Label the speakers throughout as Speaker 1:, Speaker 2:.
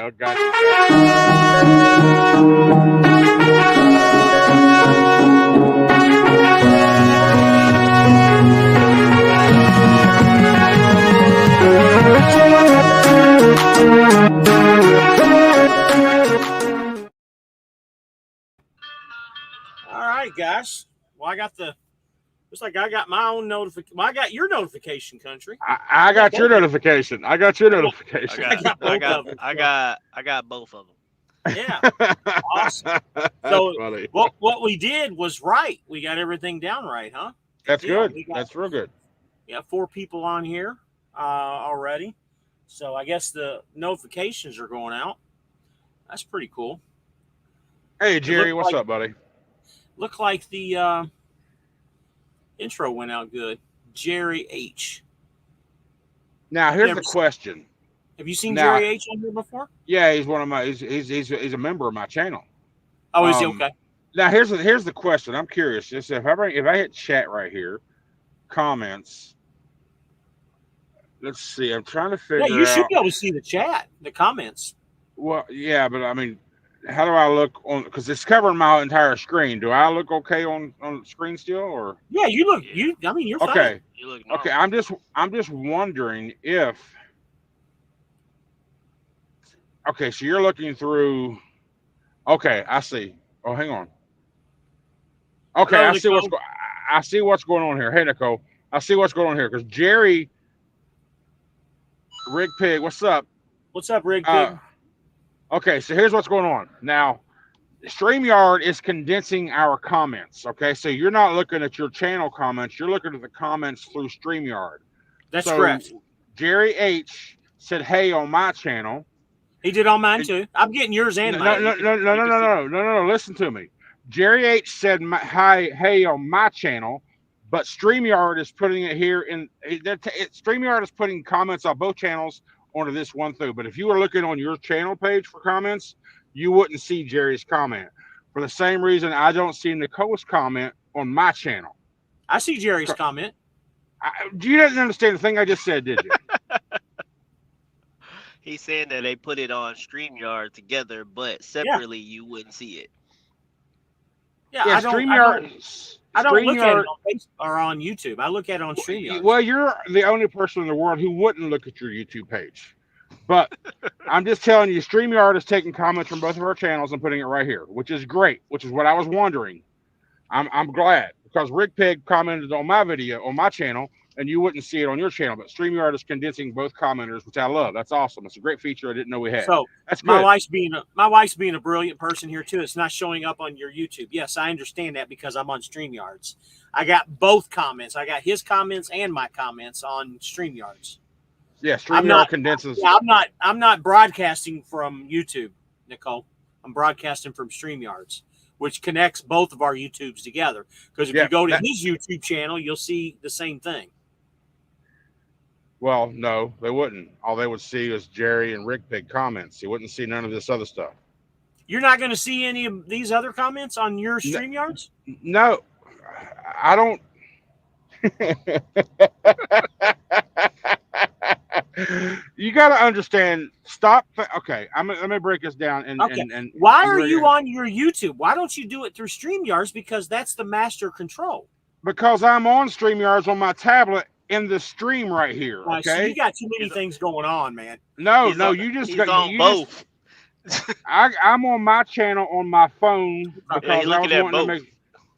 Speaker 1: Yeah, gotcha.
Speaker 2: All right, guys. Well, looks like I got my own notification. Well, I got your notification, country.
Speaker 1: I got your notification. I got your notification.
Speaker 2: I got both of them.
Speaker 3: I got both of them.
Speaker 2: Yeah, awesome.
Speaker 1: That's
Speaker 2: So
Speaker 1: funny.
Speaker 2: what we did was right. We got everything down right, huh?
Speaker 1: That's
Speaker 2: Yeah,
Speaker 1: good. That's real good.
Speaker 2: We got 4 people on here already. So I guess the notifications are going out. That's pretty cool.
Speaker 1: Hey, Jerry, what's up, buddy?
Speaker 2: Looked like the intro went out good. Jerry H.
Speaker 1: Now, here's the question.
Speaker 2: Have you seen Jerry H on here before?
Speaker 1: Yeah, he's one of my. He's a member of my channel.
Speaker 2: Oh, is he? Okay.
Speaker 1: Now, here's the question. I'm curious. Just if I hit chat right here, comments. Let's see. I'm trying to figure out.
Speaker 2: Yeah, you should be able to see the chat, the comments.
Speaker 1: Well, yeah, but I mean, how do I look on? Because it's covering my entire screen. Do I look okay on the screen still, or?
Speaker 2: Yeah, you look. I mean, you're
Speaker 1: okay.
Speaker 2: fine.
Speaker 3: You look normal.
Speaker 1: Okay, I'm just wondering if. Okay, so you're looking through. Okay, I see. Oh, hang on. Okay,
Speaker 2: Hello,
Speaker 1: I see what's going on here. Hey, Nicole, I see what's going on here because Jerry, rigpig, what's up?
Speaker 2: What's up, rigpig?
Speaker 1: Okay, so here's what's going on now. Streamyard is condensing our comments. Okay, so you're not looking at your channel comments; you're looking at the comments through Streamyard.
Speaker 2: That's correct.
Speaker 1: Jerry H said, "Hey" on my channel.
Speaker 2: He did on mine too. I'm getting yours and mine.
Speaker 1: No. Listen to me. Jerry H said, "Hey" on my channel, but Streamyard is putting it here in. Streamyard is putting comments on both channels onto this one through. But if you were looking on your channel page for comments, you wouldn't see Jerry's comment. For the same reason, I don't see Nicole's comment on my channel.
Speaker 2: I see Jerry's comment.
Speaker 1: You didn't understand the thing I just said, did you?
Speaker 3: He's saying that they put it on StreamYard together, but separately you wouldn't see it.
Speaker 2: Yeah, I don't look at it on Facebook or on YouTube. I look at it on StreamYard.
Speaker 1: Well, you're the only person in the world who wouldn't look at your YouTube page. But I'm just telling you, StreamYard is taking comments from both of our channels and putting it right here, which is great, which is what I was wondering. I'm glad because rigpig commented on my video on my channel, and you wouldn't see it on your channel. But StreamYard is condensing both commenters, which I love. That's awesome. It's a great feature I didn't know we had.
Speaker 2: So
Speaker 1: that's good.
Speaker 2: My wife's being a brilliant person here too. It's not showing up on your YouTube. Yes, I understand that because I'm on StreamYards. I got both comments. I got his comments and my comments on StreamYards.
Speaker 1: Yeah, StreamYard condenses.
Speaker 2: Yeah, I'm not broadcasting from YouTube, Nicole. I'm broadcasting from StreamYards, which connects both of our YouTubes together. Because if you go to his YouTube channel, you'll see the same thing.
Speaker 1: Well, no, they wouldn't. All they would see is Jerry and rigpig comments. You wouldn't see none of this other stuff.
Speaker 2: You're not going to see any of these other comments on your StreamYards?
Speaker 1: No, I don't. You got to understand. Stop. Okay, let me break this down. And
Speaker 2: why are you on your YouTube? Why don't you do it through StreamYards? Because that's the master control.
Speaker 1: Because I'm on StreamYards on my tablet in the stream right here. Okay,
Speaker 2: so you got too many things going on, man.
Speaker 1: No, you just got
Speaker 3: both.
Speaker 1: I'm on my channel on my phone because I was wanting to make.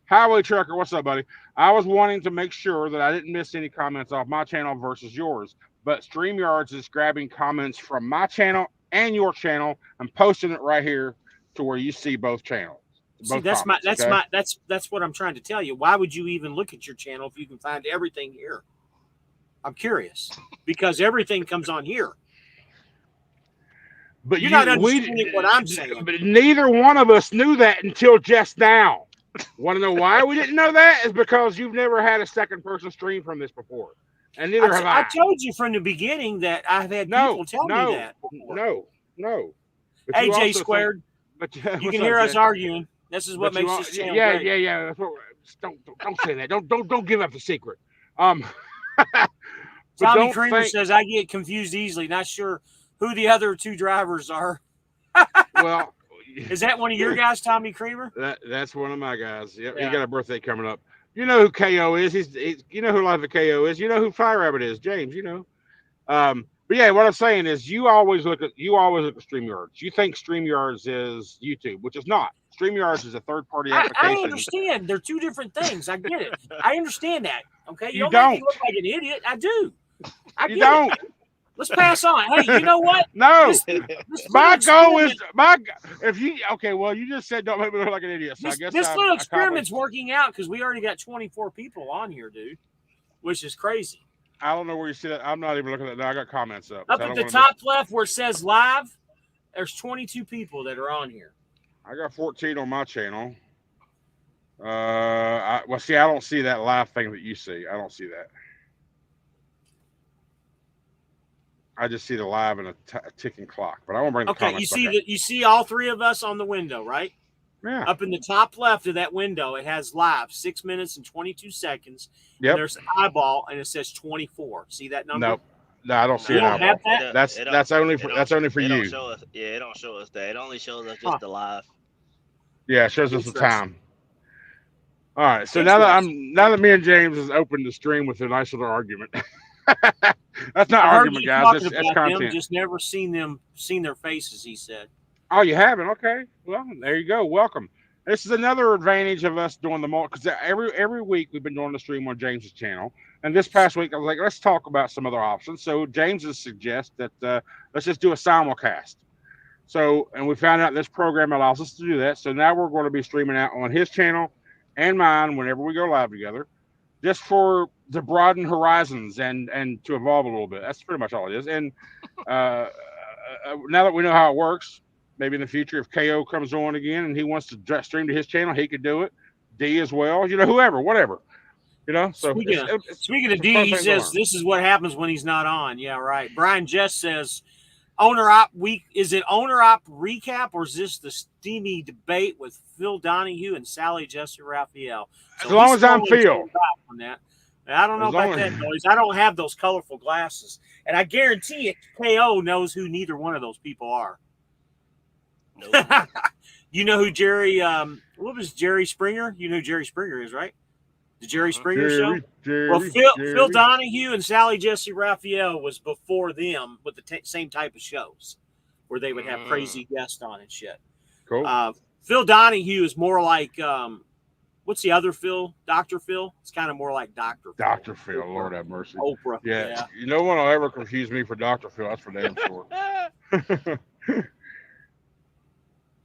Speaker 1: Highway Trucker, what's up, buddy? I was wanting to make sure that I didn't miss any comments off my channel versus yours. But StreamYards is grabbing comments from my channel and your channel and posting it right here to where you see both channels.
Speaker 2: See, that's what I'm trying to tell you. Why would you even look at your channel if you can find everything here? I'm curious because everything comes on here.
Speaker 1: But
Speaker 2: you're not understanding what I'm saying.
Speaker 1: But neither one of us knew that until just now. Want to know why we didn't know that? Is because you've never had a second person stream from this before. And neither have I.
Speaker 2: I told you from the beginning that I've had people tell me that.
Speaker 1: No.
Speaker 2: AJ squared. You can hear us arguing. This is what makes this channel great.
Speaker 1: Yeah. That's what, don't say that. Don't give up the secret.
Speaker 2: Tommy Creamer says I get confused easily. Not sure who the other two drivers are.
Speaker 1: Well,
Speaker 2: Is that one of your guys, Tommy Creamer?
Speaker 1: That's one of my guys. Yep,
Speaker 2: Yeah.
Speaker 1: He got a birthday coming up. You know who KO is? He's you know who Life of KO is. You know who Fire Rabbit is, James. You know. But yeah, what I'm saying is, you always look at StreamYards. You think StreamYards is YouTube, which is not. StreamYards is a third-party application.
Speaker 2: I understand. They're two different things. I get it. I understand that. Okay,
Speaker 1: You
Speaker 2: don't
Speaker 1: don't.
Speaker 2: make me look like an idiot. I do. I
Speaker 1: You
Speaker 2: get
Speaker 1: don't.
Speaker 2: it. Let's pass on. Hey, you know what?
Speaker 1: No. My goal is
Speaker 2: experiment-
Speaker 1: if you okay. Well, you just said don't make me look like an idiot. So I guess
Speaker 2: this
Speaker 1: I've
Speaker 2: little
Speaker 1: accomplished-
Speaker 2: experiment's working out because we already got 24 people on here, dude, which is crazy.
Speaker 1: I don't know where you see that. I'm not even looking at that. I got comments up.
Speaker 2: Up
Speaker 1: so I
Speaker 2: at
Speaker 1: don't
Speaker 2: the
Speaker 1: wanna
Speaker 2: top left where it says live, there's 22 people that are on here.
Speaker 1: I got 14 on my channel. Well, see, I don't see that live thing that you see. I don't see that. I just see the live and a ticking clock. But I won't bring the
Speaker 2: Okay,
Speaker 1: comments.
Speaker 2: you see all three of us on the window, right?
Speaker 1: Yeah.
Speaker 2: Up in the top left of that window, it has live 6 minutes and 22 seconds.
Speaker 1: Yep.
Speaker 2: And there's an eyeball, and it says 24. See that number?
Speaker 1: Nope. No, I don't see
Speaker 2: You
Speaker 1: it.
Speaker 2: don't have that?
Speaker 1: That's only for
Speaker 3: It
Speaker 1: you.
Speaker 3: don't show us, yeah, it don't show us that. It only shows us just the live.
Speaker 1: Yeah, it shows us the time. All right. So now that me and James is open to stream with a nice little argument. That's not argument, guys. It's content.
Speaker 2: Them, just never seen their faces. He said.
Speaker 1: Oh, you haven't? Okay. Well, there you go. Welcome. This is another advantage of us doing the more, because every week we've been doing the stream on James's channel, and this past week I was like, let's talk about some other options. So James has suggested that let's just do a simulcast. So, and we found out this program allows us to do that. So now we're going to be streaming out on his channel and mine whenever we go live together, just for to broaden horizons and to evolve a little bit. That's pretty much all it is. And now that we know how it works, maybe in the future, if KO comes on again and he wants to stream to his channel, he could do it. D as well, whoever, whatever, So
Speaker 2: speaking of D, he says this is what happens when he's not on. Yeah, right. Brian Jess says, owner op week. Is it owner op recap, or is this the steamy debate with Phil Donahue and Sally Jesse Raphael?
Speaker 1: So as long as I'm Phil
Speaker 2: on that. I don't know about that noise. I don't have those colorful glasses, and I guarantee it, KO knows who neither one of those people are. Nope. You know who Jerry? What was Jerry Springer? You know who Jerry Springer is, right? The Jerry Springer show. Well, Phil Donahue and Sally Jesse Raphael was before them with the same type of shows where they would have crazy guests on and shit.
Speaker 1: Cool.
Speaker 2: Phil Donahue is more like what's the other Phil? Dr. Phil. It's kind of more like Dr. Phil.
Speaker 1: Dr. Phil, Lord have mercy.
Speaker 2: Oprah.
Speaker 1: Yeah. No one will ever confuse me for Dr. Phil. That's for damn sure.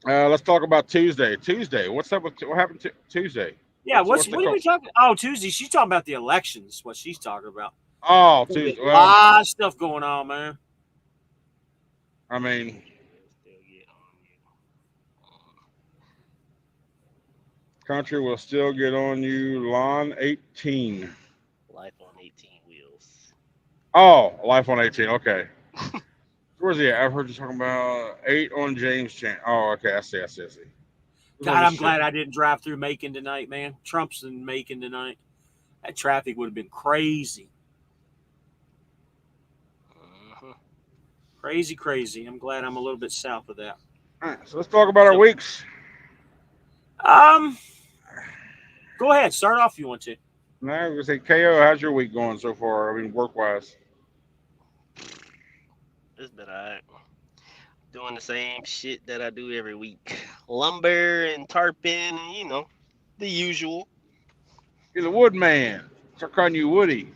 Speaker 1: Let's talk about Tuesday. What's up with what happened to Tuesday?
Speaker 2: Yeah, what are we talking? Oh, Tuesday. She's talking about the elections. What she's talking about?
Speaker 1: Oh, Tuesday.
Speaker 2: A lot of stuff going on, man.
Speaker 1: I mean, country will still get on you. Lawn 18.
Speaker 3: Life on 18 wheels.
Speaker 1: Oh, life on 18. Okay. Where's he at? I've heard you talking about 8 on James' channel. Oh, okay. I see.
Speaker 2: God, I'm glad I didn't drive through Macon tonight, man. Trump's in Macon tonight. That traffic would have been crazy. Crazy. I'm glad I'm a little bit south of that.
Speaker 1: All right, so let's talk about our weeks.
Speaker 2: Go ahead. Start off if you want to.
Speaker 1: No, I'm gonna say, KO, how's your week going so far? I mean, work-wise.
Speaker 3: It's been all right. Doing the same shit that I do every week. Lumber and tarping, and, the usual.
Speaker 1: You're the wood man. Start calling you Woody.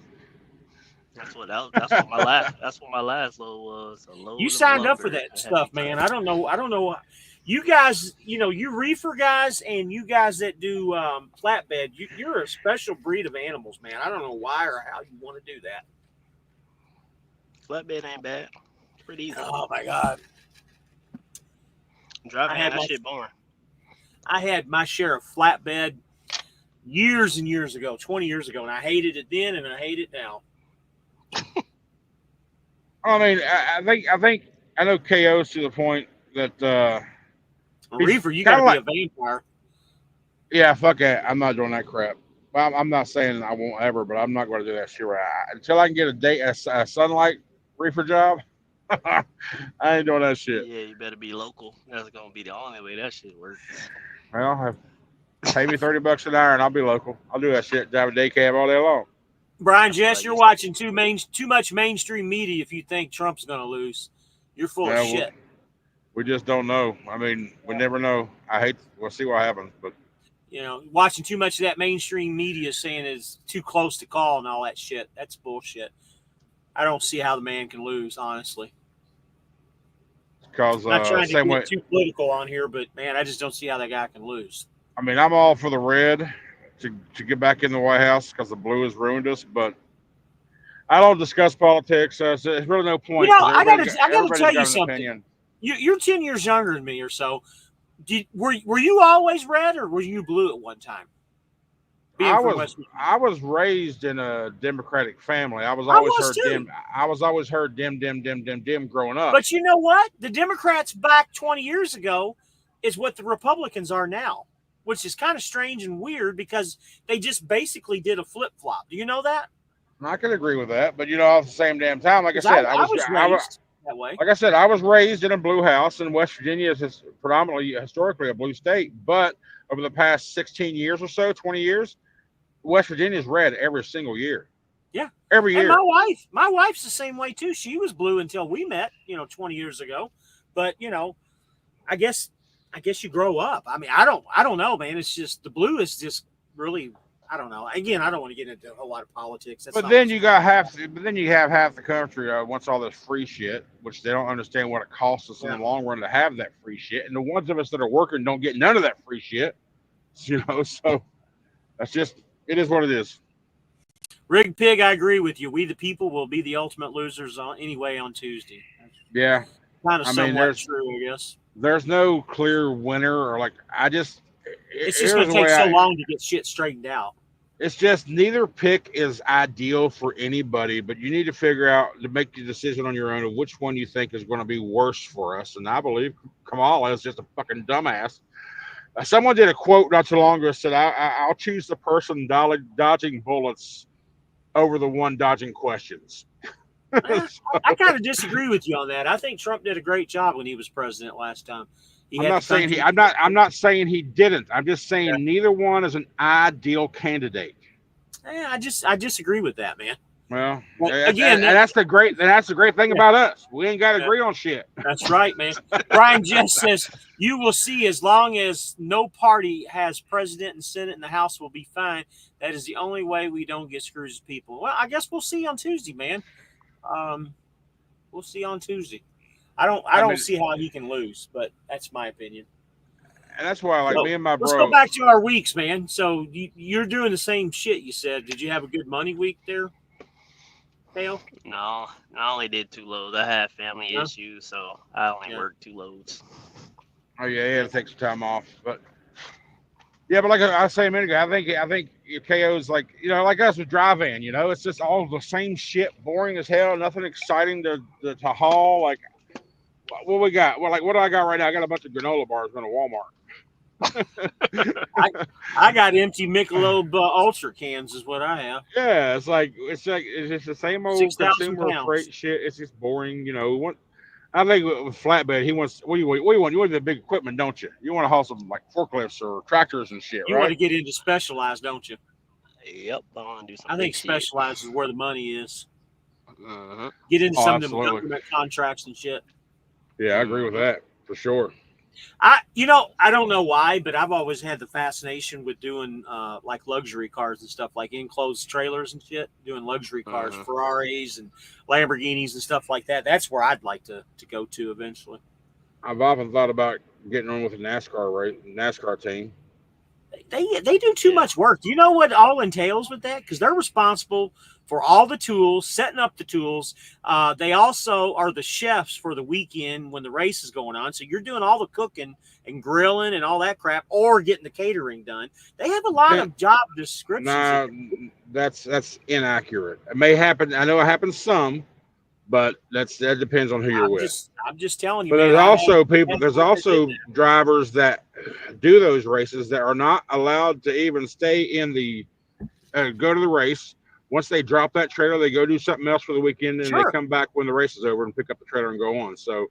Speaker 3: That's what my last load was.
Speaker 2: You signed up for that stuff, man. I don't know. You guys, you reefer guys and you guys that do flatbed, you're a special breed of animals, man. I don't know why or how you want to do that.
Speaker 3: Flatbed ain't bad. It's pretty easy.
Speaker 2: Oh my God.
Speaker 3: Driving that shit boring.
Speaker 2: I had my share of flatbed years and years ago, 20 years ago, and I hated it then and I hate it now.
Speaker 1: I mean, I know KO's to the point that
Speaker 2: reefer, you gotta be a vampire.
Speaker 1: Yeah, fuck it. I'm not doing that crap. Well, I'm not saying I won't ever, but I'm not going to do that shit until I can get a sunlight reefer job. I ain't doing that shit.
Speaker 3: Yeah, you better be local. That's gonna be the only way that shit works.
Speaker 1: Well, pay me $30 an hour and I'll be local. I'll do that shit. Drive a day cab all day long.
Speaker 2: Brian
Speaker 3: That's what I
Speaker 2: Jess, you're
Speaker 3: used to
Speaker 2: watching too much mainstream media if you think Trump's going to lose. You're full of shit.
Speaker 1: We just don't know. I mean, we never know. We'll see what happens, but
Speaker 2: watching too much of that mainstream media saying it's too close to call and all that shit. That's bullshit. I don't see how the man can lose, honestly.
Speaker 1: Because
Speaker 2: not trying to get too political on here, but man, I just don't see how that guy can lose.
Speaker 1: I mean, I'm all for the red to get back in the White House because the blue has ruined us, but I don't discuss politics. So there's really no point.
Speaker 2: I got to tell you something. You're 10 years younger than me or so. Were you always red or were you blue at one time?
Speaker 1: I was raised in a Democratic family. I was always heard dim growing up.
Speaker 2: But you know what? The Democrats back 20 years ago is what the Republicans are now, which is kind of strange and weird because they just basically did a flip-flop. Do you know that?
Speaker 1: I can agree with that, but at the same damn time, like I said, I was
Speaker 2: raised that way.
Speaker 1: Like I said, I was raised in a blue house, and West Virginia is predominantly historically a blue state. But over the past 16 years or so, 20 years, West Virginia's red every single year.
Speaker 2: Yeah,
Speaker 1: every year.
Speaker 2: And my wife's the same way too. She was blue until we met, 20 years ago. But I guess you grow up. I mean, I don't know, man. It's just the blue is just really. I don't know. Again, I don't want to get into a lot of politics.
Speaker 1: But then you have half the country wants all this free shit, which they don't understand what it costs us in the long run to have that free shit. And the ones of us that are working don't get none of that free shit. So that's just it is what it is.
Speaker 2: Rigpig, I agree with you. We the people will be the ultimate losers on Tuesday.
Speaker 1: Yeah.
Speaker 2: Kind of somewhat true, I guess.
Speaker 1: There's no clear winner or
Speaker 2: it's just going to take so long to get shit straightened out.
Speaker 1: It's just neither pick is ideal for anybody, but you need to figure out to make the decision on your own of which one you think is going to be worse for us. And I believe Kamala is just a fucking dumbass. Someone did a quote not too long ago said, I'll choose the person dodging bullets over the one dodging questions.
Speaker 2: I kind of disagree with you on that. I think Trump did a great job when he was president last time.
Speaker 1: I'm not saying he didn't. I'm just saying neither one is an ideal candidate.
Speaker 2: Yeah, I disagree with that, man.
Speaker 1: Well, again, that's the great thing about us. We ain't got to agree on shit.
Speaker 2: That's right, man. Brian Jess says you will see as long as no party has president and Senate and the House will be fine. That is the only way we don't get screwed as people. Well, I guess we'll see on Tuesday, man. We'll see on Tuesday. I don't see how he can lose, but that's my opinion.
Speaker 1: And that's why, me and my bro.
Speaker 2: Let's go back to our weeks, man. So you're doing the same shit you said. Did you have a good money week there, Dale?
Speaker 3: No, I only did 2 loads. I had family issues, so I only worked 2 loads.
Speaker 1: Oh yeah, he had to take some time off, but like I was saying a minute ago, I think KO's like us with dry van. It's just all the same shit, boring as hell, nothing exciting to haul. Like, what we got? Well, what do I got right now? I got a bunch of granola bars in a Walmart.
Speaker 2: I got empty Michelob Ultra cans is what I have.
Speaker 1: Yeah, it's just the same old consumer freight shit. It's just boring, I think with flatbed, he wants. What do you want? You want the big equipment, don't you? You want to haul some forklifts or tractors and shit, right?
Speaker 2: You want to get into specialized, don't you?
Speaker 3: Yep, I want to do something.
Speaker 2: I think specialized is where the money is. Get into some of them government contracts and shit.
Speaker 1: Yeah, I agree with that for sure.
Speaker 2: I don't know why, but I've always had the fascination with doing luxury cars and stuff, like enclosed trailers and shit, doing luxury cars, Ferraris and Lamborghinis and stuff like that. That's where I'd like to go to eventually.
Speaker 1: I've often thought about getting on with a NASCAR team.
Speaker 2: They do too much work. Do you know what all entails with that? Because they're responsible for all the tools, setting up the tools. They also are the chefs for the weekend when the race is going on. So you're doing all the cooking and grilling and all that crap, or getting the catering done. They have a lot of job descriptions.
Speaker 1: Nah, that's inaccurate. It may happen. I know it happens some, but that depends on who you're with. I'm
Speaker 2: just telling you.
Speaker 1: But there's also drivers that do those races that are not allowed to even stay in the go to the race. Once they drop that trailer, they go do something else for the weekend, and they
Speaker 2: Sure.
Speaker 1: come back when the race is over and pick up the trailer and go on. So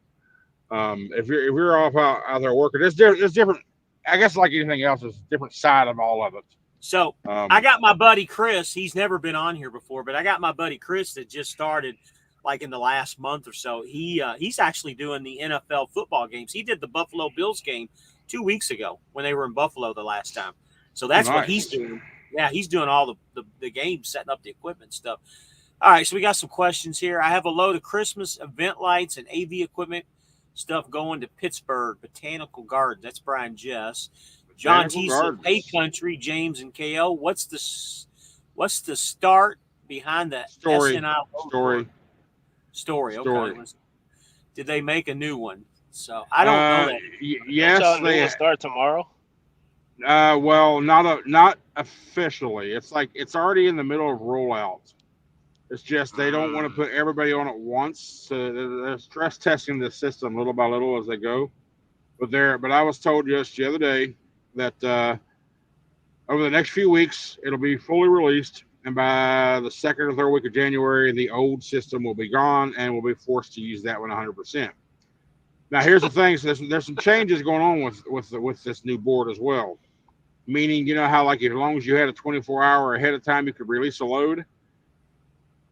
Speaker 1: if you're off out there working, it's different. I guess like anything else, it's a different side of all of it.
Speaker 2: So I got my buddy Chris. He's never been on here before, but I got my buddy Chris that just started like in the last month or so. He's actually doing the NFL football games. He did the Buffalo Bills game 2 weeks ago when they were in Buffalo the last time. So that's what he's doing. Yeah, he's doing all the games, setting up the equipment stuff. All right, so we got some questions here. I have a load of Christmas event lights and AV equipment stuff going to Pittsburgh Botanical Gardens. That's Brian Jess. John T said, "Hey, country, James and KO. What's the start behind the SNI story? Okay. Did they make a new one? So I don't know that.
Speaker 3: Yes, they start tomorrow.
Speaker 1: Well, not officially. It's like it's already in the middle of rollout. It's just they don't want to put everybody on at once, so they're stress testing the system little by little as they go. But I was told just the other day that over the next few weeks it'll be fully released, and by the second or third week of January, the old system will be gone, and we'll be forced to use that one 100%. Now, here's the thing: so there's some changes going on with this new board as well. Meaning, you know how like as long as you had a 24-hour ahead of time, you could release a load.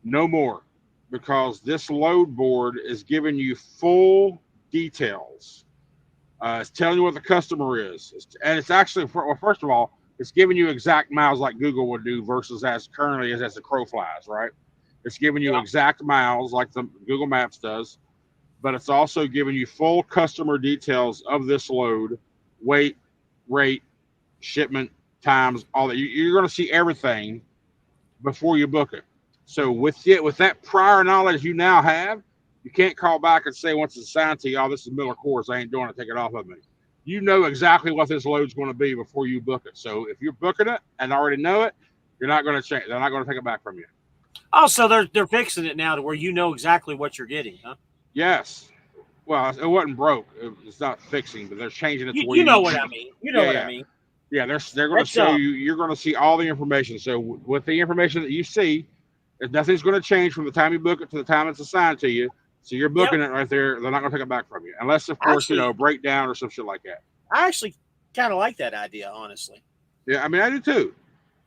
Speaker 1: No more, because this load board is giving you full details. It's telling you what the customer is, and it's actually, well, first of all, it's giving you exact miles like Google would do versus as currently as the crow flies, right? It's giving you exact miles like the Google Maps does, but it's also giving you full customer details of this load, weight, rate, shipment, times, all that. You're going to see everything before you book it. So with that prior knowledge you now have, you can't call back and say once it's assigned to you, oh, this is middle course, I ain't doing it, take it off of me. You know exactly what this load's going to be before you book it. So if you're booking it and already know it, you're not going to change. They're not going to take it back from you.
Speaker 2: Oh, so they're fixing it now to where you know exactly what you're getting, huh?
Speaker 1: Yes. Well, it wasn't broke. It's not fixing, but they're changing it to where
Speaker 2: you know what I mean. You know what I mean.
Speaker 1: Yeah, they're going to show you. You're going to see all the information. So with the information that you see, nothing's going to change from the time you book it to the time it's assigned to you. So you're booking it right there. They're not going to take it back from you, unless, of course, a breakdown or some shit like that.
Speaker 2: I actually kind of like that idea, honestly.
Speaker 1: Yeah, I mean, I do too.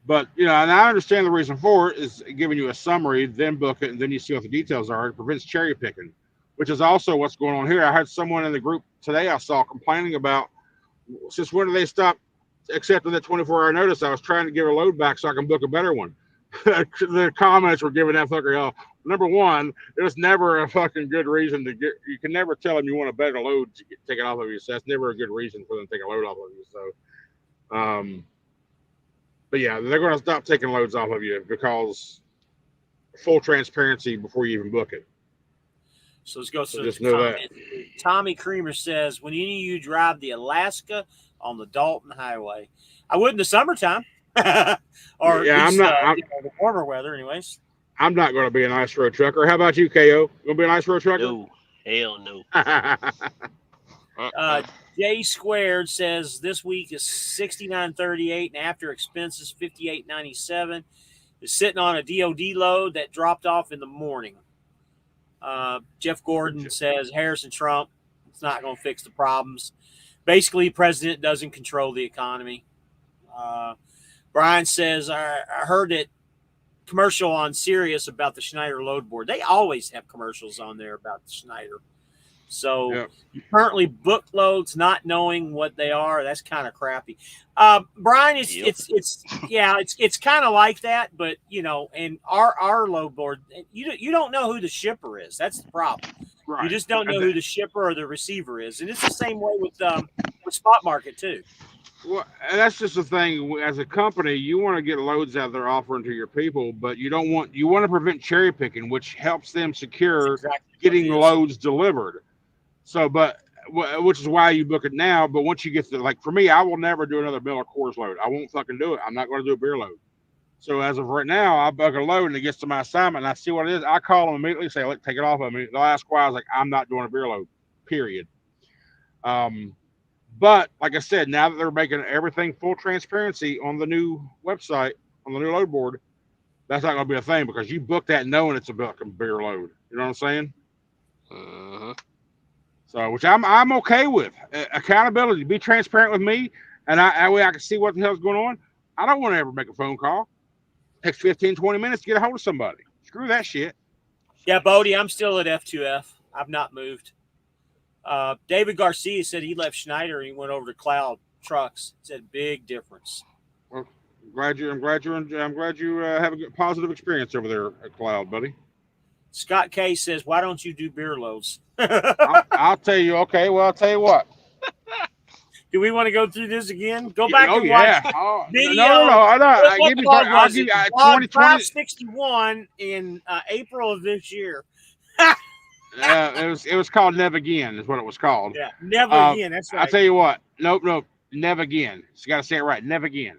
Speaker 1: But and I understand the reason for it is giving you a summary, then book it, and then you see what the details are. It prevents cherry picking, which is also what's going on here. I had someone in the group today I saw complaining about, since when do they stop accepting that 24-hour notice? I was trying to give a load back so I can book a better one. The comments were giving that fucker hell. Number one, there's never a fucking good reason to get. You can never tell them you want a better load to take it off of you. So that's never a good reason for them to take a load off of you. So, but yeah, they're going to stop taking loads off of you because full transparency before you even book it.
Speaker 2: So let's go through
Speaker 1: just know that.
Speaker 2: Tommy Creamer says, when any of you drive the Alaska on the Dalton Highway, I would in the summertime. Or
Speaker 1: yeah,
Speaker 2: least, I'm the warmer weather, anyways.
Speaker 1: I'm not going to be an ice road trucker. How about you, KO? You going to be an ice road trucker?
Speaker 3: No, hell no.
Speaker 2: J Squared says this week is $69.38 and after expenses $58.97. Is sitting on a DOD load that dropped off in the morning. Jeff Gordon says Harrison Trump, it's not going to fix the problems. Basically, president doesn't control the economy. Brian says, I heard it commercial on Sirius about the Schneider load board. They always have commercials on there about the Schneider. So you currently book loads not knowing what they are. That's kind of crappy. Brian, it's kind of like that, but and our load board, you don't know who the shipper is. That's the problem. Right. You just don't know who the shipper or the receiver is, and it's the same way with Spot Market too.
Speaker 1: Well, that's just the thing. As a company, you want to get loads out there offering to your people, but you want to prevent cherry picking, which helps them secure getting loads delivered. So, which is why you book it now. But once you get to, like for me, I will never do another Miller Coors load. I won't fucking do it. I'm not going to do a beer load. So as of right now, I book a load and it gets to my assignment and I see what it is. I call them immediately, say, "Look, take it off of me." They'll ask why. I was like, "I'm not doing a beer load, period." But like I said, now that they're making everything full transparency on the new website, on the new load board, that's not going to be a thing because you book that knowing it's a beer load. You know what I'm saying? So, which I'm okay with. Accountability, be transparent with me, and that way I can see what the hell's going on. I don't want to ever make a phone call. It takes 15, 20 minutes to get a hold of somebody. Screw that shit.
Speaker 2: Yeah, Bodie, I'm still at F2F. I've not moved. David Garcia said he left Schneider and he went over to Cloud Trucks. It's a big difference.
Speaker 1: Well, I'm glad you have a good positive experience over there at Cloud, buddy.
Speaker 2: Scott K says, "Why don't you do beer loads?"
Speaker 1: I'll tell you. Okay, well, I'll tell you what.
Speaker 2: Do we want to go through this again? Go back and
Speaker 1: watch video. No. I'll give you 2020.
Speaker 2: 561 in April of this year.
Speaker 1: It was called Never Again, is what it was called.
Speaker 2: Yeah, Never Again. That's right.
Speaker 1: I'll tell you what. Nope. Never again. You got to say it right. Never again.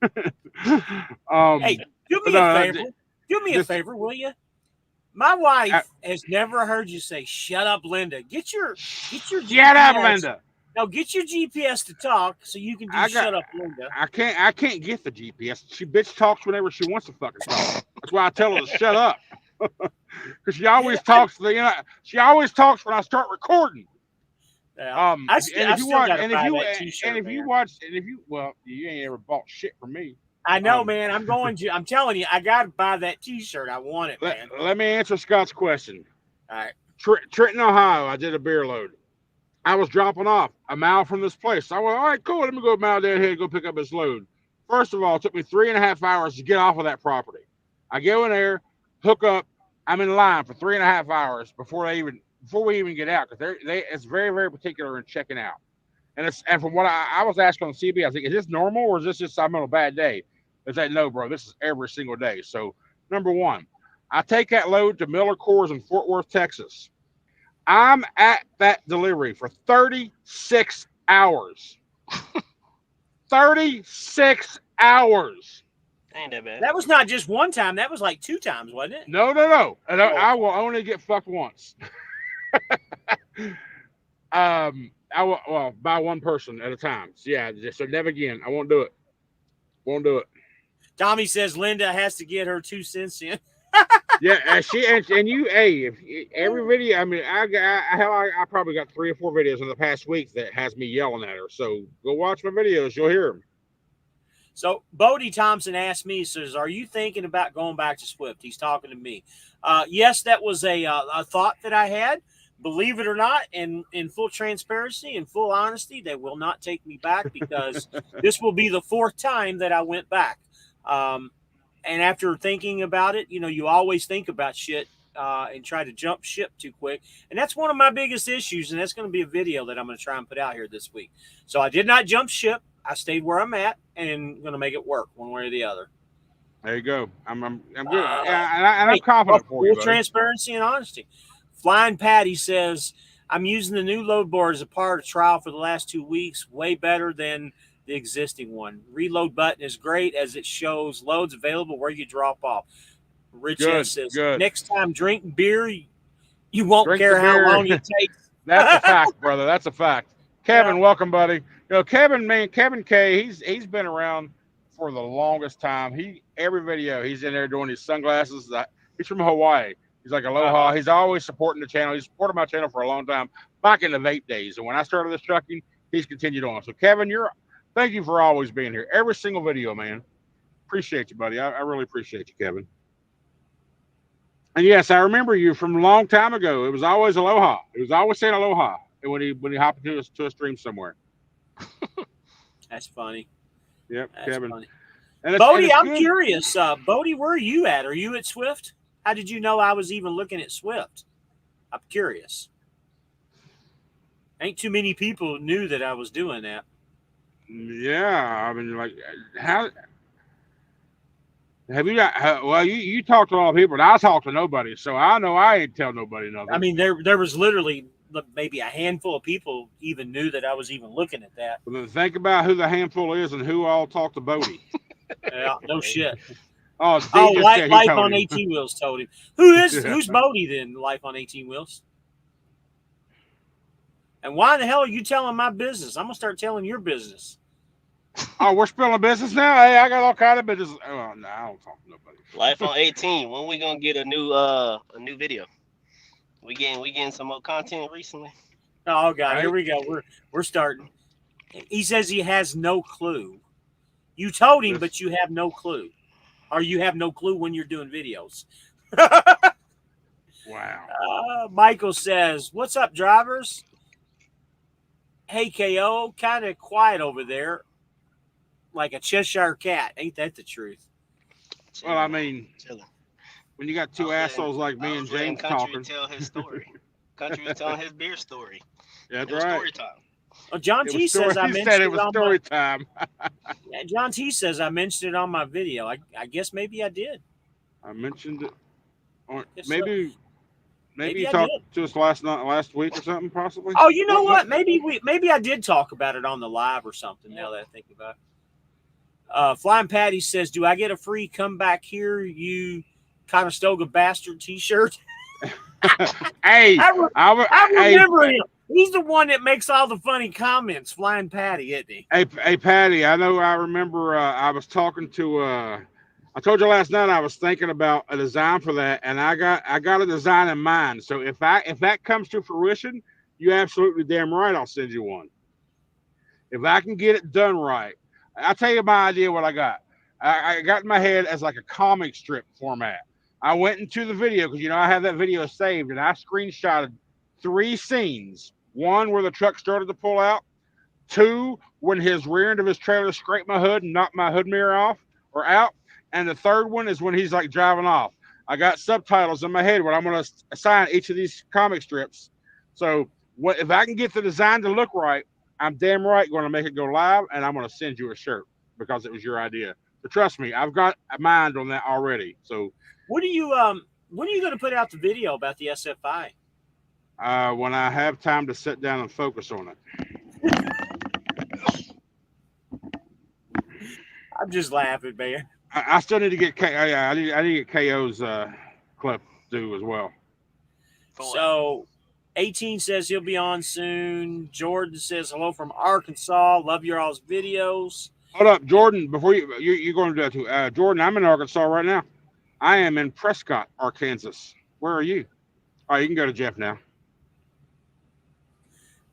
Speaker 2: Hey, do me a favor. Do me a favor, will you? My wife has never heard you say, "Shut up, Linda." Get your
Speaker 1: Shut
Speaker 2: GPS.
Speaker 1: up, Linda.
Speaker 2: Now get your GPS to talk so you can do "Shut up, Linda."
Speaker 1: I can't get the GPS. She bitch talks whenever she wants to fucking talk. That's why I tell her to shut up. Because she always talks. She always talks when I start recording.
Speaker 2: Yeah.
Speaker 1: Well, you ain't ever bought shit from me.
Speaker 2: I know, man. I'm telling you, I got to buy that T-shirt. I want it, man.
Speaker 1: Let me answer Scott's question.
Speaker 2: All right.
Speaker 1: Trenton, Ohio, I did a beer load. I was dropping off a mile from this place. I went, all right, cool. Let me go a mile down here and go pick up this load. First of all, it took me 3.5 hours to get off of that property. I go in there, hook up. I'm in line for 3.5 hours before we even get out because it's very, very particular in checking out. And from what I was asking on CB, I was like, is this normal or is this just I'm on a bad day? They said, no, bro, this is every single day. So, number one, I take that load to Miller Coors in Fort Worth, Texas. I'm at that delivery for 36 hours. 36 hours.
Speaker 3: Ain't that bad.
Speaker 2: That was not just one time. That was like 2 times, wasn't it?
Speaker 1: No. And I will only get fucked once. I will by one person at a time. So yeah, so never again. I won't do it.
Speaker 2: Tommy says Linda has to get her 2 cents in.
Speaker 1: Yeah, and you. Hey, if every video, I mean, I probably got 3 or 4 videos in the past week that has me yelling at her. So go watch my videos. You'll hear them.
Speaker 2: So Bodie Thompson asked me, says, "Are you thinking about going back to Swift?" He's talking to me. Yes, that was a thought that I had. Believe it or not, in full transparency and full honesty, they will not take me back because this will be the 4th time that I went back. And after thinking about it, you always think about shit and try to jump ship too quick. And that's one of my biggest issues, and that's going to be a video that I'm going to try and put out here this week. So I did not jump ship. I stayed where I'm at and going to make it work one way or the other.
Speaker 1: There you go. I'm good. And I'm confident for you.
Speaker 2: Full transparency and honesty. Flying Patty says, "I'm using the new load board as a part of trial for the last 2 weeks. Way better than the existing one. Reload button is great as it shows loads available where you drop off." Rich S says, "Next time drink beer, you won't care how long it takes."
Speaker 1: That's a fact, brother. That's a fact. Kevin, welcome, buddy. Kevin K, he's been around for the longest time. Every video he's in there doing his sunglasses. He's from Hawaii. He's like aloha. He's always supporting the channel. He's supported my channel for a long time, back in the vape days. And when I started this trucking, he's continued on. So Kevin, thank you for always being here. Every single video, man. Appreciate you, buddy. I really appreciate you, Kevin. And yes, I remember you from a long time ago. It was always aloha. It was always saying aloha when he hopped into a stream somewhere.
Speaker 2: That's funny.
Speaker 1: Yep,
Speaker 2: That's
Speaker 1: Kevin.
Speaker 2: Funny. Bodie, I'm curious. Bodie, where are you at? Are you at Swift? How did you know I was even looking at Swift? I'm curious. Ain't too many people knew that I was doing that.
Speaker 1: Yeah, I mean, like, how have you got? Well, you talk to all the people, but I talk to nobody, so I know I ain't tell nobody nothing.
Speaker 2: I mean, there was literally maybe a handful of people even knew that I was even looking at that.
Speaker 1: But then think about who the handful is and who all talked to Bodie.
Speaker 2: Yeah, no shit.
Speaker 1: Life
Speaker 2: on 18 Wheels told him. Who's Bodie then? Life on 18 Wheels. And why the hell are you telling my business? I'm gonna start telling your business.
Speaker 1: Oh, we're spilling business now. Hey, I got all kind of business. Oh, no, I don't talk to nobody.
Speaker 3: Life on 18. When we gonna get a new video? We getting some more content recently.
Speaker 2: Oh God,
Speaker 1: Right.
Speaker 2: here we go. We're starting. He says he has no clue. You told him, but you have no clue, or you have no clue when you're doing videos.
Speaker 1: Wow.
Speaker 2: Michael says, "What's up, drivers? Hey, KO, kind of quiet over there, like a Cheshire cat. Ain't that the truth?"
Speaker 1: Well, I mean,
Speaker 3: Chilling.
Speaker 1: when you got two assholes like me and James
Speaker 3: Country
Speaker 1: talking.
Speaker 3: tell his story. Country was telling his beer story.
Speaker 1: That's
Speaker 3: It was
Speaker 1: right.
Speaker 3: story time.
Speaker 2: Well, John
Speaker 1: It
Speaker 2: T
Speaker 1: was
Speaker 2: says
Speaker 1: story,
Speaker 2: I
Speaker 1: he
Speaker 2: mentioned
Speaker 1: said it
Speaker 2: it
Speaker 1: was
Speaker 2: on
Speaker 1: story
Speaker 2: my,
Speaker 1: time.
Speaker 2: Yeah, John T says I mentioned it on my video. I guess maybe I did.
Speaker 1: I mentioned it. Or
Speaker 2: Guess so.
Speaker 1: maybe
Speaker 2: Maybe
Speaker 1: you
Speaker 2: I
Speaker 1: talked
Speaker 2: did.
Speaker 1: to us last week or something, possibly.
Speaker 2: Oh, you know what? Maybe I did talk about it on the live or something. Now that I think about it. Flying Patty says, "Do I get a free come back here, you Conestoga bastard T-shirt?"
Speaker 1: Hey,
Speaker 2: I remember him. He's the one that makes all the funny comments. Flying Patty, isn't he?
Speaker 1: Hey, Patty. I know. I remember. I was talking to. I told you last night I was thinking about a design for that, and I got a design in mind. So if that comes to fruition, you absolutely damn right I'll send you one. If I can get it done right, I'll tell you my idea. What I got. I got in my head as like a comic strip format. I went into the video because I have that video saved, and I screenshotted 3 scenes. One where the truck started to pull out. 2 when his rear end of his trailer scraped my hood and knocked my hood mirror off or out. And the 3rd one is when he's like driving off. I got subtitles in my head where I'm going to assign each of these comic strips. So if I can get the design to look right, I'm damn right going to make it go live, and I'm going to send you a shirt because it was your idea. But trust me, I've got a mind on that already. So
Speaker 2: when are you going to put out the video about the SFI?
Speaker 1: When I have time to sit down and focus on it.
Speaker 2: I'm just laughing, man.
Speaker 1: I still need to get I need to get KO's clip due as well.
Speaker 2: So 18 says he'll be on soon. Jordan says hello from Arkansas. Love your all's videos.
Speaker 1: Hold up, Jordan. Before you're going to do that too. Jordan, I'm in Arkansas right now. I am in Prescott, Arkansas. Where are you? All right, you can go to Jeff now.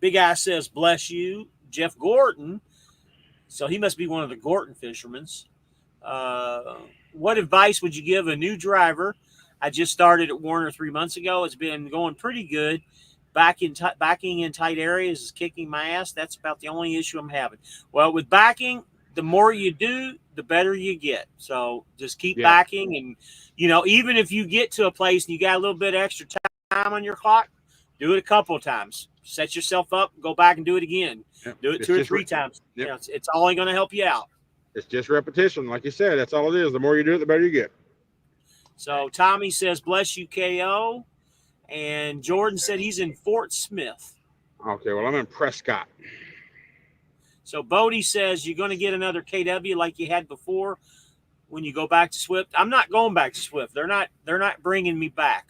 Speaker 2: Big Eye says, bless you. Jeff Gordon. So he must be one of the Gorton fishermen. What advice would you give a new driver? I just started at Warner 3 months ago. It's been going pretty good. Backing in tight areas is kicking my ass. That's about the only issue I'm having. Well, with backing, the more you do, the better you get. So just keep backing. And, even if you get to a place and you got a little bit extra time on your clock, do it a couple of times. Set yourself up, go back and do it again. Yep. Do it 2 or 3 times. Yep. It's only going to help you out.
Speaker 1: It's just repetition. Like you said, that's all it is. The more you do it, the better you get.
Speaker 2: So Tommy says, bless you, KO. And Jordan said he's in Fort Smith.
Speaker 1: Okay, well, I'm in Prescott.
Speaker 2: So Bodie says you're going to get another KW like you had before when you go back to Swift. I'm not going back to Swift. They're not bringing me back.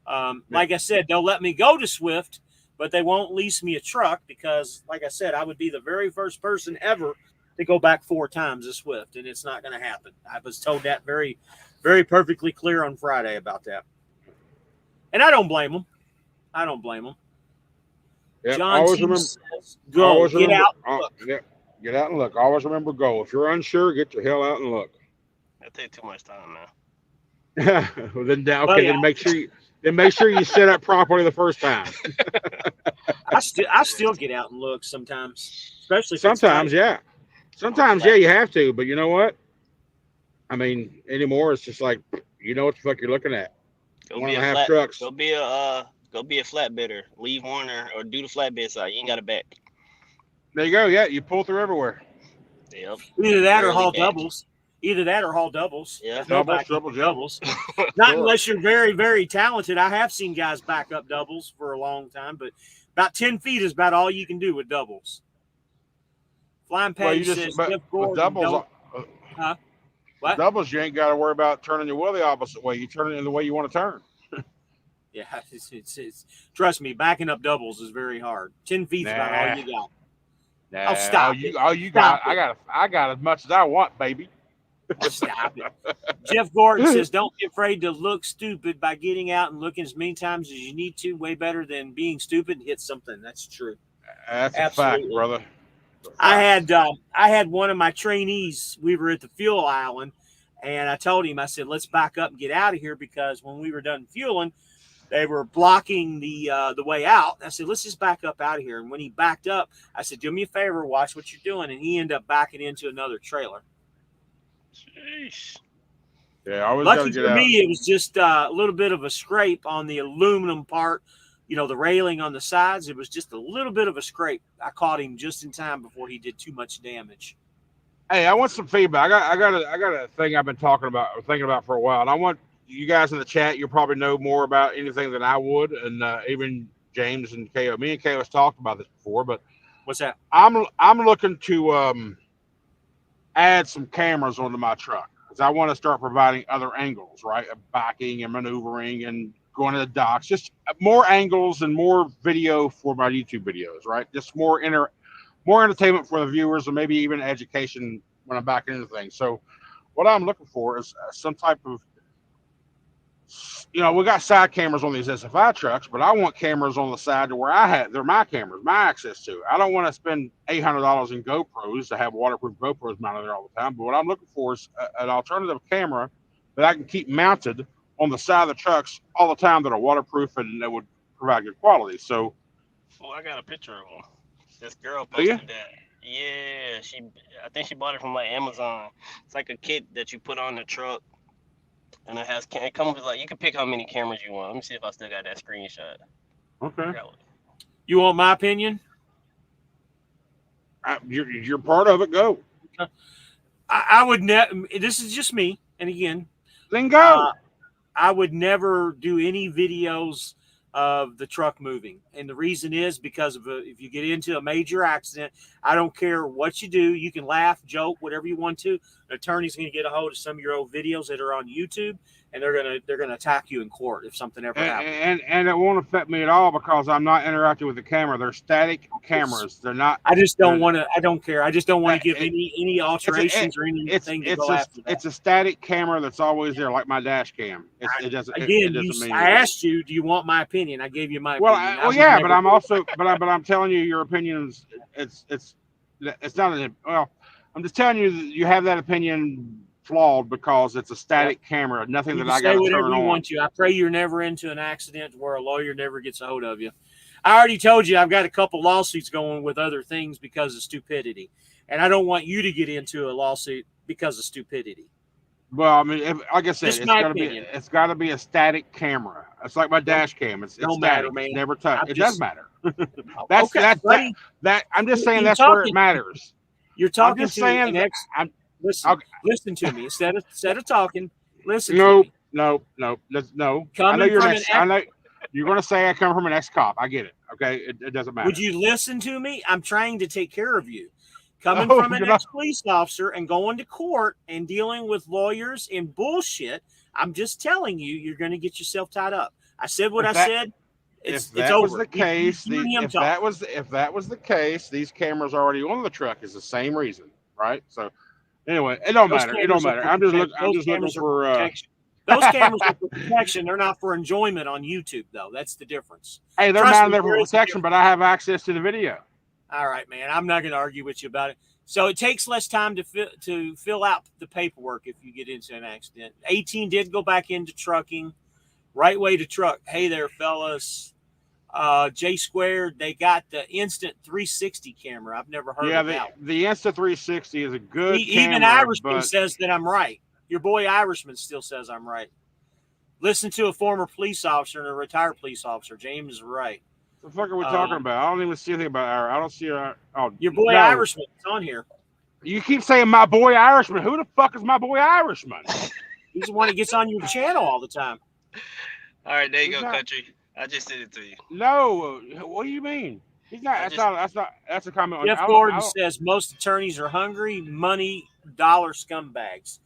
Speaker 2: Like I said, they'll let me go to Swift, but they won't lease me a truck because, like I said, I would be the very first person ever to go back 4 times to Swift, and it's not going to happen. I was told that very, very perfectly clear on Friday about that. And I don't blame them.
Speaker 1: Yep.
Speaker 2: John T says, go, get out and look.
Speaker 1: Get out and look. Always remember, go. If you're unsure, get your hell out and look.
Speaker 3: That takes too much time now.
Speaker 1: Well, then make sure you set up properly the first time.
Speaker 2: I still get out and look sometimes, especially
Speaker 1: sometimes, yeah. Sometimes, yeah, you have to. But you know what? I mean, anymore, it's just like you know what the fuck you're looking at.
Speaker 3: Go be a trucks. Go be a flatbedder. Leave Warner or do the flatbed side. You ain't got a back.
Speaker 1: There you go. Yeah, you pull through everywhere.
Speaker 3: Yep.
Speaker 2: Either that or haul doubles.
Speaker 3: Yeah.
Speaker 1: Doubles.
Speaker 2: Not unless you're very, very talented. I have seen guys back up doubles for a long time, but about 10 feet is about all you can do with doubles. Flying Patty says,
Speaker 1: with doubles,
Speaker 2: what?
Speaker 1: Doubles, you ain't got to worry about turning your wheel the opposite way. You turn it in the way you want to turn.
Speaker 2: Yeah, it's trust me, backing up doubles is very hard. 10 feet's about all you got.
Speaker 1: Nah,
Speaker 2: stop
Speaker 1: you got. I got as much as I want, baby.
Speaker 2: Stop it. Jeff Gordon says, "Don't be afraid to look stupid by getting out and looking as many times as you need to. Way better than being stupid and hit something." That's true.
Speaker 1: That's
Speaker 2: Absolutely.
Speaker 1: a fact, brother.
Speaker 2: I had one of my trainees. We were at the fuel island, and I told him, I said, "Let's back up and get out of here," because when we were done fueling, they were blocking the way out. I said, "Let's just back up out of here." And when he backed up, I said, "Do me a favor, watch what you're doing." And he ended up backing into another trailer.
Speaker 3: Jeez.
Speaker 1: Yeah, I was
Speaker 2: lucky for
Speaker 1: out.
Speaker 2: me, it was just a little bit of a scrape on the aluminum part, the railing on the sides. It was just a little bit of a scrape. I caught him just in time before he did too much damage.
Speaker 1: Hey, I want some feedback. I got a thing I've been thinking about for a while, and I want you guys in the chat. You'll probably know more about anything than I would, and even James and KO. Me and KO has talked about this before, but
Speaker 2: what's that?
Speaker 1: I'm looking to add some cameras onto my truck, because I want to start providing other angles, right? Of backing and maneuvering and going to the docks, just more angles and more video for my YouTube videos, right? Just more entertainment for the viewers, and maybe even education when I'm backing into things. So what I'm looking for is some type of, we got side cameras on these SFI trucks, but I want cameras on the side to where they're my cameras, my access to. I don't want to spend $800 in GoPros to have waterproof GoPros mounted there all the time. But what I'm looking for is an alternative camera that I can keep mounted on the side of the trucks all the time that are waterproof and that would provide good quality. So,
Speaker 3: I got a picture of one. This girl posted that. Yeah, I think she bought it from like Amazon. It's like a kit that you put on the truck. And it comes with you can pick how many cameras you want. Let me see if I still got that screenshot.
Speaker 1: Okay.
Speaker 2: You want my opinion?
Speaker 1: You're part of it. Go.
Speaker 2: I would never. This is just me. And again,
Speaker 1: then go.
Speaker 2: I would never do any videos of the truck moving, and the reason is because if you get into a major accident, I don't care what you do. You can laugh, joke, whatever you want to. An attorney's going to get a hold of some of your old videos that are on YouTube, and they're gonna attack you in court if something ever happens.
Speaker 1: And it won't affect me at all because I'm not interacting with the camera. They're static cameras. They're not.
Speaker 2: I just don't want to. I don't care. I just don't want to give any alterations or anything to go after that.
Speaker 1: It's a static camera that's always there, like my dash cam. It doesn't mean.
Speaker 2: I asked you, do you want my opinion? I gave you my opinion.
Speaker 1: But I'm also, but I'm telling you, your opinion is it's not. I'm just telling you that you have that opinion flawed because it's a static camera, nothing that I got to turn on.
Speaker 2: Want you. I pray you're never into an accident where a lawyer never gets a hold of you. I already told you I've got a couple lawsuits going with other things because of stupidity, and I don't want you to get into a lawsuit because of stupidity.
Speaker 1: Well, I mean, like I said, it's got to be a static camera. It's like my dash cam. It's static. Matter, man. It's never touched. It does matter. I'm just saying that's where it matters.
Speaker 2: You're talking listen to me instead of talking. Listen.
Speaker 1: No.
Speaker 2: I
Speaker 1: know you're going to say I come from an ex-cop. I get it. Okay, it doesn't matter.
Speaker 2: Would you listen to me? I'm trying to take care of you. Coming from an ex-police officer and going to court and dealing with lawyers and bullshit, I'm just telling you, you're going to get yourself tied up. I said what I said. If that was the case, these cameras already on the truck is the same reason, right? So anyway, it don't matter. I'm just looking for those cameras are for protection. They're not for enjoyment on YouTube, though. That's the difference.
Speaker 1: Hey, they're not there for protection, but I have access to the video.
Speaker 2: All right, man. I'm not going to argue with you about it. So it takes less time to fill out the paperwork if you get into an accident. 18 did go back into trucking. Right way to truck. Hey there, fellas. J Squared, they got the Instant 360 camera. I've never heard of that.
Speaker 1: The Instant 360 is a good camera.
Speaker 2: Even Irishman says that I'm right. Your boy Irishman still says I'm right. Listen to a former police officer and a retired police officer. James is right.
Speaker 1: What the fuck are we talking about? I don't even see anything about Irish. I don't see
Speaker 2: your boy Irishman. It's on here.
Speaker 1: You keep saying my boy Irishman. Who the fuck is my boy Irishman?
Speaker 2: He's the one that gets on your channel all the time.
Speaker 3: All right, there you go, country. I just sent it to you.
Speaker 1: No, what do you mean? He's not. That's a comment.
Speaker 2: Jeff Gordon says most attorneys are hungry, money, dollar scumbags.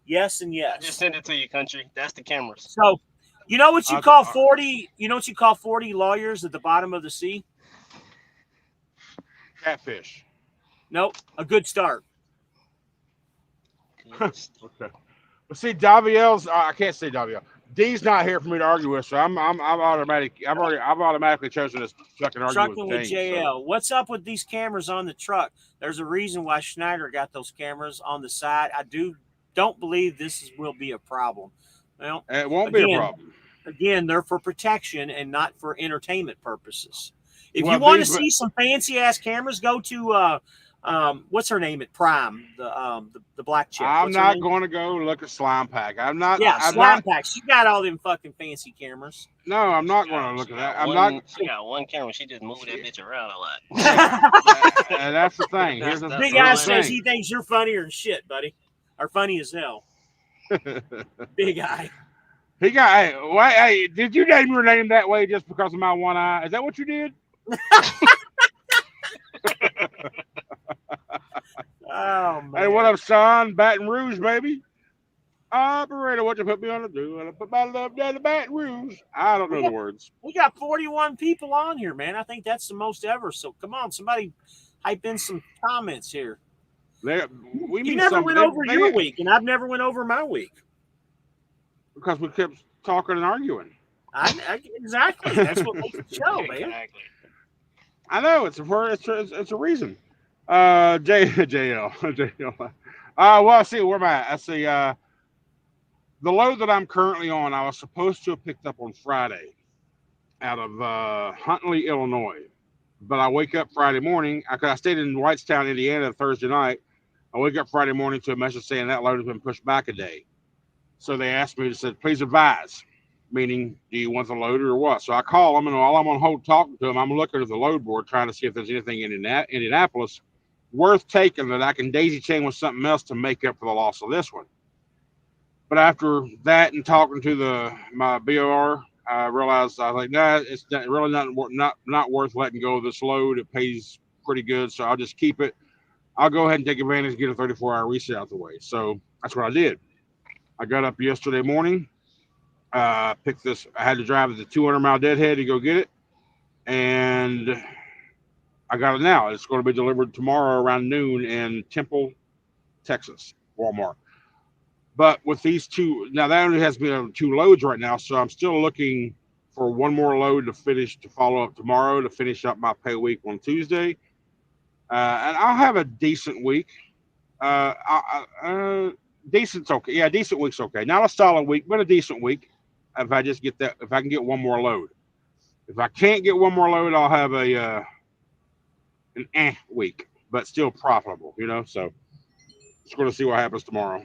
Speaker 2: Yes and yes.
Speaker 3: I just sent it to you, country. That's the cameras.
Speaker 2: So. You know what you call 40? You know what you call 40 lawyers at the bottom of the sea?
Speaker 1: Catfish.
Speaker 2: Nope. A good start.
Speaker 1: Okay. But see, Daviel's. I can't say Daviel. D's not here for me to argue with, so I'm automatic. I've automatically chosen this fucking argue
Speaker 2: Trucking
Speaker 1: with
Speaker 2: with
Speaker 1: James.
Speaker 2: JL.
Speaker 1: So.
Speaker 2: What's up with these cameras on the truck? There's a reason why Schneider got those cameras on the side. I don't believe will be a problem. Well,
Speaker 1: It won't be a problem.
Speaker 2: Again, they're for protection and not for entertainment purposes. If you want to see some fancy ass cameras, go to what's her name at Prime, the black chick.
Speaker 1: I'm not going to go look at Slime Pack. I'm not.
Speaker 2: Yeah,
Speaker 1: I'm
Speaker 2: Slime
Speaker 1: not,
Speaker 2: Pack. She got all them fucking fancy cameras.
Speaker 1: No, I'm not going to look at that.
Speaker 3: She got one camera. She just moved that bitch around a lot.
Speaker 1: And that's the thing. Here's the
Speaker 2: big guy says he thinks you're funnier than shit, buddy, or funny as hell. Big eye.
Speaker 1: He got. Hey, did you name your name that way just because of my one eye? Is that what you did?
Speaker 2: Oh man.
Speaker 1: Hey, what up, son? Baton Rouge, baby. Operator, what you put me on to do? And I put my love down to Baton Rouge. I don't know the words.
Speaker 2: We got 41 people on here, man. I think that's the most ever. So come on, somebody hype in some comments here. You never went over your week, and I've never went over my week.
Speaker 1: Because we kept talking and arguing.
Speaker 2: Exactly. That's what makes the show, man.
Speaker 3: Exactly.
Speaker 1: I know it's a reason. JL. Well, see where am I? I see. The load that I'm currently on, I was supposed to have picked up on Friday, out of Huntley, Illinois, but I wake up Friday morning. I stayed in Whitestown, Indiana, Thursday night. I wake up Friday morning to a message saying that load has been pushed back a day. So they asked me, said, please advise, meaning, do you want the load or what? So I call them, and while I'm on hold talking to them, I'm looking at the load board trying to see if there's anything in Indianapolis worth taking that I can daisy chain with something else to make up for the loss of this one. But after that and talking to my BOR, I realized I was like, nah, it's really not worth letting go of this load. It pays pretty good, so I'll just keep it. I'll go ahead and take advantage and get a 34-hour reset out the way. So that's what I did. I got up yesterday morning, picked this. I had to drive the 200-mile deadhead to go get it, and I got it now. It's going to be delivered tomorrow around noon in Temple, Texas, Walmart. But with these two, now that only has me on 2 loads right now, so I'm still looking for one more load to follow up tomorrow to finish up my pay week on Tuesday. And I'll have a decent week. Decent's okay. Yeah, decent week's okay. Not a solid week, but a decent week. If I can get one more load. If I can't get one more load, I'll have an week, but still profitable, so just going to see what happens tomorrow.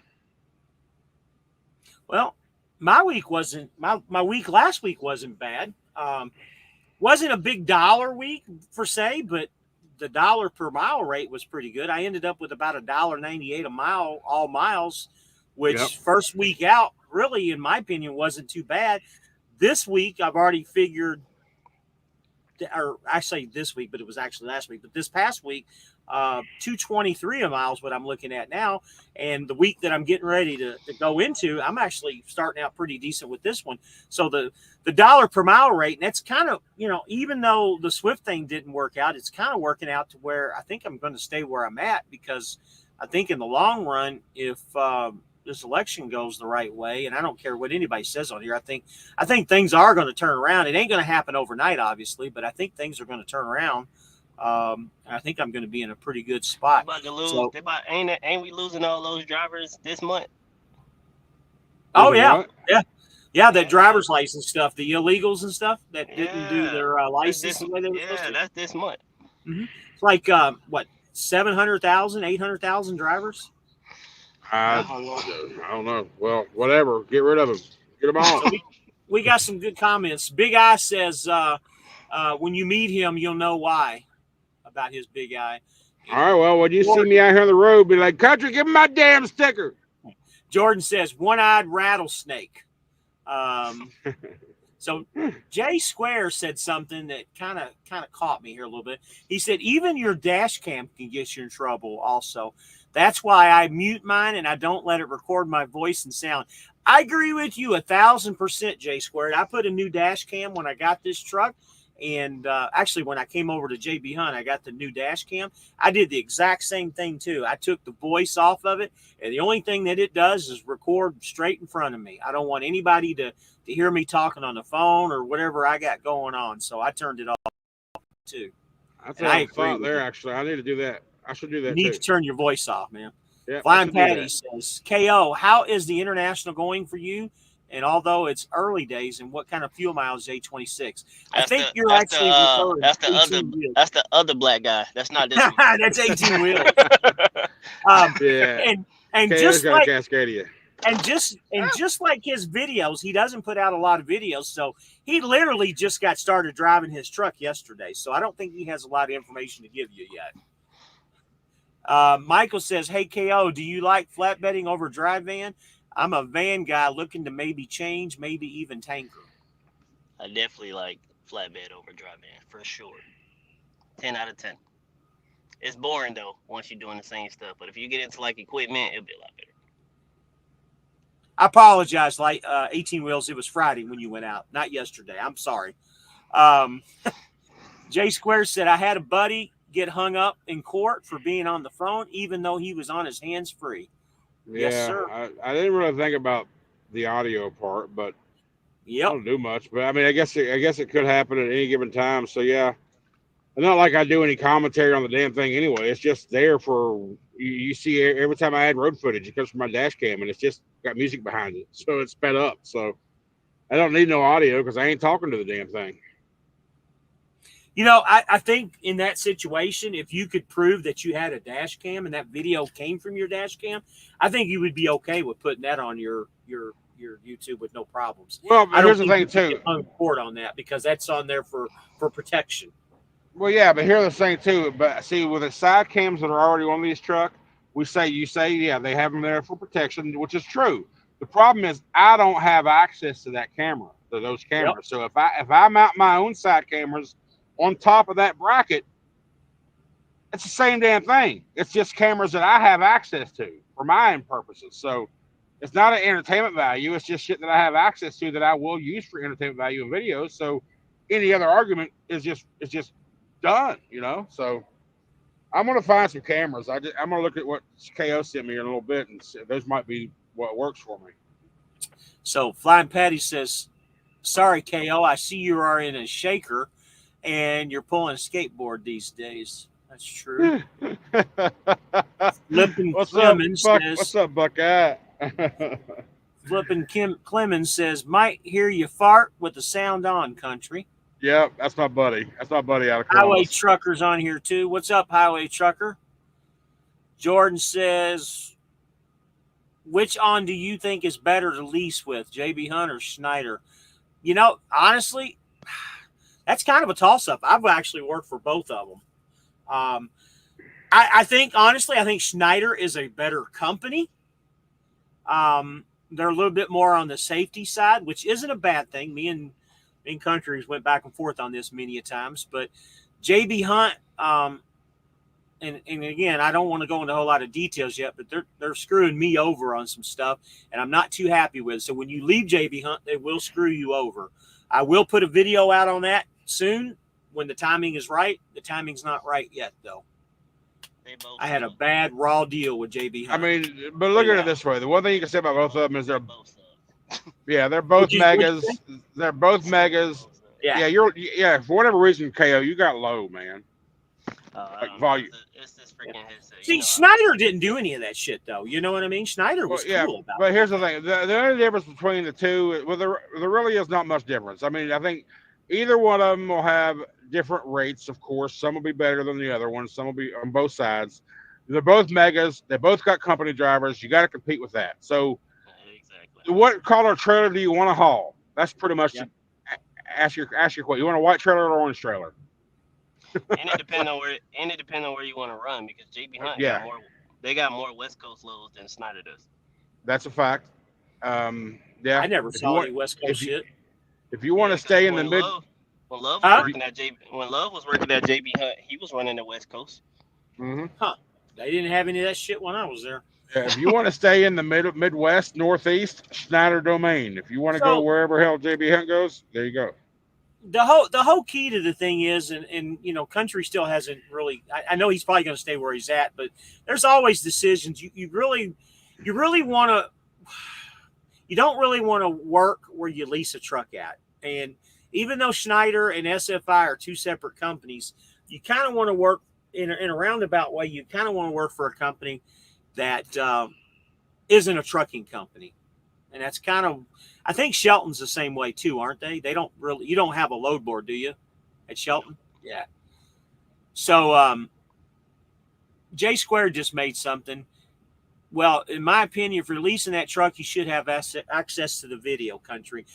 Speaker 2: Well, my week wasn't my week last week wasn't bad. Wasn't a big dollar week per se, but the dollar per mile rate was pretty good. I ended up with about $1.98 a mile, all miles, which first week out, really, in my opinion, wasn't too bad. This week, I've already figured, or I say this week, but it was actually last week. But this past week, 223 a mile is what I'm looking at now. And the week that I'm getting ready to go into, I'm actually starting out pretty decent with this one. So the dollar per mile rate, and that's kind of, even though the Swift thing didn't work out, it's kind of working out to where I think I'm going to stay where I'm at, because I think in the long run, if this election goes the right way, and I don't care what anybody says on here, I think things are going to turn around. It ain't going to happen overnight, obviously, but I think things are going to turn around. I think I'm going to be in a pretty good spot.
Speaker 3: About to lose. So, ain't we losing all those drivers this month?
Speaker 2: Oh yeah, yeah. That driver's license stuff, the illegals and stuff that didn't do their license the way they were supposed to.
Speaker 3: That's this month.
Speaker 2: Mm-hmm. It's like 700,000, 800,000 drivers.
Speaker 1: I don't know. Well, whatever. Get rid of them. Get them all.
Speaker 2: So we got some good comments. Big Eye says, when you meet him, you'll know why. About his big eye.
Speaker 1: All right, well, when you see me out here on the road, be like, country, give me my damn sticker.
Speaker 2: Jordan says, one-eyed rattlesnake. So Jay Square said something that kind of caught me here a little bit. He said, even your dash cam can get you in trouble also. That's why I mute mine and I don't let it record my voice and sound. I agree with you 1,000%, Jay Squared. I put a new dash cam when I got this truck, And actually, when I came over to JB Hunt, I got the new dash cam. I did the exact same thing too. I took the voice off of it, and the only thing that it does is record straight in front of me. I don't want anybody to hear me talking on the phone or whatever I got going on. So I turned it off too.
Speaker 1: That's what I thought there. Actually, I need to do that. I should do that.
Speaker 2: You need to turn your voice off, man.
Speaker 1: Yeah.
Speaker 2: Flying Patty says, "KO, how is the international going for you? And although it's early days, and what kind of fuel miles is A26? I think you're actually
Speaker 3: that's the other black guy. That's not this one.
Speaker 2: That's 18 wheels.
Speaker 1: Yeah.
Speaker 2: And
Speaker 1: KO's
Speaker 2: just
Speaker 1: got
Speaker 2: like
Speaker 1: a Cascadia.
Speaker 2: and just like his videos, he doesn't put out a lot of videos. So he literally just got started driving his truck yesterday. So I don't think he has a lot of information to give you yet. Michael says, "Hey KO, do you like flatbedding over dry van? I'm a van guy looking to maybe change, maybe even tanker."
Speaker 3: I definitely like flatbed over dry van for sure. 10 out of 10. It's boring though once you're doing the same stuff, but if you get into like equipment, it'll be a lot better.
Speaker 2: I apologize, like 18 wheels. It was Friday when you went out, not yesterday. I'm sorry. J Square said, "I had a buddy get hung up in court for being on the phone, even though he was on his hands free."
Speaker 1: Yeah,
Speaker 2: yes, sir.
Speaker 1: I didn't really think about the audio part, but I don't do much. But I mean, I guess it could happen at any given time. So yeah, it's not like I do any commentary on the damn thing anyway. It's just there for you see every time I add road footage, it comes from my dash cam, and it's just got music behind it, so it's sped up. So I don't need no audio because I ain't talking to the damn thing.
Speaker 2: You know, I think in that situation, if you could prove that you had a dash cam and that video came from your dash cam, I think you would be okay with putting that on your YouTube with no problems.
Speaker 1: Well, but here's the thing too.
Speaker 2: Uncourt on that because that's on there for protection.
Speaker 1: Well, yeah, but here's the thing too. But see, with the side cams that are already on these truck, you say, yeah, they have them there for protection, which is true. The problem is I don't have access to that camera, to those cameras. Yep. So if I mount my own side cameras on top of that bracket, it's the same damn thing. It's just cameras that I have access to for my own purposes. So it's not an entertainment value. It's just shit that I have access to that I will use for entertainment value in videos. So any other argument is just done, you know? So I'm going to find some cameras. I'm going to look at what KO sent me in a little bit, and see, those might be what works for me.
Speaker 2: So Flying Patty says, "Sorry, KO, I see you are in a shaker and you're pulling a skateboard these days." That's true. Flippin' Clemens says,
Speaker 1: "What's up, Buckeye?"
Speaker 2: Flippin' Clemens says, "Might hear you fart with the sound on, country."
Speaker 1: Yeah, that's my buddy. That's my buddy out of
Speaker 2: Highway
Speaker 1: Columbus.
Speaker 2: Trucker's on here too. What's up, Highway Trucker? Jordan says, "Which on do you think is better to lease with, JB Hunt or Schneider?" You know, honestly, that's kind of a toss-up. I've actually worked for both of them. I think, honestly, I think Schneider is a better company. They're a little bit more on the safety side, which isn't a bad thing. Me and Countries went back and forth on this many a times. But JB Hunt, and again, I don't want to go into a whole lot of details yet, but they're screwing me over on some stuff, and I'm not too happy with it. So when you leave JB Hunt, they will screw you over. I will put a video out on that soon when the timing is right. The timing's not right yet, though. I had a bad raw deal with JB Hunt.
Speaker 1: I mean, but look at it this way. The one thing you can say about both of them is they're both megas. They're both megas. Yeah, for whatever reason, KO, you got low, man. Like volume.
Speaker 3: It's this freaking headset.
Speaker 2: See, Schneider didn't do any of that shit, though. You know what I mean? Schneider was cool about it.
Speaker 1: But here's the thing. The only difference between the two, well, there really is not much difference. I mean, I think either one of them will have different rates, of course. Some will be better than the other one. Some will be on both sides. They're both megas. They both got company drivers. You got to compete with that. So what color trailer do you want to haul? That's pretty much ask your question. You want a white trailer or orange trailer?
Speaker 3: And it depends on where you want to run, because JB Hunt got more West Coast loads than Schneider does.
Speaker 1: That's a fact. I
Speaker 2: never saw any West Coast shit.
Speaker 1: If you want to stay in the mid,
Speaker 3: when Love was working at JB Hunt, he was running the West Coast.
Speaker 1: Mm-hmm.
Speaker 2: Huh? They didn't have any of that shit when I was there.
Speaker 1: If you want to stay in the Midwest, Northeast, Schneider domain. If you want to go wherever hell JB Hunt goes, there you go.
Speaker 2: the whole key to the thing is, and you know, Country still hasn't really. I know he's probably going to stay where he's at, but there's always decisions. You really want to. You don't really want to work where you lease a truck at, and even though Schneider and SFI are two separate companies, you kind of want to work in a roundabout way. You kind of want to work for a company that isn't a trucking company, and that's kind of. I think Shelton's the same way too, aren't they? They don't really. You don't have a load board, do you, at Shelton? Yeah. So J Squared just made something. Well, in my opinion, if you're leasing that truck, you should have access to the video, Country.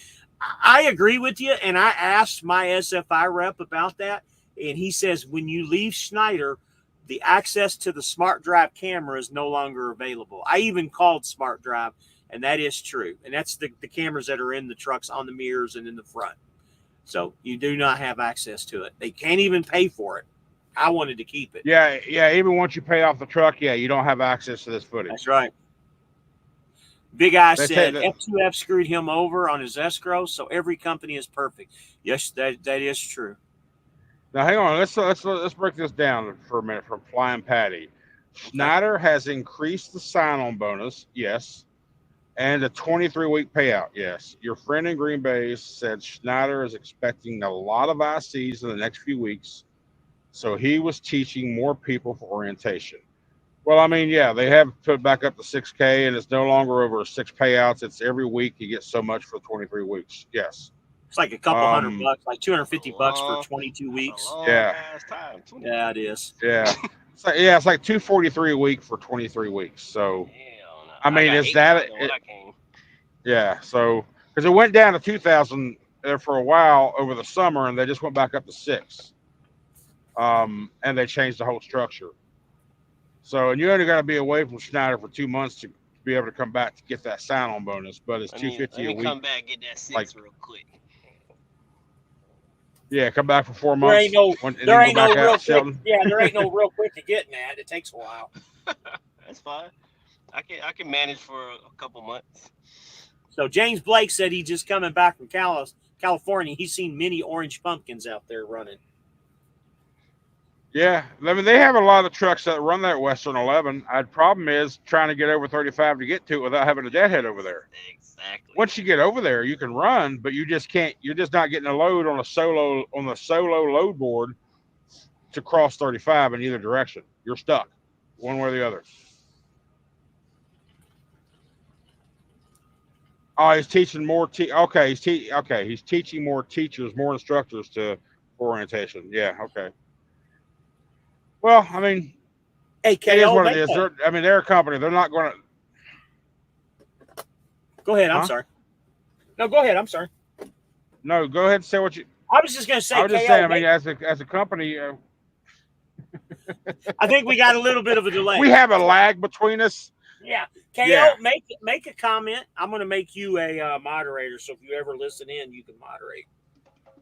Speaker 2: I agree with you, and I asked my SFI rep about that, and he says when you leave Schneider, the access to the Smart Drive camera is no longer available. I even called Smart Drive, and that is true. And that's the cameras that are in the trucks on the mirrors and in the front. So you do not have access to it. They can't even pay for it. I wanted to keep it.
Speaker 1: Yeah. Even once you pay off the truck, you don't have access to this footage.
Speaker 2: That's right. Big Eye said F2F screwed him over on his escrow, so every company is perfect. Yes, that is true.
Speaker 1: Now, hang on. Let's break this down for a minute from Flying Patty. Schneider has increased the sign-on bonus, yes, and a 23-week payout, yes. Your friend in Green Bay said Schneider is expecting a lot of ICs in the next few weeks, so he was teaching more people for orientation. Well, I mean, yeah, they have put back up to 6K, and it's no longer over 6 payouts. It's every week you get so much for 23 weeks. Yes.
Speaker 2: It's like a couple $100, like $250 for 22 weeks.
Speaker 1: Yeah.
Speaker 2: Yeah, it is.
Speaker 1: Yeah. It's like $243 a week for 23 weeks. So, I mean, is that it? Yeah. So, because it went down to 2,000 there for a while over the summer, and they just went back up to 6. And they changed the whole structure. So, and you're only going to be away from Schneider for 2 months to be able to come back to get that sign-on bonus, but it's $250 a week.
Speaker 3: Come back and get that 6 real quick.
Speaker 1: Yeah, come back for 4 months.
Speaker 2: There ain't no real quick. Yeah, there ain't no real quick to getting that. It takes a while.
Speaker 3: That's fine. I can manage for a couple months.
Speaker 2: So James Blake said he's just coming back from California. He's seen many orange pumpkins out there running.
Speaker 1: Yeah, I mean, they have a lot of trucks that run that Western 11. The problem is trying to get over 35 to get to it without having a deadhead over there.
Speaker 3: Exactly.
Speaker 1: Once you get over there, you can run, but you just can't. You're just not getting a load on the solo load board to cross 35 in either direction. You're stuck, one way or the other. Oh, he's teaching more. He's teaching more teachers, more instructors to orientation. Yeah, okay. Well, I mean,
Speaker 2: hey,
Speaker 1: it is what it is. They're a company. They're not going to.
Speaker 2: Go ahead. I'm sorry. No, go ahead. I'm sorry.
Speaker 1: No, go ahead and say what you.
Speaker 2: I was just going to say.
Speaker 1: I was just saying. I mean, as a company.
Speaker 2: I think we got a little bit of a delay.
Speaker 1: We have a lag between us.
Speaker 2: Yeah. KO, make a comment. I'm going to make you a moderator. So if you ever listen in, you can moderate.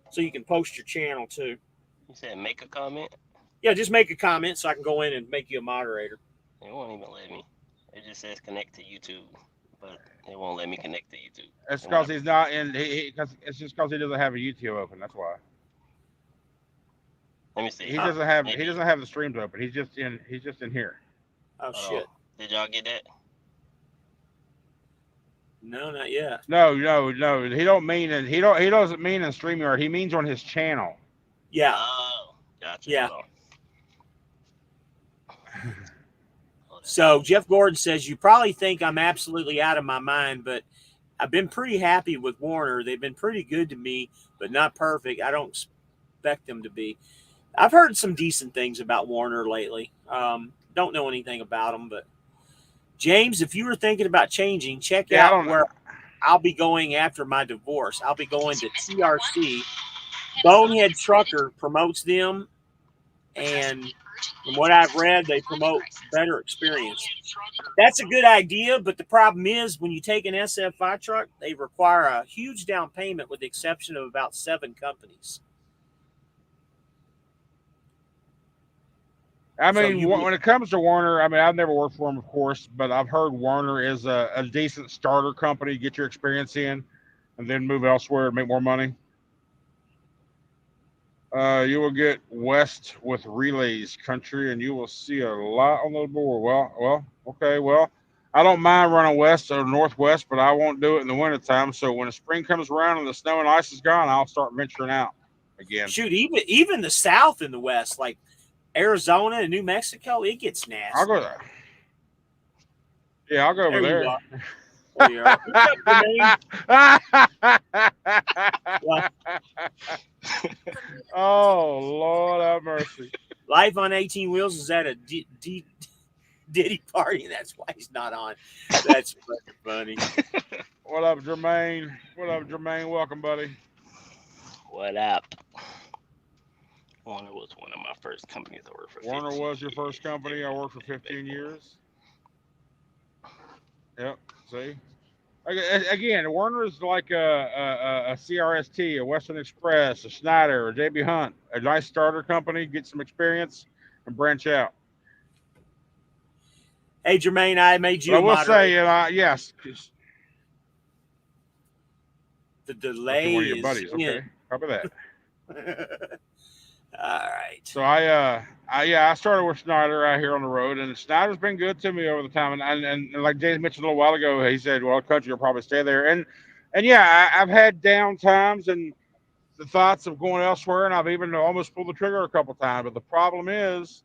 Speaker 2: So you can post your channel too.
Speaker 3: You said make a comment?
Speaker 2: Yeah, just make a comment so I can go in and make you a moderator.
Speaker 3: It won't even let me. It just says connect to YouTube, but it won't let me connect to YouTube.
Speaker 1: It's because he's not in. It's just because he doesn't have a YouTube open. That's why.
Speaker 3: Let me see.
Speaker 1: He doesn't have the streams open. He's just in here.
Speaker 2: Oh shit!
Speaker 3: Did y'all get that?
Speaker 2: No, not yet.
Speaker 1: No. He doesn't mean in StreamYard. He means on his channel.
Speaker 2: Yeah.
Speaker 3: Oh, gotcha.
Speaker 2: Yeah. So Jeff Gordon says, you probably think I'm absolutely out of my mind, but I've been pretty happy with Warner. They've been pretty good to me, but not perfect. I don't expect them to be. I've heard some decent things about Warner lately. Don't know anything about them, but James, if you were thinking about changing, check out where I'll be going after my divorce. I'll be going to TRC. Bonehead Trucker promotes them, and from what I've read, they promote better experience. That's a good idea, but the problem is when you take an SFI truck, they require a huge down payment with the exception of about 7 companies.
Speaker 1: I mean, when it comes to Warner, I mean, I've never worked for them, of course, but I've heard Warner is a decent starter company, get your experience in, and then move elsewhere and make more money. You will get west with relays country, and you will see a lot on the board. Okay. Well, I don't mind running west or northwest, but I won't do it in the wintertime. So when the spring comes around and the snow and ice is gone, I'll start venturing out again.
Speaker 2: Shoot, even the south and the west, like Arizona and New Mexico, it gets nasty.
Speaker 1: I'll go there. Yeah, I'll go over there.
Speaker 2: There you are.
Speaker 1: Oh, Lord have mercy.
Speaker 2: Life on 18 Wheels is at a Diddy party. That's why he's not on. That's fucking funny.
Speaker 1: What up, Jermaine? Welcome, buddy.
Speaker 3: What up? Warner was one of my first companies I worked for.
Speaker 1: Warner was your first company. I worked for 15 years. Yep. See? Again, Warner is like a CRST, a Western Express, a Schneider, a JB Hunt, a nice starter company. Get some experience and branch out.
Speaker 2: Hey, Jermaine, I made you.
Speaker 1: I will say, yes.
Speaker 2: The delay
Speaker 1: one of your
Speaker 2: is
Speaker 1: buddies. Okay, copy that.
Speaker 2: All right.
Speaker 1: So I started with Schneider out here on the road, and Schneider's been good to me over the time. And like James mentioned a little while ago, he said, "Well, country will probably stay there." And yeah, I've had down times and the thoughts of going elsewhere, and I've even almost pulled the trigger a couple times. But the problem is,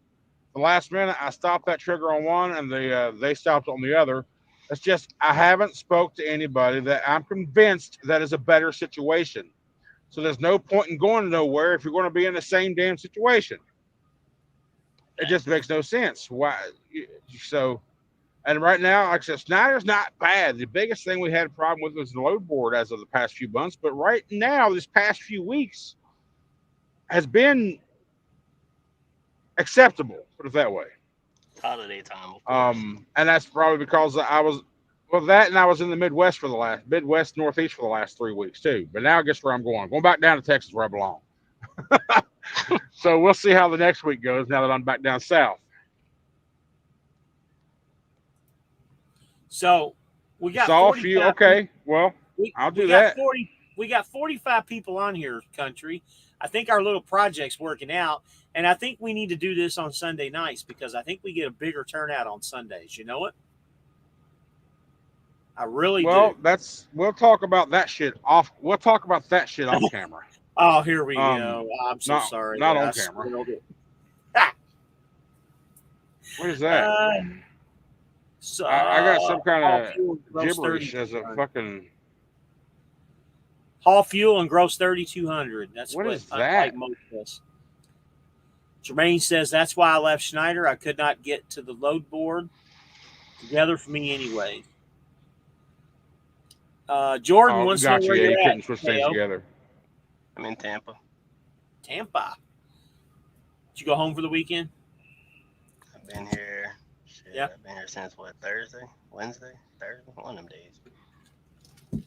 Speaker 1: the last minute I stopped that trigger on one, and they stopped on the other. It's just I haven't spoke to anybody that I'm convinced that is a better situation. So there's no point in going nowhere if you're going to be in the same damn situation. It just makes no sense. Why? So, and right now, like I said, Schneider's not bad. The biggest thing we had a problem with was the load board as of the past few months. But right now, this past few weeks has been acceptable. Put it that way.
Speaker 3: It's holiday time, of course.
Speaker 1: And that's probably because I was and I was in the Midwest Northeast for the last 3 weeks too. But now guess where I'm going back down to Texas where I belong. So we'll see how the next week goes now that I'm back down south.
Speaker 2: So we got
Speaker 1: okay. Well, I'll do that.
Speaker 2: We got 45 people on here, country. I think our little project's working out, and I think we need to do this on Sunday nights because I think we get a bigger turnout on Sundays. You know what? I really do.
Speaker 1: We'll talk about that shit off. We'll talk about that shit off camera.
Speaker 2: Oh, here we go. I'm so sorry.
Speaker 1: Not on camera. What is that?
Speaker 2: So
Speaker 1: I got some kind of gibberish as a fucking
Speaker 2: haul fuel and gross 3,200. That's
Speaker 1: what is that?
Speaker 2: Like most of us. Jermaine says that's why I left Schneider. I could not get to the load board together for me anyway. Jordan wants to know where you're
Speaker 1: couldn't switch things together.
Speaker 3: I'm in Tampa.
Speaker 2: Tampa. Did you go home for the weekend?
Speaker 3: I've been here.
Speaker 2: Yeah.
Speaker 3: I've been here since Wednesday, Thursday, one of them days.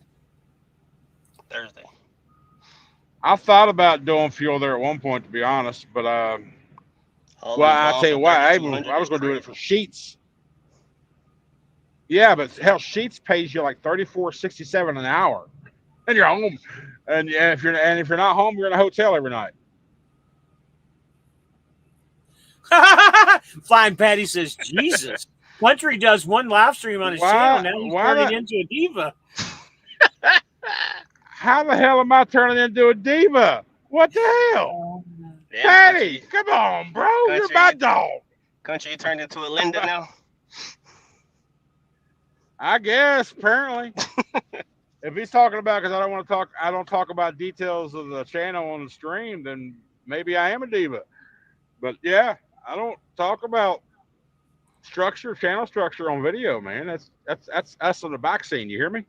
Speaker 3: Thursday.
Speaker 1: I thought about doing fuel there at one point, to be honest, but I'll tell you why. I was going to do it for Sheets. Yeah, but hell, Sheets pays you like $34.67 an hour, and you're home. And if you're not home, you're in a hotel every night.
Speaker 2: Flying Patty says, "Jesus, country does one live stream on his channel. Now he's turning into a diva."
Speaker 1: How the hell am I turning into a diva? What the hell? Yeah, Patty, come on, bro. You're my dog.
Speaker 3: Country turned into a Linda now.
Speaker 1: I guess, apparently. If he's talking about, because I don't talk about details of the channel on the stream, then maybe I am a diva. But yeah, I don't talk about channel structure on video, man. That's us on the back scene. You hear me?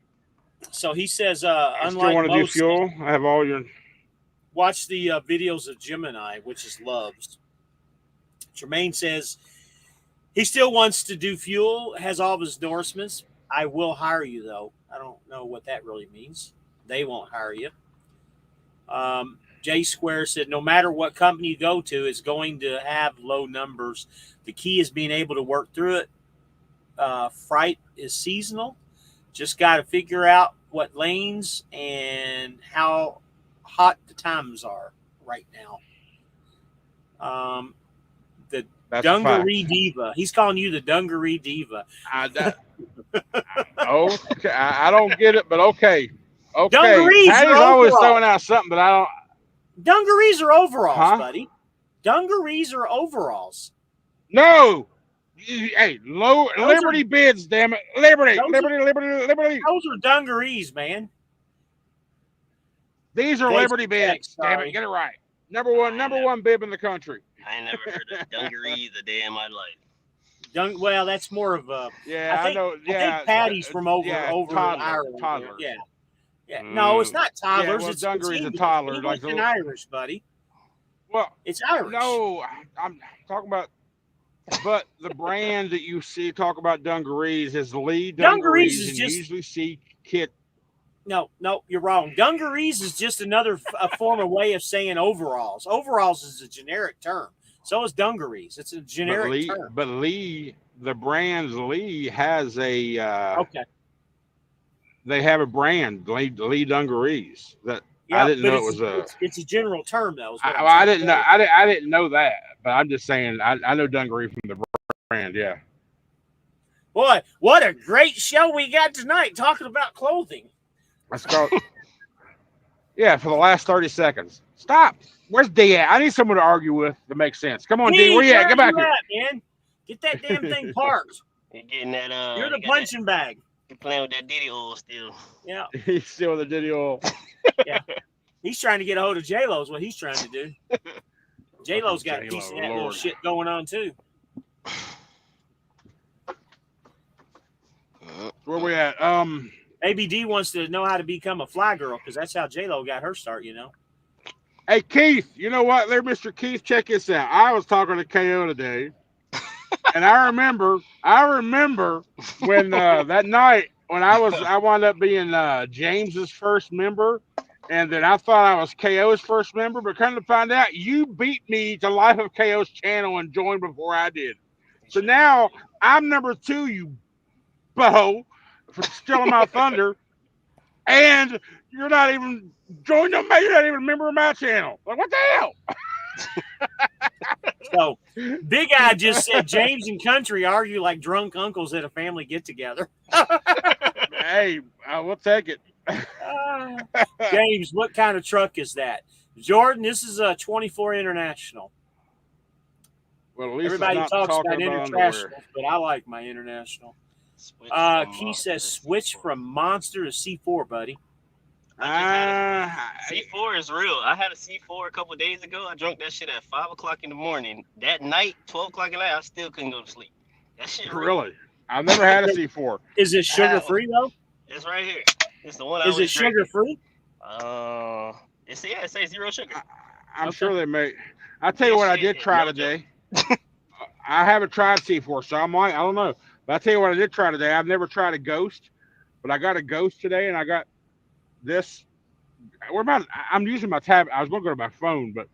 Speaker 2: So he says,
Speaker 1: I
Speaker 2: unlike
Speaker 1: still want to do
Speaker 2: most,
Speaker 1: fuel. I have all your.
Speaker 2: Watch the videos of Gemini, which is loves. Jermaine says he still wants to do fuel, has all of his endorsements. I will hire you, though. I don't know what that really means. They won't hire you. J Square said, no matter what company you go to, it's going to have low numbers. The key is being able to work through it. Freight is seasonal. Just got to figure out what lanes and how hot the times are right now. The
Speaker 1: That's
Speaker 2: Dungaree Diva. He's calling you the Dungaree Diva.
Speaker 1: Okay, I don't get it, but okay. Okay.
Speaker 2: Dungarees
Speaker 1: Patty's
Speaker 2: are
Speaker 1: always
Speaker 2: overalls.
Speaker 1: throwing out something, but I don't.
Speaker 2: Dungarees are overalls,
Speaker 1: Huh?
Speaker 2: buddy. Dungarees are overalls.
Speaker 1: No. Hey, Liberty bids, damn it. Liberty.
Speaker 2: Those are dungarees, man.
Speaker 1: These are Liberty bids. Damn it, get it right. Number one bib in the country.
Speaker 3: I ain't never heard of dungarees a day in my life.
Speaker 2: Well, that's more of a.
Speaker 1: Yeah, I know. Yeah,
Speaker 2: I think Patty's from over Ireland.
Speaker 1: Toddlers.
Speaker 2: Yeah. No, it's not toddlers.
Speaker 1: Well,
Speaker 2: it's
Speaker 1: dungarees
Speaker 2: English.
Speaker 1: a toddler.
Speaker 2: English and Irish, buddy.
Speaker 1: Well,
Speaker 2: it's Irish.
Speaker 1: No, I'm talking about. But the brand that you see talk about dungarees is Lee Dungarees, and you usually see kit.
Speaker 2: No, you're wrong. Dungarees is just another form of way of saying overalls. Overalls is a generic term. So is dungarees. It's a generic term.
Speaker 1: But Lee, the brand Lee has a.
Speaker 2: Okay.
Speaker 1: They have a brand, Lee Dungarees. That I didn't know it was a.
Speaker 2: It's a general term, though.
Speaker 1: I didn't know. I didn't know that, but I'm just saying. I know Dungaree from the brand. Yeah.
Speaker 2: Boy, what a great show we got tonight talking about clothing.
Speaker 1: Let's go. Yeah, for the last 30 seconds. Stop. Where's D at? I need someone to argue with to make sense. Come on, D. Where you at? Get back here,
Speaker 2: man. Get that damn thing parked.
Speaker 3: You're getting that.
Speaker 2: You're the punching bag.
Speaker 3: You're playing with that Diddy oil still.
Speaker 2: Yeah.
Speaker 1: He's still with the Diddy oil.
Speaker 2: Yeah. He's trying to get a hold of J-Lo is what he's trying to do. J-Lo's got a piece of that little shit going on, too.
Speaker 1: Where we at?
Speaker 2: ABD wants to know how to become a fly girl because that's how J-Lo got her start, you know.
Speaker 1: Hey, Keith, you know what? There, Mr. Keith, check this out. I was talking to KO today, and I remember when that night when I wound up being James's first member, and then I thought I was KO's first member, but come to find out, you beat me to Life of KO's channel and joined before I did. So now I'm number 2, you boho, for stealing my thunder, and you're not even joined on me. You're not even a member of my channel. Like, what the hell?
Speaker 2: So, Big Eye just said James and Country argue like drunk uncles at a family get-together.
Speaker 1: Hey, we'll take it.
Speaker 2: James, what kind of truck is that? Jordan, this is a 24 International.
Speaker 1: Well, at least
Speaker 2: everybody talks about internationals, but I like my International. Key says switch from Monster to C4, buddy.
Speaker 3: C4 is real. I had a C4 a couple of days ago. I drank that shit at 5 o'clock in the morning. That night, 12 o'clock at night, I still couldn't go to sleep. That shit real.
Speaker 1: Really? I've never had a C4.
Speaker 2: Is it sugar-free, though?
Speaker 3: It's right here. It's the one I
Speaker 2: Is it sugar-free?
Speaker 3: It says 0 sugar.
Speaker 1: I'm sure they may. I'll tell you what I did try today. I haven't tried C4, so I'm like, I don't know. But I'll tell you what I did try today. I've never tried a Ghost, but I got a Ghost today, and I got this. I'm using my tab. I was going to go to my phone, but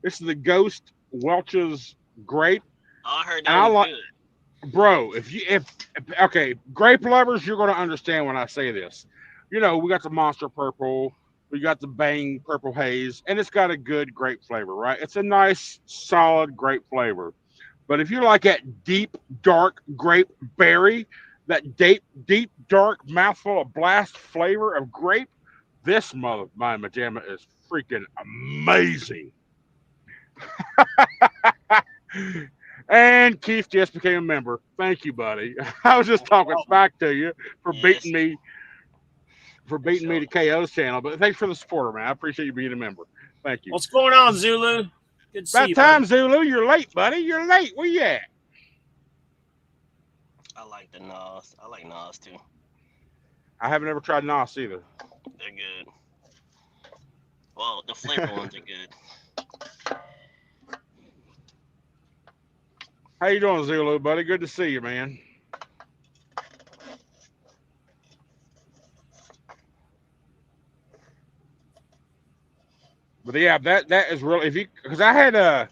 Speaker 1: this is the Ghost Welch's Grape.
Speaker 3: Oh, I heard that was good.
Speaker 1: Bro, okay, grape lovers, you're going to understand when I say this. You know, we got the Monster Purple, we got the Bang Purple Haze, and it's got a good grape flavor, right? It's a nice, solid grape flavor. But if you like that deep, dark grape berry, that deep, dark mouthful of blast flavor of grape, this my Majama is freaking amazing. And Keith just became a member. Thank you, buddy. I was just talking smack to you for beating me to KO's channel. But thanks for the support, man. I appreciate you being a member. Thank you.
Speaker 2: What's going on, Zulu? Good to see you.
Speaker 1: About time, Zulu. You're late, buddy. You're late. Where you at?
Speaker 3: I like the Nas. I like Nas too.
Speaker 1: I haven't ever tried Nas either.
Speaker 3: They're good. Well, the flavor ones are good.
Speaker 1: How you doing, Zulu, buddy? Good to see you, man. But yeah, that is really, because I had a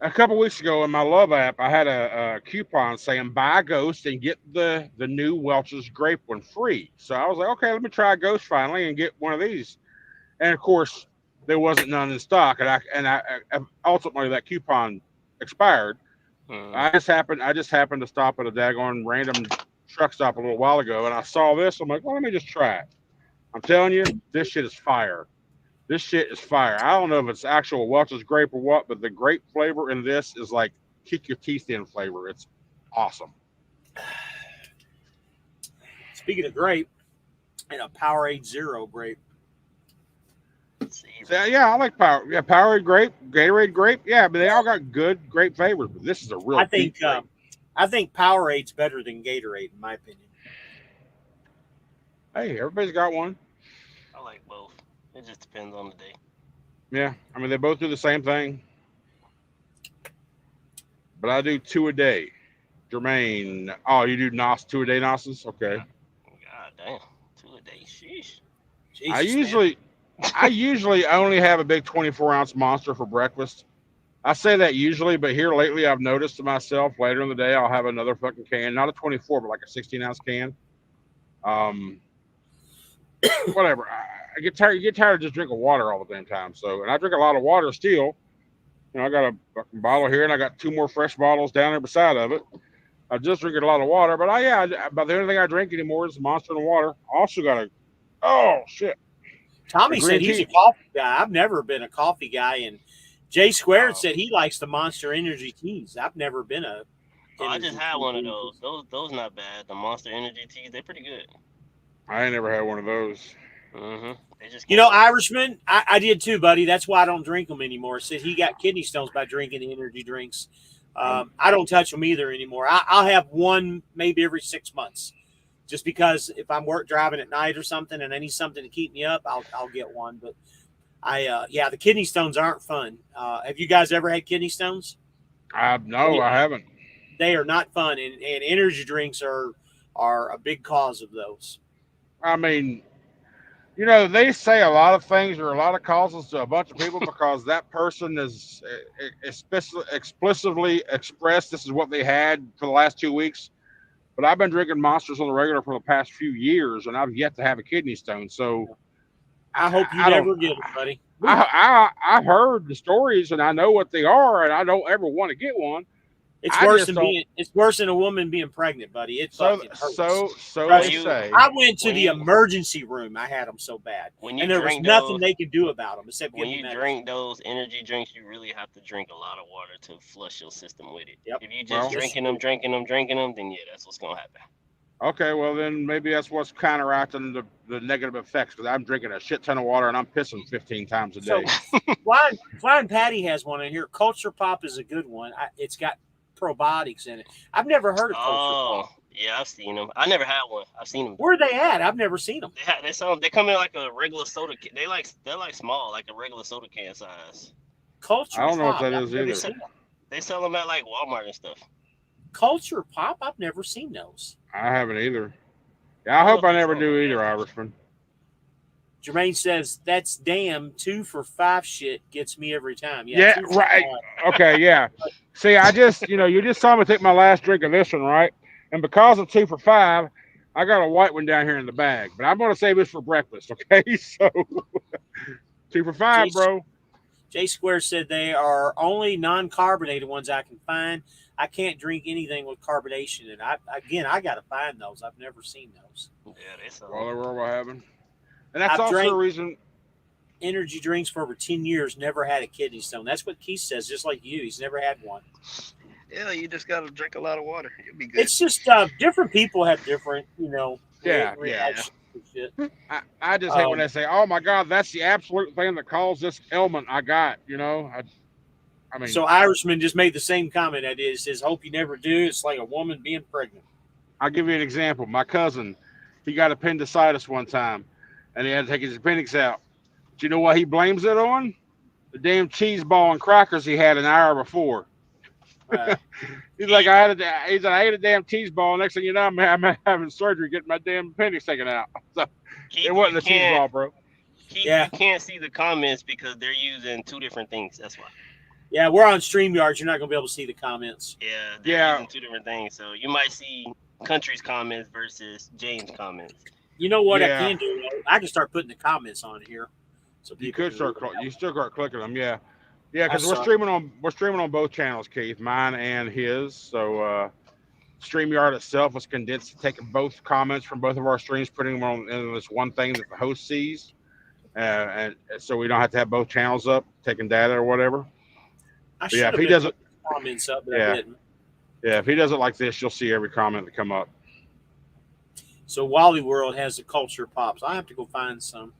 Speaker 1: couple weeks ago in my Love app, I had a coupon saying buy a Ghost and get the new Welch's Grape one free. So I was like, okay, let me try a Ghost finally and get one of these. And of course, there wasn't none in stock, and I ultimately that coupon expired. I just happened to stop at a daggone random truck stop a little while ago, and I saw this. I'm like, well, let me just try it. I'm telling you, this shit is fire. This shit is fire. I don't know if it's actual Welch's grape or what, but the grape flavor in this is like kick your teeth in flavor. It's awesome.
Speaker 2: Speaking of grape, and a Powerade Zero grape.
Speaker 1: So, yeah, I like Powerade grape, Gatorade grape. Yeah, but they all got good grape flavors. But this is a real.
Speaker 2: I think Powerade's better than Gatorade, in my opinion.
Speaker 1: Hey, everybody's got one.
Speaker 3: I like both. It just depends on the day.
Speaker 1: Yeah, I mean they both do the same thing, but I do 2 a day. Jermaine, oh, you do 2 a day NOSes? Okay.
Speaker 3: God damn, 2 a day, sheesh.
Speaker 2: Jesus,
Speaker 1: I usually only have a big 24-ounce Monster for breakfast. I say that usually, but here lately I've noticed to myself later in the day I'll have another fucking can, not a 24, but like a 16-ounce can. Whatever. I get tired. You get tired of just drinking water all the damn time. So, and I drink a lot of water still. You know, I got a fucking bottle here, and I got 2 more fresh bottles down there beside of it. I just drinking a lot of water, but about the only thing I drink anymore is Monster and water. Also got oh shit.
Speaker 2: Tommy said he's a coffee guy. I've never been a coffee guy, and Jay Squared said he likes the Monster Energy teas. I've never been a.
Speaker 3: I just had one of those. Those not bad. The Monster Energy teas, they're pretty good.
Speaker 1: I ain't never had one of those.
Speaker 2: You know, Irishman, I did too, buddy. That's why I don't drink them anymore. Said he got kidney stones by drinking the energy drinks. I don't touch them either anymore. I'll have one maybe every 6 months, just because if I'm driving at night or something and I need something to keep me up, I'll get one. But the kidney stones aren't fun. Have you guys ever had kidney stones?
Speaker 1: No, I haven't.
Speaker 2: They are not fun, and energy drinks are a big cause of those.
Speaker 1: I mean, you know, they say a lot of things or a lot of causes to a bunch of people because that person is explicitly expressed this is what they had for the last 2 weeks. But I've been drinking Monsters on the regular for the past few years, and I've yet to have a kidney stone. So
Speaker 2: I hope you never get it, buddy.
Speaker 1: I've heard the stories, and I know what they are, and I don't ever want to get one.
Speaker 2: It's worse than a woman being pregnant, buddy. It fucking hurts.
Speaker 1: So they say.
Speaker 2: I went to the emergency room. I had them so bad, and there was nothing they could do about them except
Speaker 3: when you drink those energy drinks. You really have to drink a lot of water to flush your system with it.
Speaker 2: Yep.
Speaker 3: If you just drinking them, then yeah, that's what's gonna happen.
Speaker 1: Okay, well then maybe that's what's counteracting the negative effects because I'm drinking a shit ton of water and I'm pissing 15 times a day.
Speaker 2: So, Flying Patty has one in here. Culture Pop is a good one. It's got probiotics in it. I've never heard of Culture Pop.
Speaker 3: Yeah, I've seen them. I never had one. I've seen them.
Speaker 2: Where are they at? I've never seen them.
Speaker 3: They come in like a regular soda. They're like small, like a regular soda can size.
Speaker 2: Culture
Speaker 1: I don't know
Speaker 2: Pop.
Speaker 1: what that is either.
Speaker 3: They sell them at like Walmart and stuff.
Speaker 2: Culture Pop? I've never seen those.
Speaker 1: I haven't either. Yeah, I hope I never do either, Irishman.
Speaker 2: Jermaine says that's damn 2 for $5 shit gets me every time.
Speaker 1: Yeah, right. Okay, yeah. See, you just saw me take my last drink of this one, right? And because of 2 for $5, I got a white one down here in the bag. But I'm going to save this for breakfast, okay? So 2 for $5, bro.
Speaker 2: J Square said they are only non-carbonated ones I can find. I can't drink anything with carbonation. And I got to find those. I've never seen those.
Speaker 3: Yeah, they sell.
Speaker 1: Well, they were having. And that's also a reason.
Speaker 2: Energy drinks for over 10 years, never had a kidney stone. That's what Keith says, just like you. He's never had one.
Speaker 3: Yeah, you just got to drink a lot of water. You'll be good.
Speaker 2: It's just different people have different, reactions to shit.
Speaker 1: I just hate when they say, oh, my God, that's the absolute thing that caused this ailment I got, I mean.
Speaker 2: So Irishman just made the same comment. That is, says, hope you never do. It's like a woman being pregnant.
Speaker 1: I'll give you an example. My cousin, he got appendicitis one time. And he had to take his appendix out. Do you know what he blames it on? The damn cheese ball and crackers he had an hour before. He's like, I ate a damn cheese ball. Next thing you know, I'm having surgery, getting my damn appendix taken out. So it wasn't the cheese ball, bro.
Speaker 3: You can't see the comments because they're using 2 different things. That's why.
Speaker 2: Yeah, we're on StreamYards. You're not going to be able to see the comments.
Speaker 3: Yeah, they're using 2 different things. So you might see Country's comments versus James' comments.
Speaker 2: You know what I can do? I can start putting the comments on here. So
Speaker 1: you could start. You still start clicking them. Yeah, because
Speaker 2: I
Speaker 1: we're streaming on both channels, Keith, mine and his. So StreamYard itself was condensed, taking both comments from both of our streams, putting them on in this one thing that the host sees, and so we don't have to have both channels up, taking data or whatever.
Speaker 2: should have been putting comments up, but I didn't.
Speaker 1: Yeah, if he does it like this, you'll see every comment that come up.
Speaker 2: So Wally World has the culture pops. I have to go find some.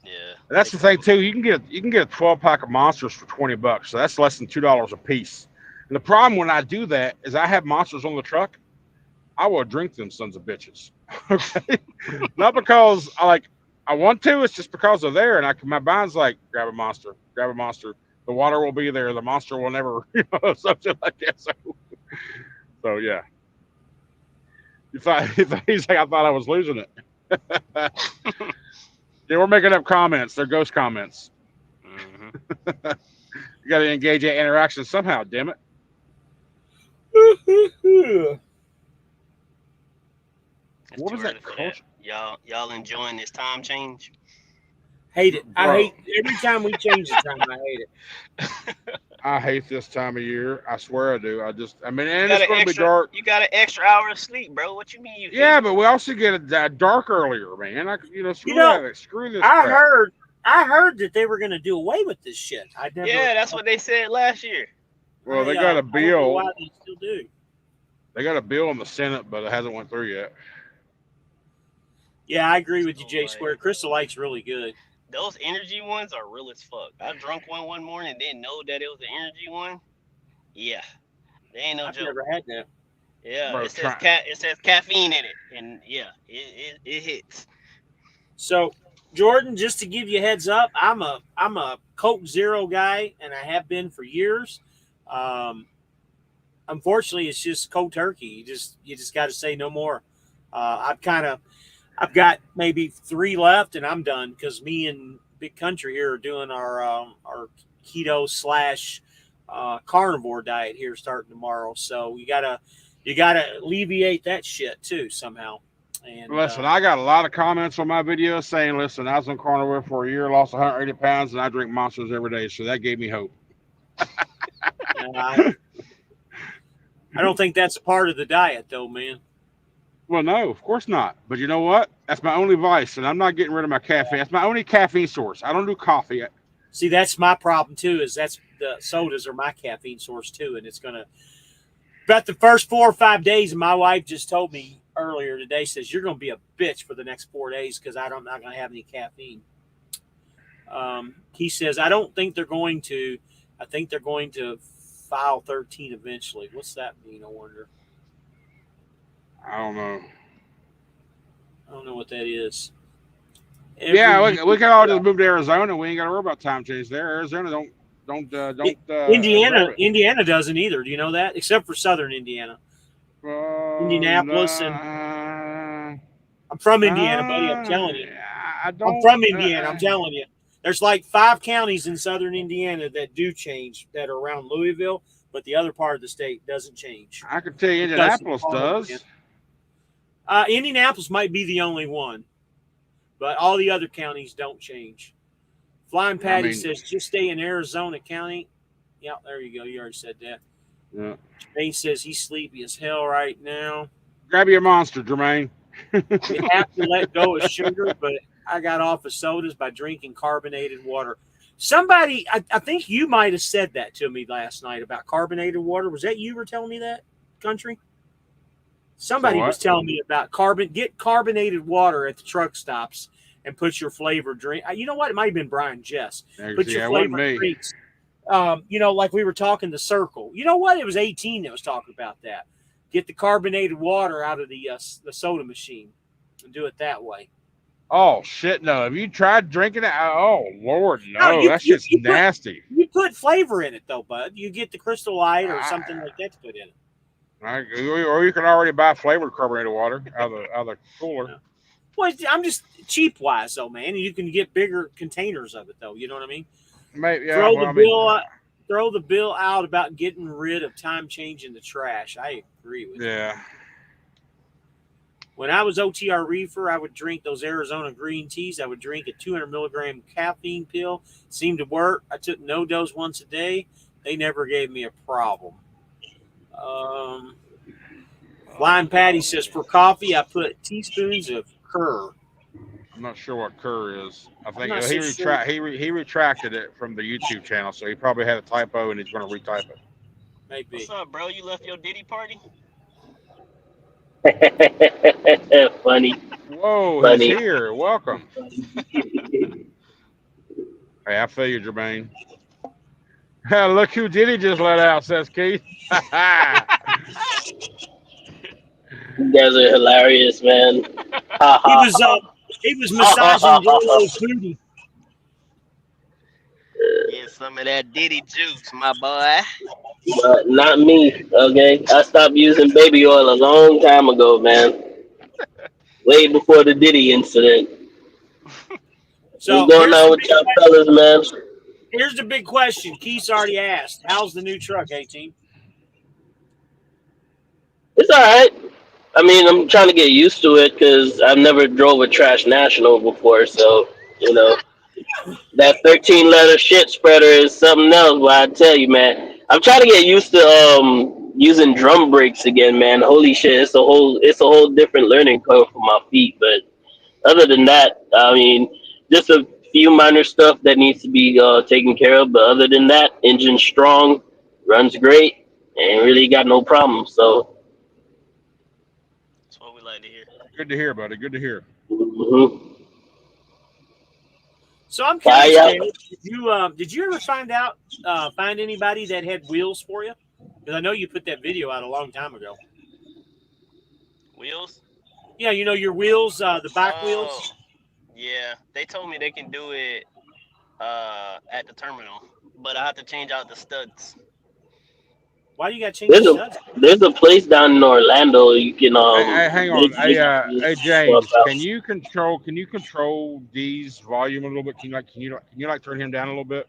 Speaker 3: Yeah,
Speaker 1: and that's the thing too. You can get a 12-pack of monsters for $20, so that's less than $2 a piece. And the problem when I do that is I have monsters on the truck. I will drink them sons of bitches. Okay, not because I want to. It's just because they're there, and my mind's like, grab a monster. The water will be there. The monster will never, something like that. So yeah. He's like, I thought I was losing it. Yeah, we're making up comments. They're ghost comments.
Speaker 3: Mm-hmm.
Speaker 1: You got to engage in interaction somehow. Damn it. What is that culture?
Speaker 3: Y'all enjoying this time change?
Speaker 2: Hate it. I hate every time we change the time. I hate it.
Speaker 1: I hate this time of year. I swear I do. And it's going to be dark.
Speaker 3: You got an extra hour of sleep, bro. What you mean?
Speaker 1: But we also get it dark earlier, man. Screw this.
Speaker 2: I heard that they were going to do away with this shit.
Speaker 3: That's what they said last year.
Speaker 1: Well, they got a bill.
Speaker 2: Why they still do?
Speaker 1: They got a bill in the Senate, but it hasn't went through yet.
Speaker 2: Yeah, I agree with you, J Square. Crystal Light's really good.
Speaker 3: Those energy ones are real as fuck. I drunk one morning and didn't know that it was an energy one. Yeah. They ain't no joke.
Speaker 2: I've never had that.
Speaker 3: Yeah, bro, it says caffeine in it. And yeah, it hits.
Speaker 2: So, Jordan, just to give you a heads up, I'm a Coke Zero guy, and I have been for years. Unfortunately, it's just cold turkey. You just got to say no more. I've got maybe 3 left, and I'm done because me and Big Country here are doing our keto / carnivore diet here starting tomorrow. So you gotta alleviate that shit too somehow. And
Speaker 1: listen, I got a lot of comments on my video saying, "Listen, I was on carnivore for a year, lost 180 pounds, and I drink monsters every day." So that gave me hope.
Speaker 2: I don't think that's a part of the diet, though, man.
Speaker 1: Well, no, of course not. But you know what? That's my only vice, and I'm not getting rid of my caffeine. That's my only caffeine source. I don't do coffee.
Speaker 2: See, that's my problem, too, is the sodas are my caffeine source, too, and it's going to – about the first 4 or 5 days, and my wife just told me earlier today, says, you're going to be a bitch for the next 4 days because I'm not going to have any caffeine. He says, I don't think they're going to – I think they're going to file 13 eventually. What's that mean, I wonder?
Speaker 1: I don't know.
Speaker 2: I don't know what that is.
Speaker 1: We can all just move to Arizona. We ain't got to worry about time change there. Arizona don't.
Speaker 2: Indiana doesn't either. Do you know that? Except for southern Indiana, Indianapolis, and I'm from Indiana, buddy. I'm telling you. I'm from Indiana. I'm telling you. There's like 5 counties in southern Indiana that do change that are around Louisville, but the other part of the state doesn't change.
Speaker 1: I can tell you Indianapolis does.
Speaker 2: Indianapolis might be the only one, but all the other counties don't change. Flying Patty says, just stay in Arizona County. Yeah, there you go. You already said that.
Speaker 1: Yeah.
Speaker 2: Jermaine says he's sleepy as hell right now.
Speaker 1: Grab your monster, Jermaine.
Speaker 2: You have to let go of sugar, but I got off of sodas by drinking carbonated water. Somebody, I think you might have said that to me last night about carbonated water. Was that you were telling me that, Country? Somebody was telling me about get carbonated water at the truck stops and put your flavored drink. You know what? It might have been Brian Jess. Put your flavored drinks. Like we were talking the Circle. You know what? It was 18 that was talking about that. Get the carbonated water out of the soda machine and do it that way.
Speaker 1: Oh, shit, no. Have you tried drinking it? Oh, Lord, no. That's just nasty.
Speaker 2: You put flavor in it, though, bud. You get the Crystal Light or something like that to put in it.
Speaker 1: Or you can already buy flavored carbonated water out of the cooler.
Speaker 2: Yeah. Well, I'm just cheap-wise, though, man. You can get bigger containers of it, though. You know what I mean?
Speaker 1: Maybe, yeah,
Speaker 2: throw the bill out about getting rid of time change in the trash. I agree with you.
Speaker 1: Yeah.
Speaker 2: When I was OTR reefer, I would drink those Arizona green teas. I would drink a 200 milligram caffeine pill. Seemed to work. I took no dose once a day. They never gave me a problem. Flying Patty says, for coffee, I put teaspoons of Kerr.
Speaker 1: I'm not sure what Kerr is. I think he retracted it from the YouTube channel, so he probably had a typo and he's going to retype it.
Speaker 2: Maybe.
Speaker 3: What's up, bro? You left your Diddy party?
Speaker 4: Funny.
Speaker 1: Whoa,
Speaker 4: Funny.
Speaker 1: he's here. Welcome. Hey, I feel you, Jermaine. Look who Diddy just let out, says Keith.
Speaker 4: You guys are hilarious, man.
Speaker 2: He was massaging J-Lo's booty.
Speaker 3: Get some of that Diddy juice, my boy.
Speaker 4: But not me, okay? I stopped using baby oil a long time ago, man. Way before the Diddy incident.
Speaker 2: So
Speaker 4: what's going on with y'all fellas, man?
Speaker 2: Here's the big question. Keith's already asked. How's the new truck, 18?
Speaker 4: It's all right. I mean, I'm trying to get used to it because I've never drove a Trash National before. So, you know, that 13-letter shit spreader is something else. But I tell you, man, I'm trying to get used to using drum brakes again, man. Holy shit, it's a whole different learning curve for my feet. But other than that, I mean, just a few minor stuff that needs to be taken care of. But other than that, engine strong, runs great, and really got no problems. So.
Speaker 3: That's what we like to hear.
Speaker 1: Good to hear, buddy. Good to hear.
Speaker 4: Mm-hmm.
Speaker 2: So I'm curious, did you ever find anybody that had wheels for you? Because I know you put that video out a long time ago.
Speaker 3: Wheels?
Speaker 2: Yeah, you know your wheels, the back wheels.
Speaker 3: Yeah, they told me they can do it at the terminal, but I have to change out the studs.
Speaker 2: Why do you got to change the studs?
Speaker 4: There's a place down in Orlando you can
Speaker 1: Hey, hang on. Hey, James, can you control D's volume a little bit? Can you turn him down a little bit?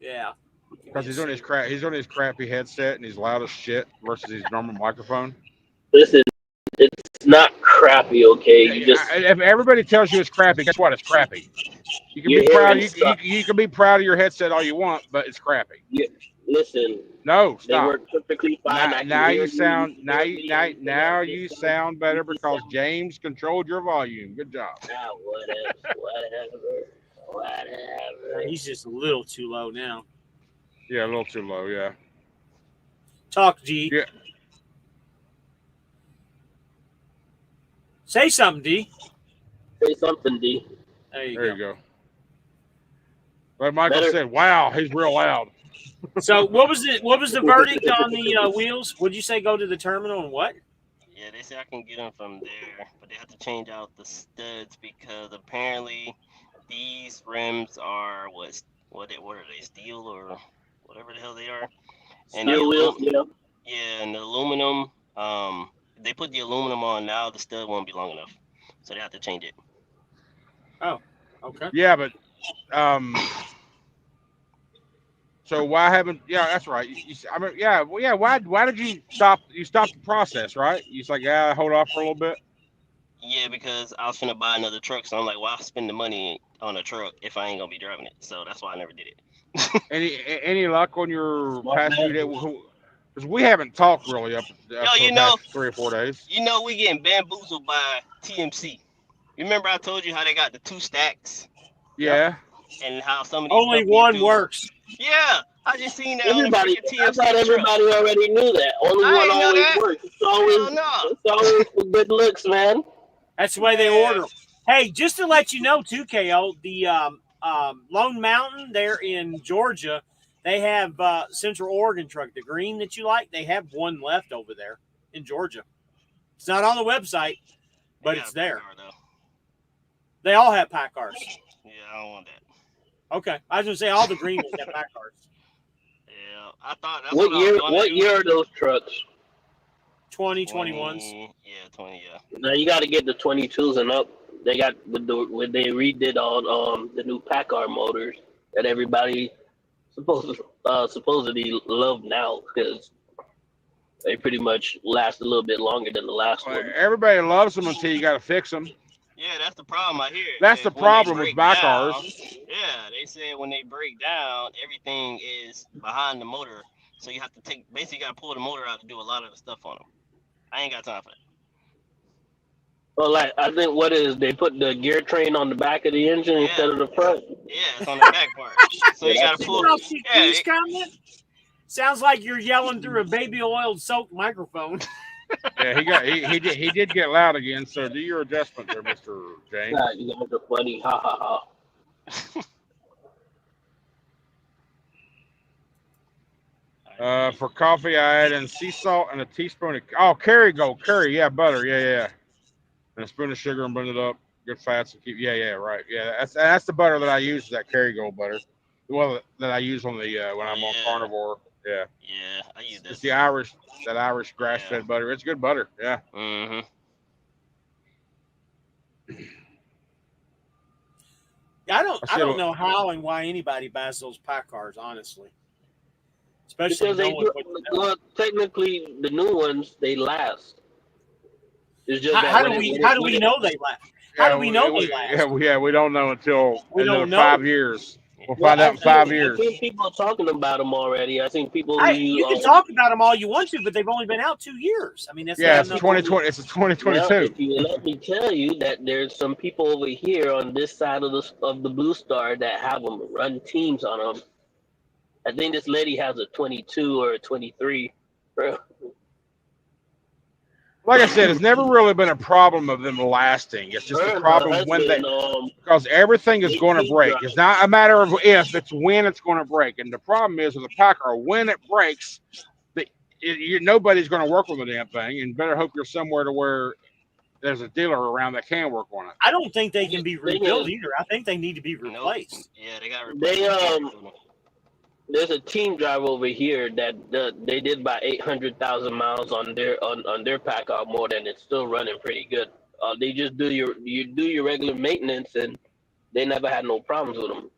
Speaker 2: Yeah.
Speaker 1: Because he's on his crappy headset and he's loud as shit versus his normal microphone.
Speaker 4: Listen, it's not crappy, okay?
Speaker 1: If everybody tells you it's crappy, guess what? It's crappy. You can be proud. You can be proud of your headset all you want, but it's crappy.
Speaker 4: Yeah, listen.
Speaker 1: No, stop.
Speaker 4: They work perfectly fine.
Speaker 1: Now you sound better because James controlled your volume. Good job.
Speaker 4: Whatever.
Speaker 2: He's just a little too low now.
Speaker 1: Yeah, a little too low. Yeah.
Speaker 2: Talk, G.
Speaker 1: Yeah.
Speaker 2: Say something, D.
Speaker 4: Say something, D.
Speaker 2: There you go.
Speaker 1: Like Michael said, wow, he's real loud.
Speaker 2: So what was the verdict on the wheels? Would you say go to the terminal and what?
Speaker 3: Yeah, they say I can get them from there, but they have to change out the studs because apparently these rims are what are they, steel or whatever the hell they are? And
Speaker 4: steel wheels, yeah.
Speaker 3: Yeah, and the aluminum. They put the aluminum on now. The stud won't be long enough, so they have to change it.
Speaker 2: Oh, okay.
Speaker 1: Yeah, but so why haven't? Yeah, that's right. Why did you stop? You stopped the process, right? You just like, hold off for a little bit.
Speaker 3: Yeah, because I was finna buy another truck, so I'm like, why spend the money on a truck if I ain't gonna be driving it? So that's why I never did it.
Speaker 1: any luck on your past few days? Because we haven't talked really up the past 3 or 4 days.
Speaker 3: You know, we getting bamboozled by TMC. Remember I told you how they got the 2 stacks?
Speaker 1: Yeah.
Speaker 3: And how some of these
Speaker 2: only one works.
Speaker 3: Yeah, I just seen that.
Speaker 4: Everybody, I thought everybody already knew that. Only one always works. It's always for good looks, man.
Speaker 2: That's the way they order them. Hey, just to let you know, too, KO, the Lone Mountain there in Georgia, they have Central Oregon truck, the green that you like. They have one left over there in Georgia. It's not on the website, but it's there. They all have pack cars.
Speaker 3: Yeah, I don't want that.
Speaker 2: Okay, I was gonna say all the green ones have pack cars.
Speaker 3: Yeah, I thought that's
Speaker 4: what year are those trucks?
Speaker 2: 2021s.
Speaker 3: Yeah, 20. Yeah.
Speaker 4: Now you got to get the 22s and up. They got when they redid all the new pack car motors that everybody supposedly love now because They pretty much last a little bit longer than the last
Speaker 1: Well,
Speaker 4: one.
Speaker 1: everybody loves them until you got to fix them.
Speaker 3: Yeah, that's the problem I hear.
Speaker 1: That's the
Speaker 3: Is when they
Speaker 1: problem with
Speaker 3: break
Speaker 1: my
Speaker 3: down.
Speaker 1: cars.
Speaker 3: Yeah, they said when they break down, everything is behind the motor. So you have to basically got to pull the motor out to do a lot of the stuff on them. I ain't got time for that.
Speaker 4: Well, like I think what is they put the gear train on the back of the engine instead of the front.
Speaker 3: Yeah, it's on the back part. So
Speaker 4: Yeah,
Speaker 3: you got
Speaker 4: that's
Speaker 3: to pull.
Speaker 2: Oh,
Speaker 3: Yeah,
Speaker 2: Keith's comment? Sounds like you're yelling through a baby oiled soaked microphone.
Speaker 1: Yeah, he did get loud again. So do your adjustment there, Mr. James.
Speaker 4: You guys are funny, ha ha ha.
Speaker 1: For coffee, I add in sea salt and a teaspoon of curry, yeah, butter, yeah, and a spoon of sugar and blend it up. Good fats and keep, right, yeah. That's the butter that I use. Is that Kerrygold butter, the one that I use on the when I'm on carnivore. Yeah.
Speaker 3: Yeah, I use that.
Speaker 1: It's the Irish grass fed butter. It's good butter. Yeah.
Speaker 3: Mm-hmm.
Speaker 2: I don't know how and why anybody buys those pack cars, honestly. Especially
Speaker 4: because technically the new ones they last. It's just
Speaker 2: how do we know they last? How do we know they last?
Speaker 1: Yeah, we don't know until
Speaker 2: we don't know.
Speaker 1: 5 years. We'll find out in 5 years.
Speaker 4: I think people are talking about them already. I think people.
Speaker 2: You can talk about them all you want to, but they've only been out 2 years. I mean, that's
Speaker 1: it's 2020. It's 2022.
Speaker 4: Well, if you let me tell you that there's some people over here on this side of the Blue Star that have them run teams on them. I think this lady has a 22 or a 23.
Speaker 1: Like I said, it's never really been a problem of them lasting. It's just a problem when because everything is going to break. It's not a matter of if, it's when it's going to break. And the problem is with the Packer, when it breaks, nobody's going to work on the damn thing. And better hope you're somewhere to where there's a dealer around that can work on it.
Speaker 2: I don't think they can be rebuilt either. I think they need to be replaced.
Speaker 3: Yeah, they got replaced.
Speaker 4: There's a team driver over here that they did about 800,000 miles on their Packard motor, and it's still running pretty good. They just do your regular maintenance, and they never had no problems with them.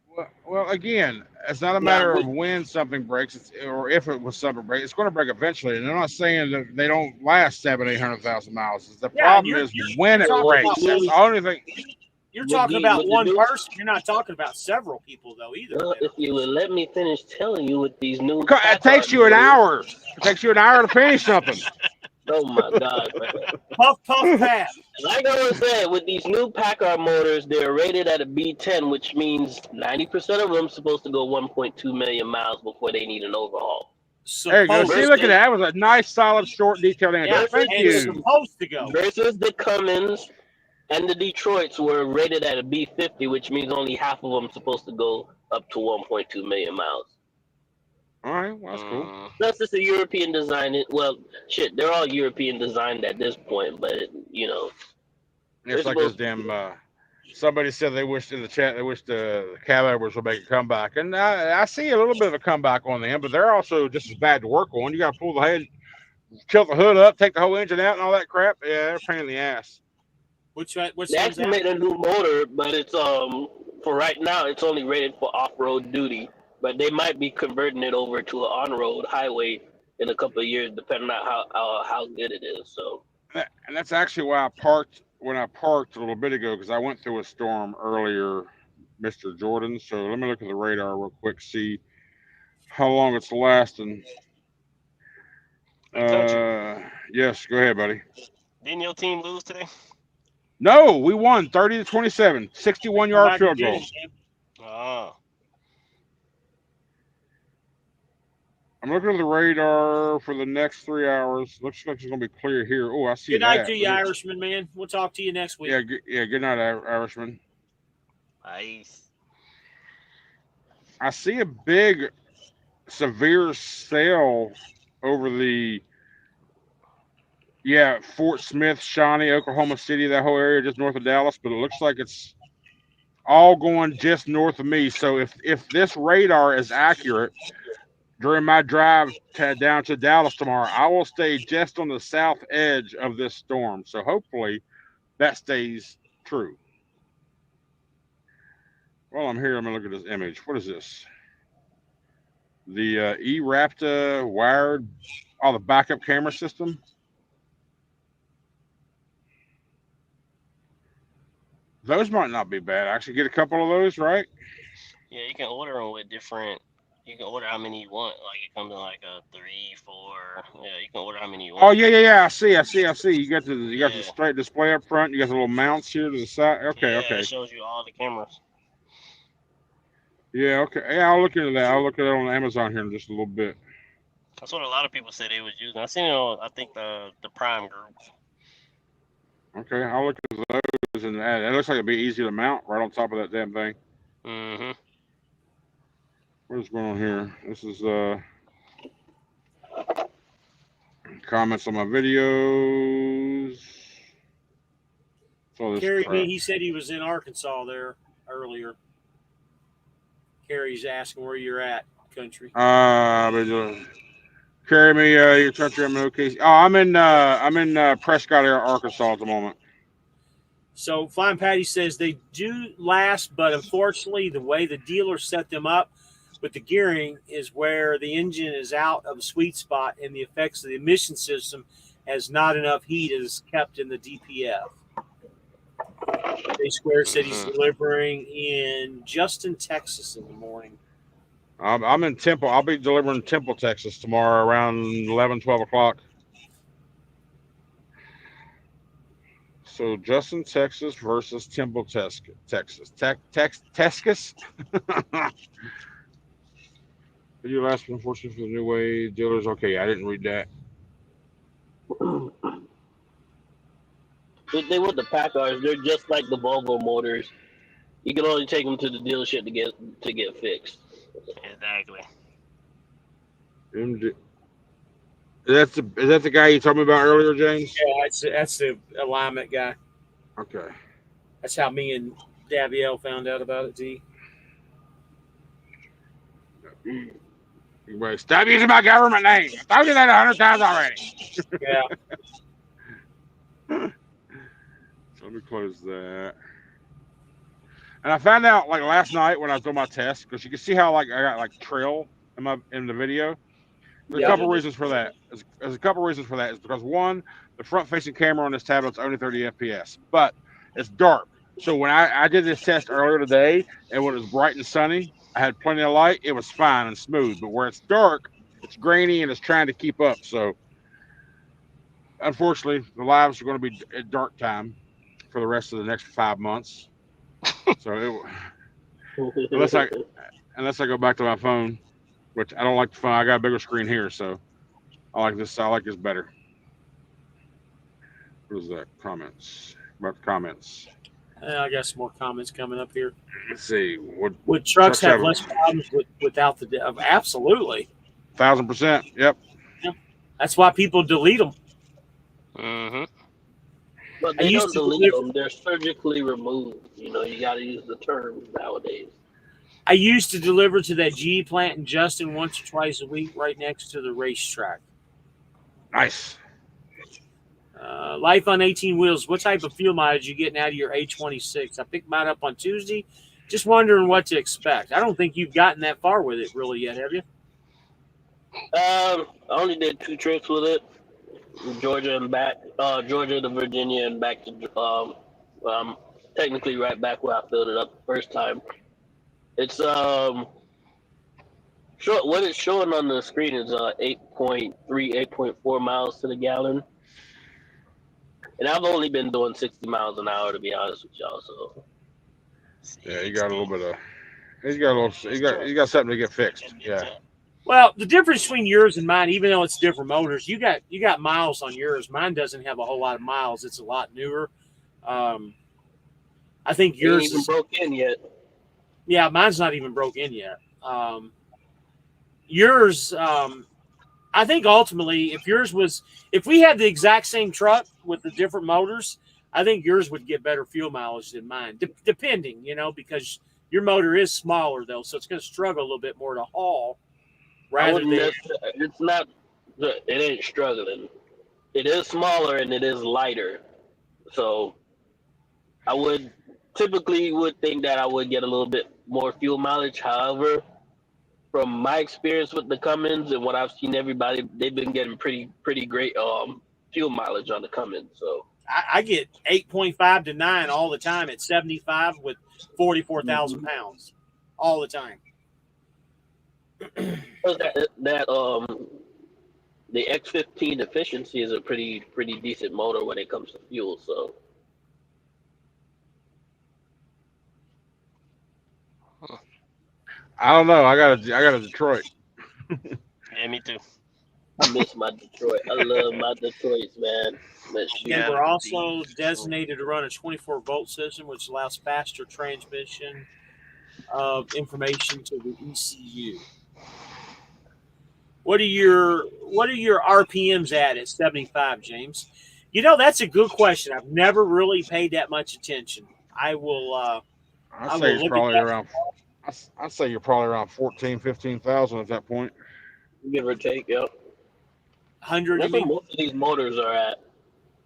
Speaker 1: Well, again, it's not a matter of when something breaks, or if it was something break. It's going to break eventually, and I'm not saying that they don't last 700,000-800,000 miles. The problem is when it breaks. That's the only thing.
Speaker 2: You're talking about one person. You're not talking about several people, though, either.
Speaker 4: Well, if you would let me finish telling you with these new...
Speaker 1: It takes you an hour. It takes you an hour to finish something.
Speaker 4: Oh, my God, man.
Speaker 2: Puff, pass.
Speaker 4: Like I was saying, with these new Packard motors, they're rated at a B10, which means 90% of them are supposed to go 1.2 million miles before they need an overhaul.
Speaker 1: There you go. See, look at that. That was a nice, solid, short, detailed answer.
Speaker 2: Yeah,
Speaker 1: thank you.
Speaker 2: It's supposed to go.
Speaker 4: Versus the Cummins and the Detroits were rated at a B50, which means only half of them are supposed to go up to 1.2 million miles.
Speaker 1: All right, well, that's cool.
Speaker 4: That's just a European design. Well, shit, they're all European designed at this point, but,
Speaker 1: It's like this damn... somebody said they wished in the chat, they wished the Calibers would make a comeback. And I see a little bit of a comeback on them, but they're also just as bad to work on. You got to pull the head, tilt the hood up, take the whole engine out and all that crap. Yeah, they're a pain in the ass.
Speaker 4: They actually made a new motor, but it's for right now it's only rated for off-road duty. But they might be converting it over to an on-road highway in a couple of years, depending on how good it is. So,
Speaker 1: and that's actually why I parked when I parked a little bit ago, because I went through a storm earlier, Mr. Jordan. So let me look at the radar real quick, see how long it's lasting. Yes, go ahead, buddy.
Speaker 3: Didn't your team lose today?
Speaker 1: No, we won 30-27, 61-yard field goal.
Speaker 3: Oh.
Speaker 1: I'm looking at the radar for the next 3 hours. Looks like it's going to be clear here. Oh, I see that.
Speaker 2: Good night to you, Irishman, man. We'll talk to you next week.
Speaker 1: Yeah, good night, Irishman.
Speaker 3: Nice.
Speaker 1: I see a big, severe sail over the, Fort Smith, Shawnee, Oklahoma City, that whole area just north of Dallas, but it looks like it's all going just north of me. So if this radar is accurate, during my drive down to Dallas tomorrow, I will stay just on the south edge of this storm. So hopefully that stays true. While I'm here, I'm going to look at this image. What is this? The E-Raptor wired. Oh, the backup camera system. Those might not be bad. Actually, get a couple of those, right?
Speaker 3: Yeah, you can order them with different. You can order how many you want. Like it comes in like a 3, 4. Yeah, you can order how many you want.
Speaker 1: Oh yeah. I see. You got the
Speaker 3: Yeah.
Speaker 1: straight display up front. You got the little mounts here to the side. Okay.
Speaker 3: It shows you all the cameras.
Speaker 1: Yeah. Okay. Yeah, I'll look into that. I'll look at it on Amazon here in just a little bit.
Speaker 3: That's what a lot of people said they was using. I seen it on, I think the Prime groups.
Speaker 1: Okay, I'll look at those, and it looks like it'd be easy to mount right on top of that damn thing.
Speaker 3: Mm-hmm.
Speaker 1: What's going on here? This is comments on my videos.
Speaker 2: Kerry, he said he was in Arkansas there earlier. Kerry's asking where you're at, country.
Speaker 1: Carry me your country. I'm in OKC. Oh, I'm in Prescott, Arkansas at the moment.
Speaker 2: So Flying Patty says they do last, but unfortunately, the way the dealer set them up with the gearing is where the engine is out of a sweet spot, and the effects of the emission system as not enough heat is kept in the DPF. J Square said he's delivering in Justin, Texas in the morning.
Speaker 1: I'm in Temple. I'll be delivering in Temple, Texas tomorrow around 11, 12 o'clock. So Justin, Texas versus Temple, Texas. Texas? Did you last one unfortunately for the new way dealers? Okay, I didn't read that.
Speaker 4: They with the Packards, they're just like the Volvo motors. You can only take them to the dealership to get fixed.
Speaker 3: Exactly.
Speaker 1: Is that the guy you told me about earlier, James?
Speaker 2: Yeah, that's the alignment guy.
Speaker 1: Okay.
Speaker 2: That's how me and Daviel found out about it, D.
Speaker 1: Anyway, stop using my government name. I told you that 100 times already.
Speaker 2: Yeah.
Speaker 1: So let me close that. And I found out like last night when I was doing my test, because you can see how like I got like trail in the video. There's a couple reasons for that. There's a couple reasons for that. It's because one, the front-facing camera on this tablet's only 30 FPS, but it's dark. So when I did this test earlier today, and when it was bright and sunny, I had plenty of light. It was fine and smooth. But where it's dark, it's grainy and it's trying to keep up. So unfortunately, the lives are going to be at dark time for the rest of the next 5 months. So unless I go back to my phone, which I don't like the phone. I got a bigger screen here, so I like this. I like this better. What is that? Comments. About the comments.
Speaker 2: I got some more comments coming up here.
Speaker 1: Let's see.
Speaker 2: Would trucks have less problems without the? Absolutely.
Speaker 1: 1,000%. Yep.
Speaker 2: Yeah. That's why people delete them.
Speaker 3: Mm-hmm.
Speaker 4: But they don't delete them. They're surgically removed. You know, you got to use the term nowadays.
Speaker 2: I used to deliver to that GE plant in Justin once or twice a week right next to the racetrack.
Speaker 1: Nice.
Speaker 2: Life on 18 wheels. What type of fuel mileage are you getting out of your A26? I picked mine up on Tuesday. Just wondering what to expect. I don't think you've gotten that far with it really yet, have you?
Speaker 4: I only did 2 trips with it. Georgia and back. Georgia to Virginia and back to technically right back where I filled it up the first time. It's what it's showing on the screen is 8.3, 8.4 miles to the gallon. And I've only been doing 60 miles an hour, to be honest with y'all. So
Speaker 1: yeah, you got a little bit of. You got something to get fixed. Yeah.
Speaker 2: Well, the difference between yours and mine, even though it's different motors, you got miles on yours. Mine doesn't have a whole lot of miles. It's a lot newer. I think yours
Speaker 4: ain't even broke in yet.
Speaker 2: Yeah, mine's not even broke in yet. Yours, I think ultimately, if we had the exact same truck with the different motors, I think yours would get better fuel mileage than mine, depending, because your motor is smaller though, so it's going to struggle a little bit more to haul.
Speaker 4: It's not. It ain't struggling. It is smaller and it is lighter, so I would typically think that I would get a little bit more fuel mileage. However, from my experience with the Cummins and what I've seen everybody, they've been getting pretty great fuel mileage on the Cummins. So
Speaker 2: I get 8.5 to 9 all the time at 75 with 44,000 pounds all the time.
Speaker 4: The X15 efficiency is a pretty decent motor when it comes to fuel. So
Speaker 1: I don't know. I got a Detroit.
Speaker 3: Yeah, me too.
Speaker 4: I miss my Detroit. I love my Detroits, man.
Speaker 2: Again, we're also designated to run a 24-volt system, which allows faster transmission of information to the ECU. What are your RPMs at 75, James? You know, that's a good question. I've never really paid that much attention. I will.
Speaker 1: I'd say you're probably around. I'd say you're probably around 14,000, 15,000 at that point.
Speaker 4: Give or take, yep.
Speaker 2: 100.
Speaker 4: That's what most of these motors are at.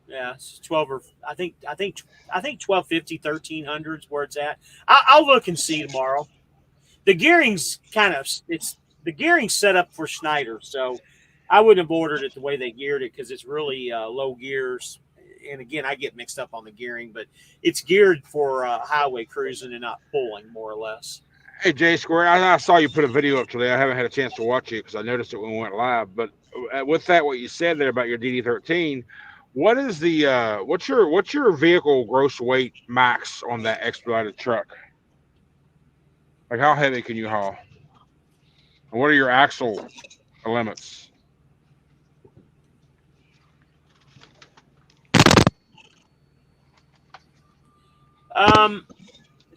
Speaker 2: Yeah, it's 12 or I think 1250, 1300 is where it's at. I'll look and see tomorrow. The gearing's the gearing's set up for Schneider, so I wouldn't have ordered it the way they geared it because it's really low gears. And again, I get mixed up on the gearing, but it's geared for highway cruising and not pulling, more or less.
Speaker 1: Hey, J Square, I saw you put a video up today. I haven't had a chance to watch it because I noticed it when we went live. But with that, what you said there about your DD13, what is the what's your vehicle gross weight max on that expedited truck? Like, how heavy can you haul? And what are your axle limits?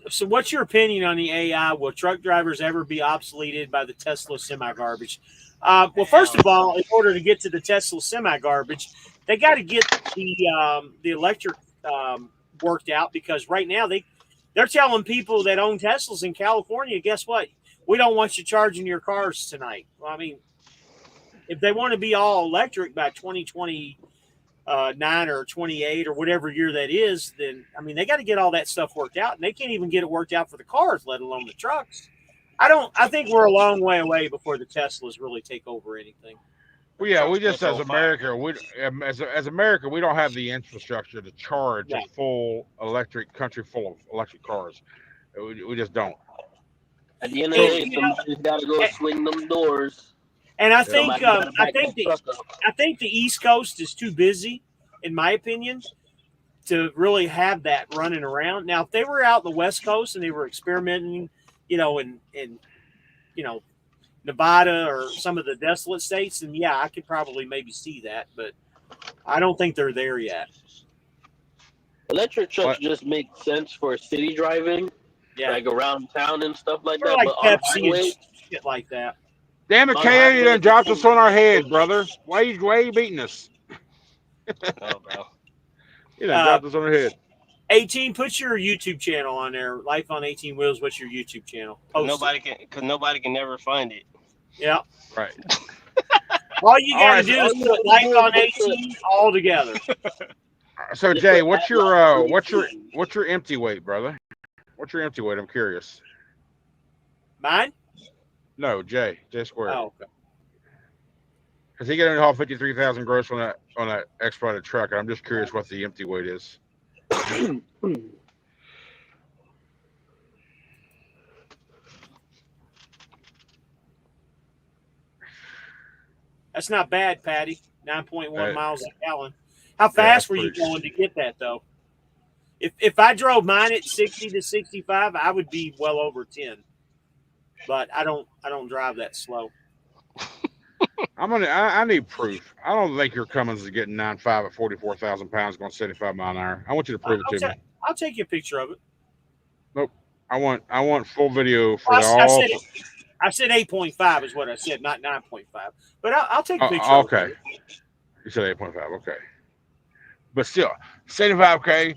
Speaker 2: So what's your opinion on the AI? Will truck drivers ever be obsoleted by the Tesla semi-garbage? Well, first of all, in order to get to the Tesla semi-garbage, they got to get the electric worked out, because right now they're telling people that own Teslas in California, guess what? We don't want you charging your cars tonight. Well, I mean, if they want to be all electric by 2029 or 28 or whatever year that is, then I mean they got to get all that stuff worked out, and they can't even get it worked out for the cars, let alone the trucks. I think we're a long way away before the Teslas really take over anything.
Speaker 1: Well, yeah, we just as America, as America, we don't have the infrastructure to charge a full electric country full of electric cars. We just don't.
Speaker 4: At the end of the day, somebody's got to go swing them doors.
Speaker 2: And I think the East Coast is too busy, in my opinion, to really have that running around. Now, if they were out the West Coast and they were experimenting, in Nevada or some of the desolate states, then yeah, I could probably maybe see that, but I don't think they're there yet.
Speaker 4: Electric trucks just make sense for city driving, like around town and stuff like that.
Speaker 2: Like
Speaker 4: but
Speaker 2: Pepsi and shit like that.
Speaker 1: Damn it, KO, you done dropped us on our head, brother. Why are you beating us?
Speaker 3: Oh, bro.
Speaker 1: You done dropped us on our head.
Speaker 2: 18, put your YouTube channel on there. Life on 18 Wheels. What's your YouTube channel?
Speaker 3: Nobody can never find it.
Speaker 2: Yeah.
Speaker 1: Right.
Speaker 2: All you got to do is put Life on 18 all together.
Speaker 1: So Jay, what's your empty weight, brother? What's your empty weight? I'm curious.
Speaker 2: Mine?
Speaker 1: No, J Squared.
Speaker 2: Oh, okay.
Speaker 1: Because he can only haul 53,000 gross on that expedited truck, and I'm just curious what the empty weight is.
Speaker 2: That's not bad, Patty. 9.1 miles a gallon. How fast were you going to get that, though? If I drove mine at 60 to 65, I would be well over 10. But I don't drive that slow.
Speaker 1: I need proof. I don't think your Cummins is getting 9.5 at 44,000 pounds going 75 mile an hour. I want you to prove it to me.
Speaker 2: I'll take you a picture of it.
Speaker 1: Nope. I want full video for
Speaker 2: I said 8.5 is what I said, not 9.5. But I'll take a picture of it.
Speaker 1: Okay. You said 8.5. Okay. But still, 75K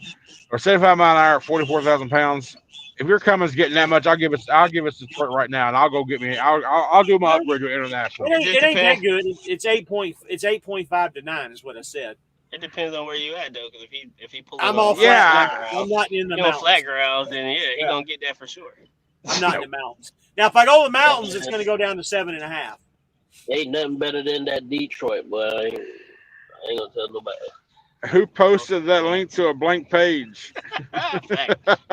Speaker 1: or 75 mile an hour, 44,000 pounds. If your Cummins getting that much, I'll give us the truck right now, and I'll go get me. I'll do my upgrade to international.
Speaker 2: It ain't that good. It's 8.5 to 9 is what I said.
Speaker 3: It depends on where you at though, because if he pulls,
Speaker 2: I'm not in the mountains.
Speaker 3: flat grounds, then he gonna get that for sure.
Speaker 2: I'm not in the mountains. Now, if I go to the mountains, it's going to go down to 7.5.
Speaker 4: Ain't nothing better than that Detroit, boy. I ain't gonna tell nobody.
Speaker 1: Who posted that link to a blank page?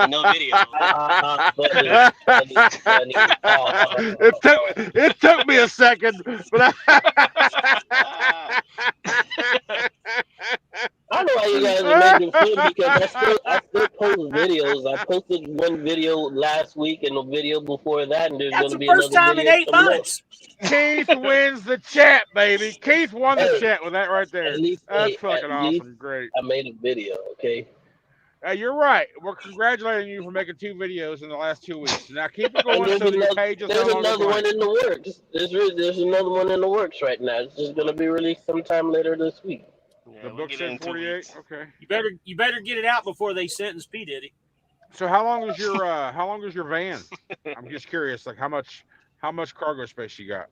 Speaker 3: No video.
Speaker 1: It took me a second, but
Speaker 4: I know why you guys are making fun because I still post videos. I posted one video last week and a video before that, and there's going to be another video.
Speaker 2: That's the first time in 8 months.
Speaker 1: Keith wins the chat, baby. Keith won the chat with that right there. That's fucking awesome. Great.
Speaker 4: I made a video, okay?
Speaker 1: You're right. We're congratulating you for making 2 videos in the last 2 weeks. Now keep it going so your page is
Speaker 4: There's another one in the works. There's another one in the works right now. It's just going to be released sometime later this week.
Speaker 1: The book said 48. Okay.
Speaker 2: You better get it out before they sentence P Diddy.
Speaker 1: So how long is your van? I'm just curious, like how much cargo space you got?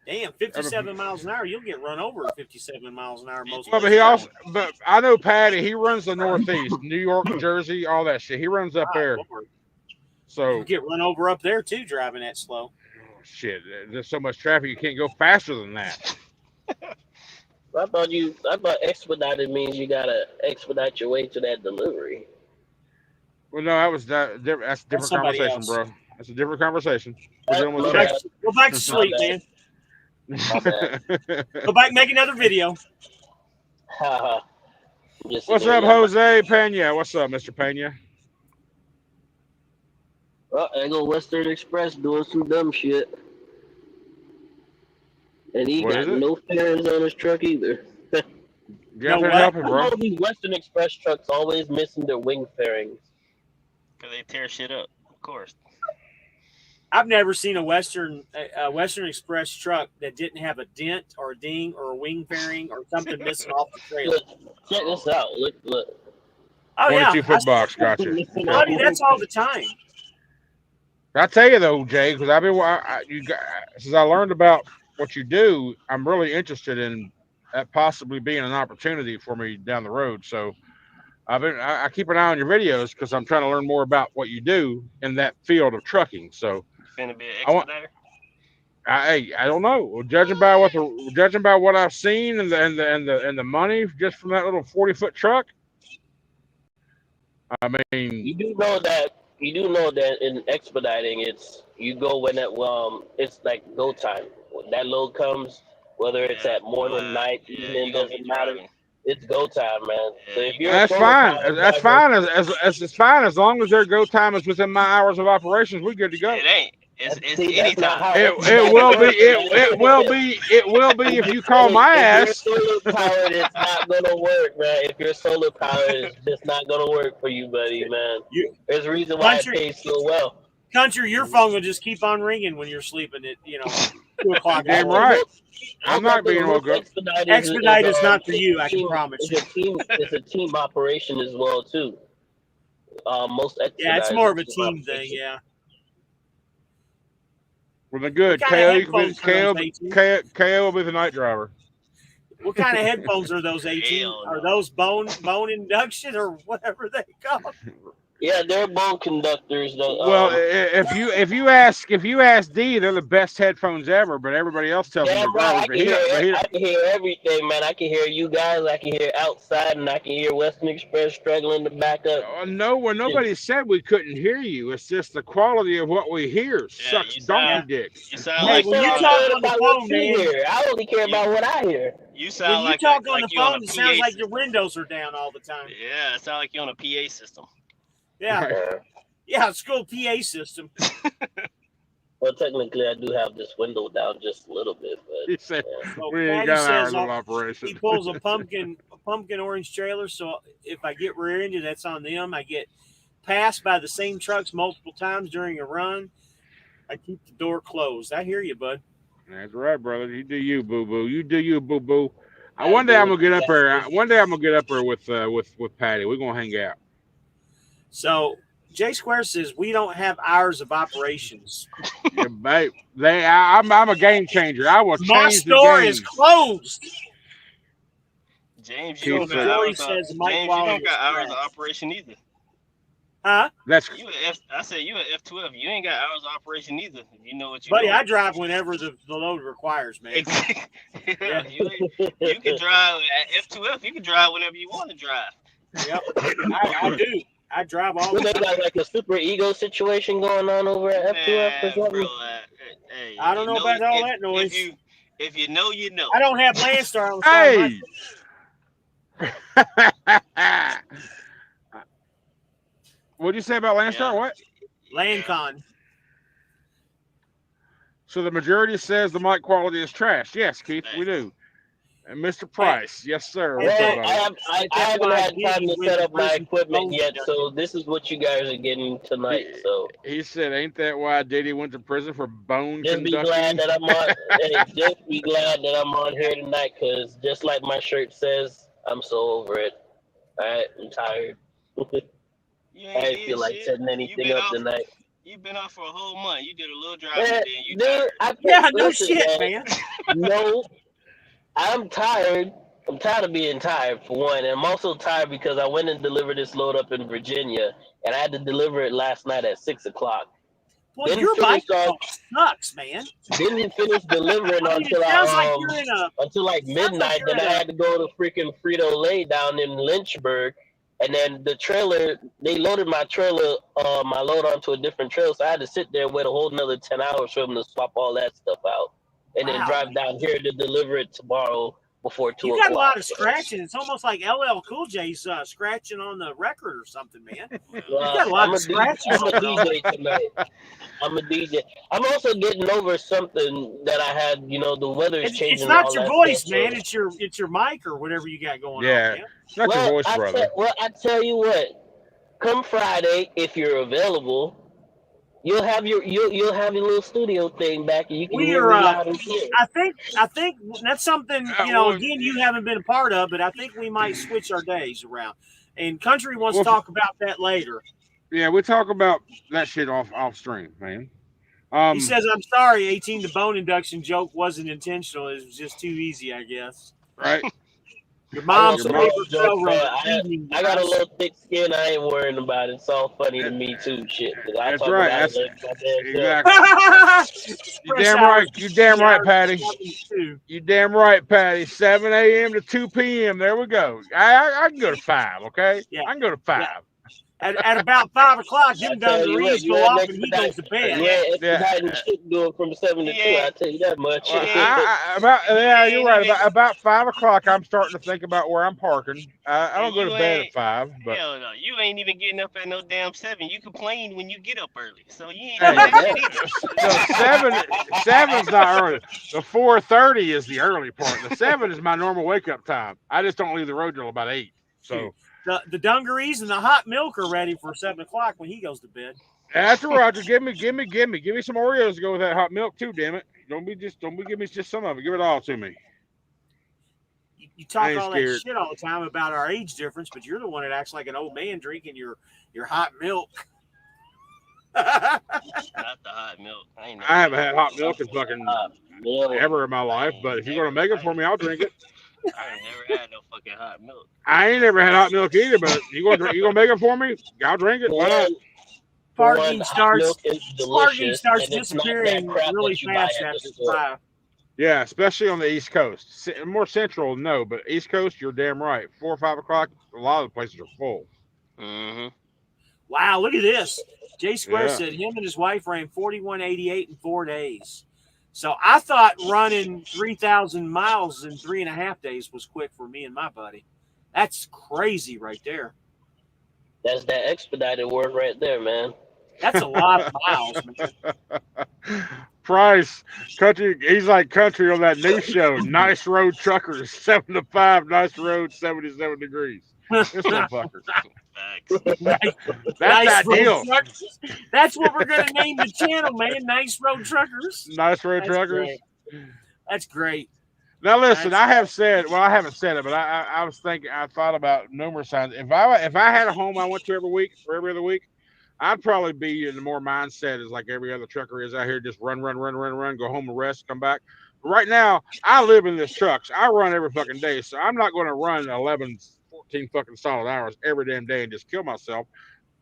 Speaker 2: Damn, 57 miles an hour. You'll get run over at 57 miles an hour most.
Speaker 1: Well, but I know Patty. He runs the Northeast, New York, Jersey, all that shit. He runs up there.
Speaker 2: Lord.
Speaker 1: So
Speaker 2: you get run over up there too, driving that slow.
Speaker 1: Shit, there's so much traffic you can't go faster than that.
Speaker 4: I thought expedited means you gotta expedite your way to that delivery.
Speaker 1: Well, no, that's a different conversation,
Speaker 2: else.
Speaker 1: bro. That's a different conversation. We're dealing with
Speaker 2: Go back to sleep, man. Go back and make another video.
Speaker 1: What's up, Jose Pena? What's up, Mr. Pena?
Speaker 4: Oh, I go Western Express doing some dumb shit. And he got no fairings on his truck either.
Speaker 1: Helping, bro.
Speaker 4: I know these Western Express trucks always missing their wing fairings.
Speaker 3: Because they tear shit up, of course.
Speaker 2: I've never seen a Western Express truck that didn't have a dent or a ding or a wing fairing or something missing off the trailer.
Speaker 4: Look, check this out. Look.
Speaker 2: Oh,
Speaker 1: 22-foot box, gotcha.
Speaker 2: Buddy, that's all the time.
Speaker 1: I tell you though, Jay, because since I learned about what you do, I'm really interested in that possibly being an opportunity for me down the road. So I keep an eye on your videos because I'm trying to learn more about what you do in that field of trucking. So
Speaker 3: Finna be an expediter?
Speaker 1: I don't know. Judging by what I've seen and the money just from that little 40-foot truck, I mean,
Speaker 4: you do know that in expediting, you go when it's like go time. When that load comes, whether it's at morning, night, evening, doesn't matter. It's go time, man. So if you're
Speaker 1: that's fine. That's fine as fine as long as their go time is within my hours of operations. We're good to go.
Speaker 3: It ain't. It's anytime.
Speaker 1: It will be if you call my ass.
Speaker 4: If you're solar powered, it's not gonna work, man. If you're solar powered, it's just not gonna work for you, buddy, man. There's a reason why it pays so well.
Speaker 2: Country, your phone will just keep on ringing when you're sleeping at 2 o'clock.
Speaker 1: Damn right. I'm not being woke up.
Speaker 2: Expedite is not for you, I can promise you.
Speaker 4: It's a team operation as well too. Most
Speaker 2: it's more of a team thing, yeah.
Speaker 1: Well, they're good. KO will be the night driver.
Speaker 2: What kind of headphones are those, 18? Are those bone induction or whatever they call?
Speaker 4: Yeah, they're bone conductors.
Speaker 1: Well, if you ask D, they're the best headphones ever, but everybody else tells them they're garbage.
Speaker 4: I can hear everything, man. I can hear you guys. I can hear outside, and I can hear Western Express struggling to back up.
Speaker 1: Nobody said we couldn't hear you. It's just the quality of what we hear sucks donkey dicks.
Speaker 3: You sound like
Speaker 2: when you talk on the phone, man.
Speaker 4: I only care about what I hear.
Speaker 3: You sound
Speaker 2: when you talk on the phone, it sounds like your windows are down all the time.
Speaker 3: Yeah, it sounds like you're on a PA system.
Speaker 2: Yeah, school PA system.
Speaker 4: Well, technically, I do have this window down just a little bit, but
Speaker 1: he said we ain't got hours of operation.
Speaker 2: He pulls a pumpkin orange trailer, so if I get rear-ended, that's on them. I get passed by the same trucks multiple times during a run. I keep the door closed. I hear you, bud.
Speaker 1: That's right, brother. You do you, boo boo. You do you, boo boo. One day I'm gonna get up there. One day I'm gonna get up there with Patty. We're gonna hang out.
Speaker 2: So J Square says we don't have hours of operations.
Speaker 1: Yeah, babe. I'm a game changer. I will change the game.
Speaker 2: My store is closed.
Speaker 3: James, you don't got hours of operation either.
Speaker 2: Huh?
Speaker 1: That's
Speaker 3: I said you at F2F. You ain't got hours of operation either. You know what you
Speaker 2: Buddy,
Speaker 3: doing.
Speaker 2: I drive whenever the load requires, man.
Speaker 3: Yeah, you can drive at F2F. You can drive whenever you want to drive.
Speaker 2: Yep, I do. I drive all the
Speaker 4: They
Speaker 2: time.
Speaker 4: got like a super ego situation going on over at F2F or
Speaker 3: Man,
Speaker 4: something.
Speaker 3: bro, hey,
Speaker 2: I don't know about all that noise.
Speaker 3: If you know, you know.
Speaker 2: I don't have Landstar on the side of my
Speaker 1: hey. What'd you say about Landstar?
Speaker 3: Yeah.
Speaker 1: What?
Speaker 2: Landcon.
Speaker 1: So the majority says the mic quality is trash. Yes, Keith, we do. And Mr. Price, yes, sir.
Speaker 2: Well,
Speaker 1: What's up,
Speaker 4: I
Speaker 1: buddy?
Speaker 4: haven't had time to set up my
Speaker 2: prison
Speaker 4: equipment yet,
Speaker 2: loan
Speaker 4: so this is what you guys are getting tonight. So
Speaker 1: He said, "Ain't that why Diddy went to prison for bone
Speaker 4: just be
Speaker 1: conducting?"
Speaker 4: glad that I'm on. Just be glad that I'm on here tonight, because just like my shirt says, I'm so over it. All right, I'm tired. I didn't feel like setting anything up tonight.
Speaker 3: You've been out for a whole month. You did a little drive,
Speaker 4: Man,
Speaker 3: and then you tired.
Speaker 2: No
Speaker 4: listen,
Speaker 2: shit, man.
Speaker 4: No, I'm tired. I'm tired of being tired, for one. And I'm also tired because I went and delivered this load up in Virginia, and I had to deliver it last night at 6 o'clock.
Speaker 2: Well, your bike sucks, man.
Speaker 4: Didn't finish delivering until like midnight. Then I had to go to freaking Frito-Lay down in Lynchburg. And then the trailer, they loaded my trailer, my load onto a different trailer. So I had to sit there and wait a whole another 10 hours for them to swap all that stuff out. And then drive down here to deliver it tomorrow before 2 o'clock.
Speaker 2: You got a lot of scratching. It's almost like LL Cool J's scratching on the record or something, man. You got a lot of scratching.
Speaker 4: I'm a DJ tonight. I'm a DJ. I'm also getting over something that I had. You know, the weather's changing.
Speaker 2: It's not your voice, man. It's your mic or whatever you got going on. Man.
Speaker 1: It's not your voice, brother.
Speaker 4: I tell you what. Come Friday, if you're available, you'll have your little studio thing back, and you can hear me loud and clear.
Speaker 2: I think that's something, again, you haven't been a part of, but I think we might switch our days around. And Country wants to talk about that later.
Speaker 1: Yeah, we'll talk about that shit off stream, man.
Speaker 2: He says, "I'm sorry, 18. The bone induction joke wasn't intentional. It was just too easy, I guess."
Speaker 1: Right.
Speaker 2: Your mom's
Speaker 4: I got a little thick skin. I ain't worrying about it. It's all funny to me too. Shit.
Speaker 1: That's right. That's exactly. You damn right. You damn right, Patty. You damn right, Patty. 7 a.m. to 2 p.m. There we go. I can go to 5. Okay. Yeah. I can go to 5.
Speaker 2: Yeah. At about 5 o'clock, them dungarees go off and he goes to bed.
Speaker 4: Yeah. Shit doing from 7 to 2. I tell you that much.
Speaker 1: You're right. About 5 o'clock, I'm starting to think about where I'm parking. I don't go to bed at 5. But
Speaker 3: hell no, you ain't even getting up at no damn 7. You complain when you get up early, so you ain't.
Speaker 1: So 7's not early. The 4:30 is the early part. The 7 is my normal wake up time. I just don't leave the road till about 8. So.
Speaker 2: The dungarees and the hot milk are ready for 7 o'clock when he goes to bed.
Speaker 1: That's right, Roger. Give me some Oreos to go with that hot milk too. Damn it! Don't be give me just some of it. Give it all to me.
Speaker 2: You talk all that shit all the time about our age difference, but you're the one that acts like an old man drinking your hot milk.
Speaker 3: Not the hot milk.
Speaker 1: I haven't had hot milk in fucking ever in my life, but if you're gonna make it for me, I'll drink it.
Speaker 3: I ain't never had no fucking hot milk.
Speaker 1: I ain't never had hot milk either, but you gonna make it for me? I'll drink it. Why not?
Speaker 2: Parking starts disappearing really fast after 5.
Speaker 1: Yeah, especially on the East Coast. More central, no, but East Coast, you're damn right. 4 or 5 o'clock, a lot of the places are full.
Speaker 3: Mm-hmm.
Speaker 2: Wow, look at this. J Square said him and his wife ran 41.88 in 4 days. So I thought running 3,000 miles in 3.5 days was quick for me and my buddy. That's crazy right there.
Speaker 4: That's that expedited work right there, man.
Speaker 2: That's a lot of miles, man.
Speaker 1: Price, Country, he's like Country on that new show, Nice Road Truckers, 7 to 5, nice road, 77 degrees. This motherfucker. That's ideal.
Speaker 2: That's what we're going to name the channel, man. Nice Road Truckers.
Speaker 1: Nice Road Truckers.
Speaker 2: Great. That's great.
Speaker 1: Now listen, I haven't said it, but I was thinking, I thought about numerous times. If I had a home I went to every other week, I'd probably be in the more mindset as like every other trucker is out here, just run, go home and rest, come back. But right now, I live in this truck. So I run every fucking day, so I'm not going to run 11, 14 fucking solid hours every damn day and just kill myself.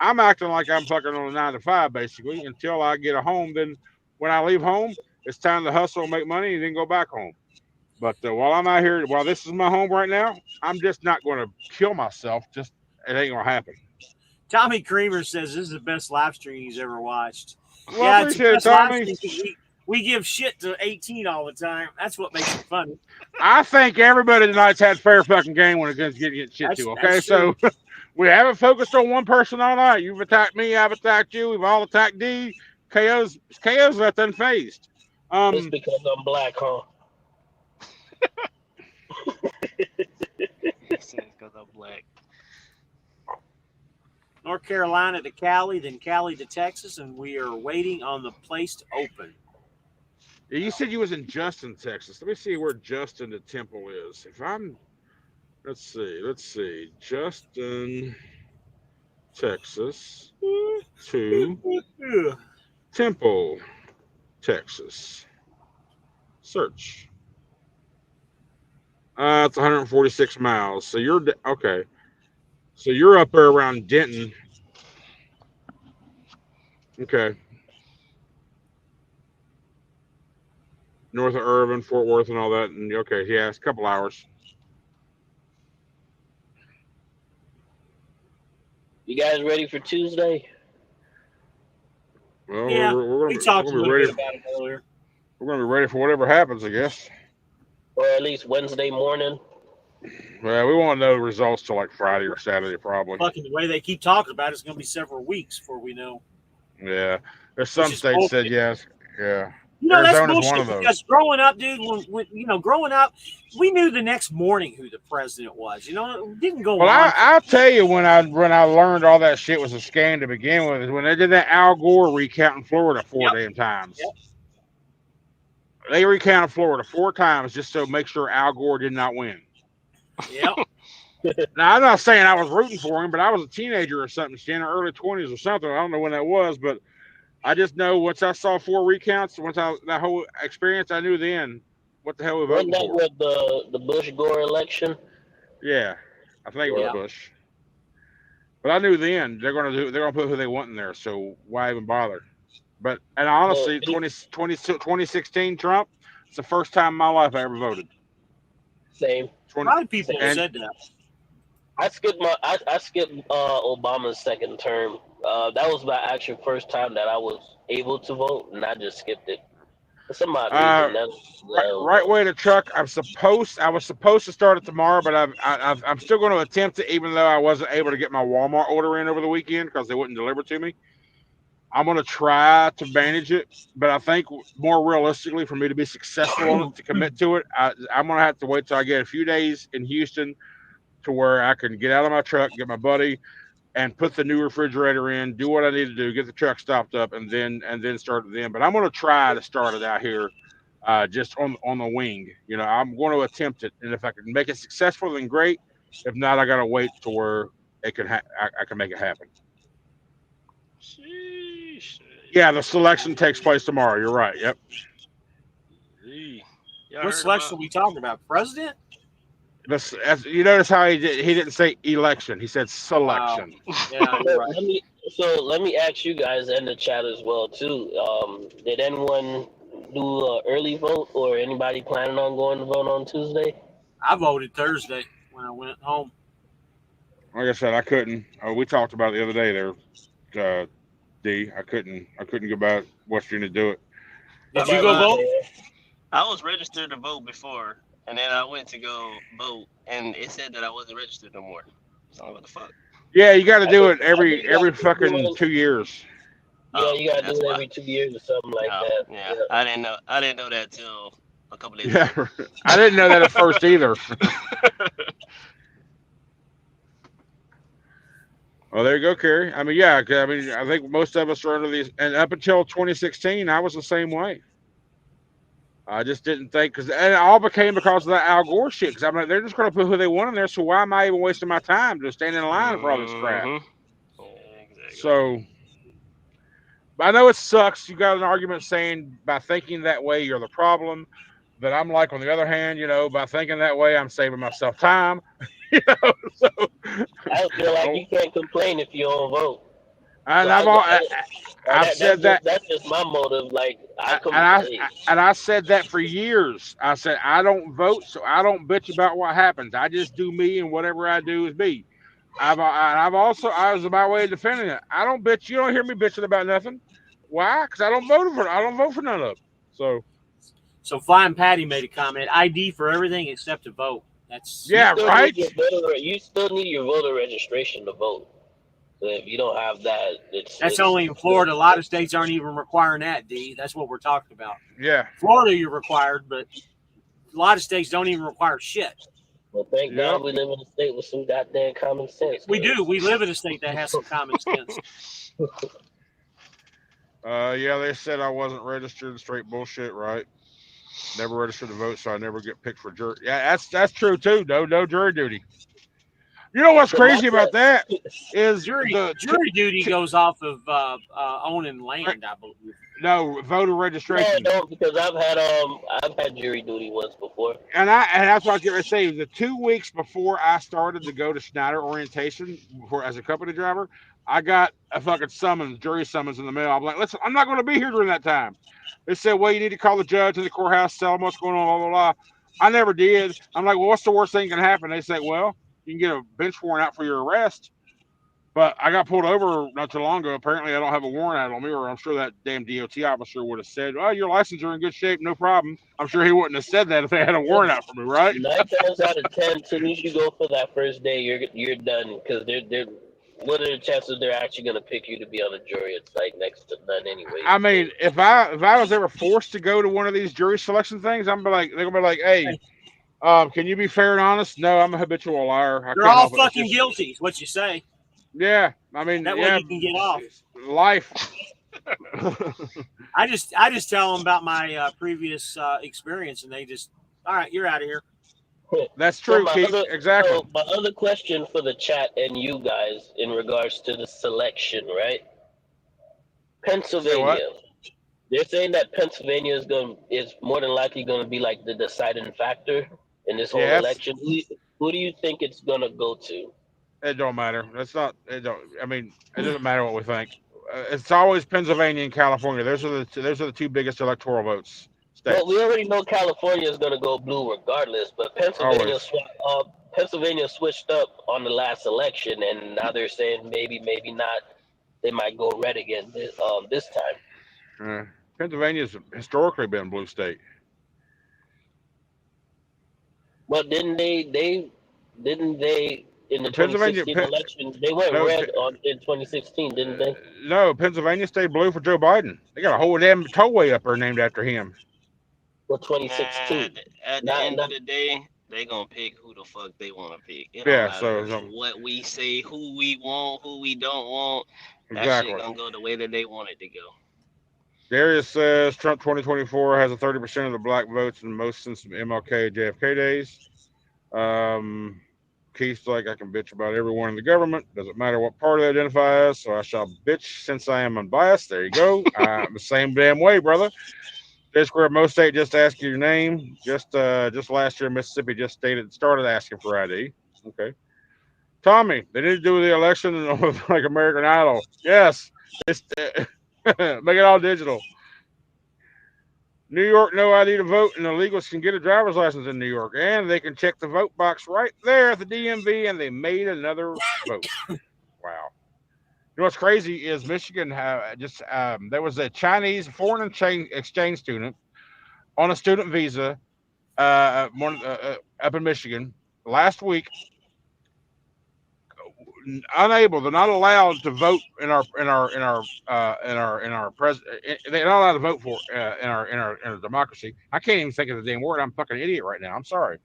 Speaker 1: I'm acting like I'm fucking on a 9 to 5 basically until I get a home. Then when I leave home, it's time to hustle and make money and then go back home. But while I'm out here, while this is my home right now, I'm just not going to kill myself. Just it ain't gonna happen.
Speaker 2: Tommy Creamer says this is the best live stream he's ever watched.
Speaker 1: Well,
Speaker 2: Yeah,
Speaker 1: I
Speaker 2: it's the
Speaker 1: appreciate it,
Speaker 2: best live
Speaker 1: Tommy.
Speaker 2: stream. We give shit to 18 all the time. That's what makes it funny.
Speaker 1: I think everybody tonight's had fair fucking game when it comes to getting shit to. Okay, so we haven't focused on one person all night. You've attacked me. I've attacked you. We've all attacked D. KO's left unfazed.
Speaker 4: Just because I'm black, huh?
Speaker 3: Because I'm black.
Speaker 2: North Carolina to Cali, then Cali to Texas, and we are waiting on the place to open.
Speaker 1: You said you was in Justin, Texas. Let me see where Justin the Temple is. Let's see. Justin, Texas to Temple, Texas. Search. It's 146 miles. So you're okay. So you're up there around Denton. Okay. North of Irvin, Fort Worth, and all that. And okay, yeah, it's a couple hours.
Speaker 4: You guys ready for Tuesday?
Speaker 1: Well,
Speaker 2: Yeah, we talked a little bit
Speaker 1: about
Speaker 2: it earlier.
Speaker 1: We're going to be ready for whatever happens, I guess.
Speaker 4: Or at least Wednesday morning.
Speaker 1: Well, we won't know results till like Friday or Saturday, probably.
Speaker 2: Fucking the way they keep talking about it, it's going to be several weeks before we know.
Speaker 1: Yeah, there's some states said yes. Yeah.
Speaker 2: You know,
Speaker 1: Arizona's
Speaker 2: that's bullshit
Speaker 1: one of those.
Speaker 2: because growing up, dude, when growing up, we knew the next morning who the president was. You know, it didn't go on.
Speaker 1: Well, I'll tell you when I learned all that shit was a scam to begin with is when they did that Al Gore recount in Florida 4 damn times.
Speaker 2: Yep.
Speaker 1: They recounted Florida 4 times just to make sure Al Gore did not win.
Speaker 2: Yep.
Speaker 1: Now, I'm not saying I was rooting for him, but I was a teenager or something, in the early 20s or something. I don't know when that was, but I just know once I saw 4 recounts, that whole experience, I knew then what the hell we voted for.
Speaker 4: Wasn't that with the Bush Gore election?
Speaker 1: Yeah, I think it was Bush. But I knew then they're gonna put who they want in there, so why even bother? But and honestly, 2016 Trump, it's the first time in my life I ever voted.
Speaker 4: Same.
Speaker 2: A lot of people said that.
Speaker 4: I skipped Obama's second term. That was my actual first time that I was able to vote, and I just skipped it. For some odd reason,
Speaker 1: right way to truck. I was supposed to start it tomorrow, but I'm still going to attempt it, even though I wasn't able to get my Walmart order in over the weekend because they wouldn't deliver to me. I'm going to try to manage it, but I think more realistically, for me to be successful on it, to commit to it, I'm going to have to wait till I get a few days in Houston to where I can get out of my truck, get my buddy, and put the new refrigerator in, do what I need to do, get the truck stopped up, and then start it then. But I'm going to try to start it out here just on the wing. You know, I'm going to attempt it, and if I can make it successful, then great. If not, I got to wait to where it can I can make it happen.
Speaker 3: Sheesh.
Speaker 1: Yeah, the selection takes place tomorrow. You're right. Yep.
Speaker 2: What selection are we talking about? President?
Speaker 1: You notice how he didn't say election. He said selection.
Speaker 2: Yeah, right.
Speaker 4: Let me ask you guys in the chat as well too. Did anyone do an early vote, or anybody planning on going to vote on Tuesday?
Speaker 2: I voted Thursday when I went home.
Speaker 1: Like I said, I couldn't. We talked about it the other day there, D. I couldn't go back West Virginia to do it.
Speaker 2: Did you go vote?
Speaker 3: I was registered to vote before, and then I went to go vote, and it said that I wasn't registered no more. So what the fuck?
Speaker 1: Yeah, you got to do it every fucking 2 years.
Speaker 4: Yeah, you got to do it every 2 years or something like that.
Speaker 3: Yeah, I didn't know that till a couple days
Speaker 1: ago.
Speaker 3: Yeah,
Speaker 1: I didn't know that at first either. Well, there you go, Kerry. I mean, yeah, I think most of us are under these, and up until 2016, I was the same way. I just didn't think, and it all became because of that Al Gore shit. Because I'm like, they're just going to put who they want in there, so why am I even wasting my time just standing in line for all this crap?
Speaker 3: Exactly.
Speaker 1: So, but I know it sucks. You got an argument saying by thinking that way you're the problem. But I'm like, on the other hand, by thinking that way, I'm saving myself time. So
Speaker 4: I feel like you can't complain if you don't vote.
Speaker 1: And
Speaker 4: So
Speaker 1: I've said that.
Speaker 4: That's just my motive. Like
Speaker 1: I said that for years. I said I don't vote, so I don't bitch about what happens. I just do me, and whatever I do is me. I was my way of defending it. I don't bitch. You don't hear me bitching about nothing. Why? Because I don't vote for. I don't vote for none of them.
Speaker 2: So Flying Patty made a comment: ID for everything except to vote. That's
Speaker 1: yeah, right.
Speaker 4: You still need your voter registration to vote. So if you don't have that,
Speaker 2: that's only in Florida. A lot of states aren't even requiring that. D. That's what we're talking about.
Speaker 1: Yeah,
Speaker 2: Florida you're required, but a lot of states don't even require shit.
Speaker 4: Well, thank God we live in a state with some goddamn common sense.
Speaker 2: We do. We live in a state that has some common sense.
Speaker 1: Yeah, they said I wasn't registered. Straight bullshit, right? Never registered to vote, so I never get picked for jury. Yeah, that's true too. No jury duty. You know what's crazy about that is
Speaker 2: jury duty goes off of owning land, I believe.
Speaker 1: No, voter registration.
Speaker 4: No, because I've had jury duty once before.
Speaker 1: And that's what I was going to say. The 2 weeks before I started to go to Schneider orientation as a company driver, I got a fucking jury summons in the mail. I'm like, listen, I'm not going to be here during that time. They said, well, you need to call the judge in the courthouse, tell them what's going on, blah, blah, blah. I never did. I'm like, well, what's the worst thing that can happen? They say, well, you can get a bench warrant out for your arrest. But I got pulled over not too long ago. Apparently, I don't have a warrant out on me, or I'm sure that damn DOT officer would have said, "Oh, your license are in good shape, no problem." I'm sure he wouldn't have said that if they had a warrant out for me, right?
Speaker 4: 9 times out of 10, as soon as you go for that first day, you're done, because they're what are the chances they're actually going to pick you to be on a jury? It's like next to none anyway.
Speaker 1: I mean, if I was ever forced to go to one of these jury selection things, they're gonna be like, "Hey, can you be fair and honest?" No, I'm a habitual liar.
Speaker 2: You're all fucking guilty. Is what you say.
Speaker 1: Yeah, I mean,
Speaker 2: that way you can get off.
Speaker 1: Life.
Speaker 2: I just tell them about my previous experience, and they just, all right, you're out of here.
Speaker 1: That's true, Keith. Exactly.
Speaker 4: So my other question for the chat and you guys in regards to the selection, right? Pennsylvania. They're saying that Pennsylvania is more than likely going to be like the deciding factor in this whole election. Who do you think it's going to go to?
Speaker 1: It don't matter. It doesn't matter what we think. It's always Pennsylvania and California. Those are the two biggest electoral votes. States.
Speaker 4: Well, we already know California is going to go blue regardless, but Pennsylvania switched up on the last election, and now they're saying maybe not. They might go red again this time.
Speaker 1: Pennsylvania's historically been a blue state.
Speaker 4: But didn't they in the 2016 election, they went red in 2016, didn't they?
Speaker 1: No, Pennsylvania stayed blue for Joe Biden. They got a whole damn tollway up there named after him.
Speaker 4: Well, 2016.
Speaker 3: At the end of the day, they gonna pick who the fuck they want to pick.
Speaker 1: So
Speaker 3: what we say, who we want, who we don't want, that shit gonna go the way that they want it to go.
Speaker 1: Darius says Trump 2024 has a 30% of the black votes and most since MLK JFK days. Keith's like, I can bitch about everyone in the government. Doesn't matter what party they identify as, so I shall bitch since I am unbiased. There you go. I'm the same damn way, brother. Just where most state just ask you your name. Just last year, Mississippi just started asking for ID. Okay. Tommy, they need to do the election like American Idol. Yes. Make it all digital. New York, no ID to vote, and illegals can get a driver's license in New York, and they can check the vote box right there at the DMV, and they made another vote. Wow. You know what's crazy is Michigan there was a Chinese foreign exchange student on a student visa up in Michigan last week. They're not allowed to vote in our president. They're not allowed to vote for in our democracy. I can't even think of the damn word. I'm a fucking idiot right now. I'm sorry.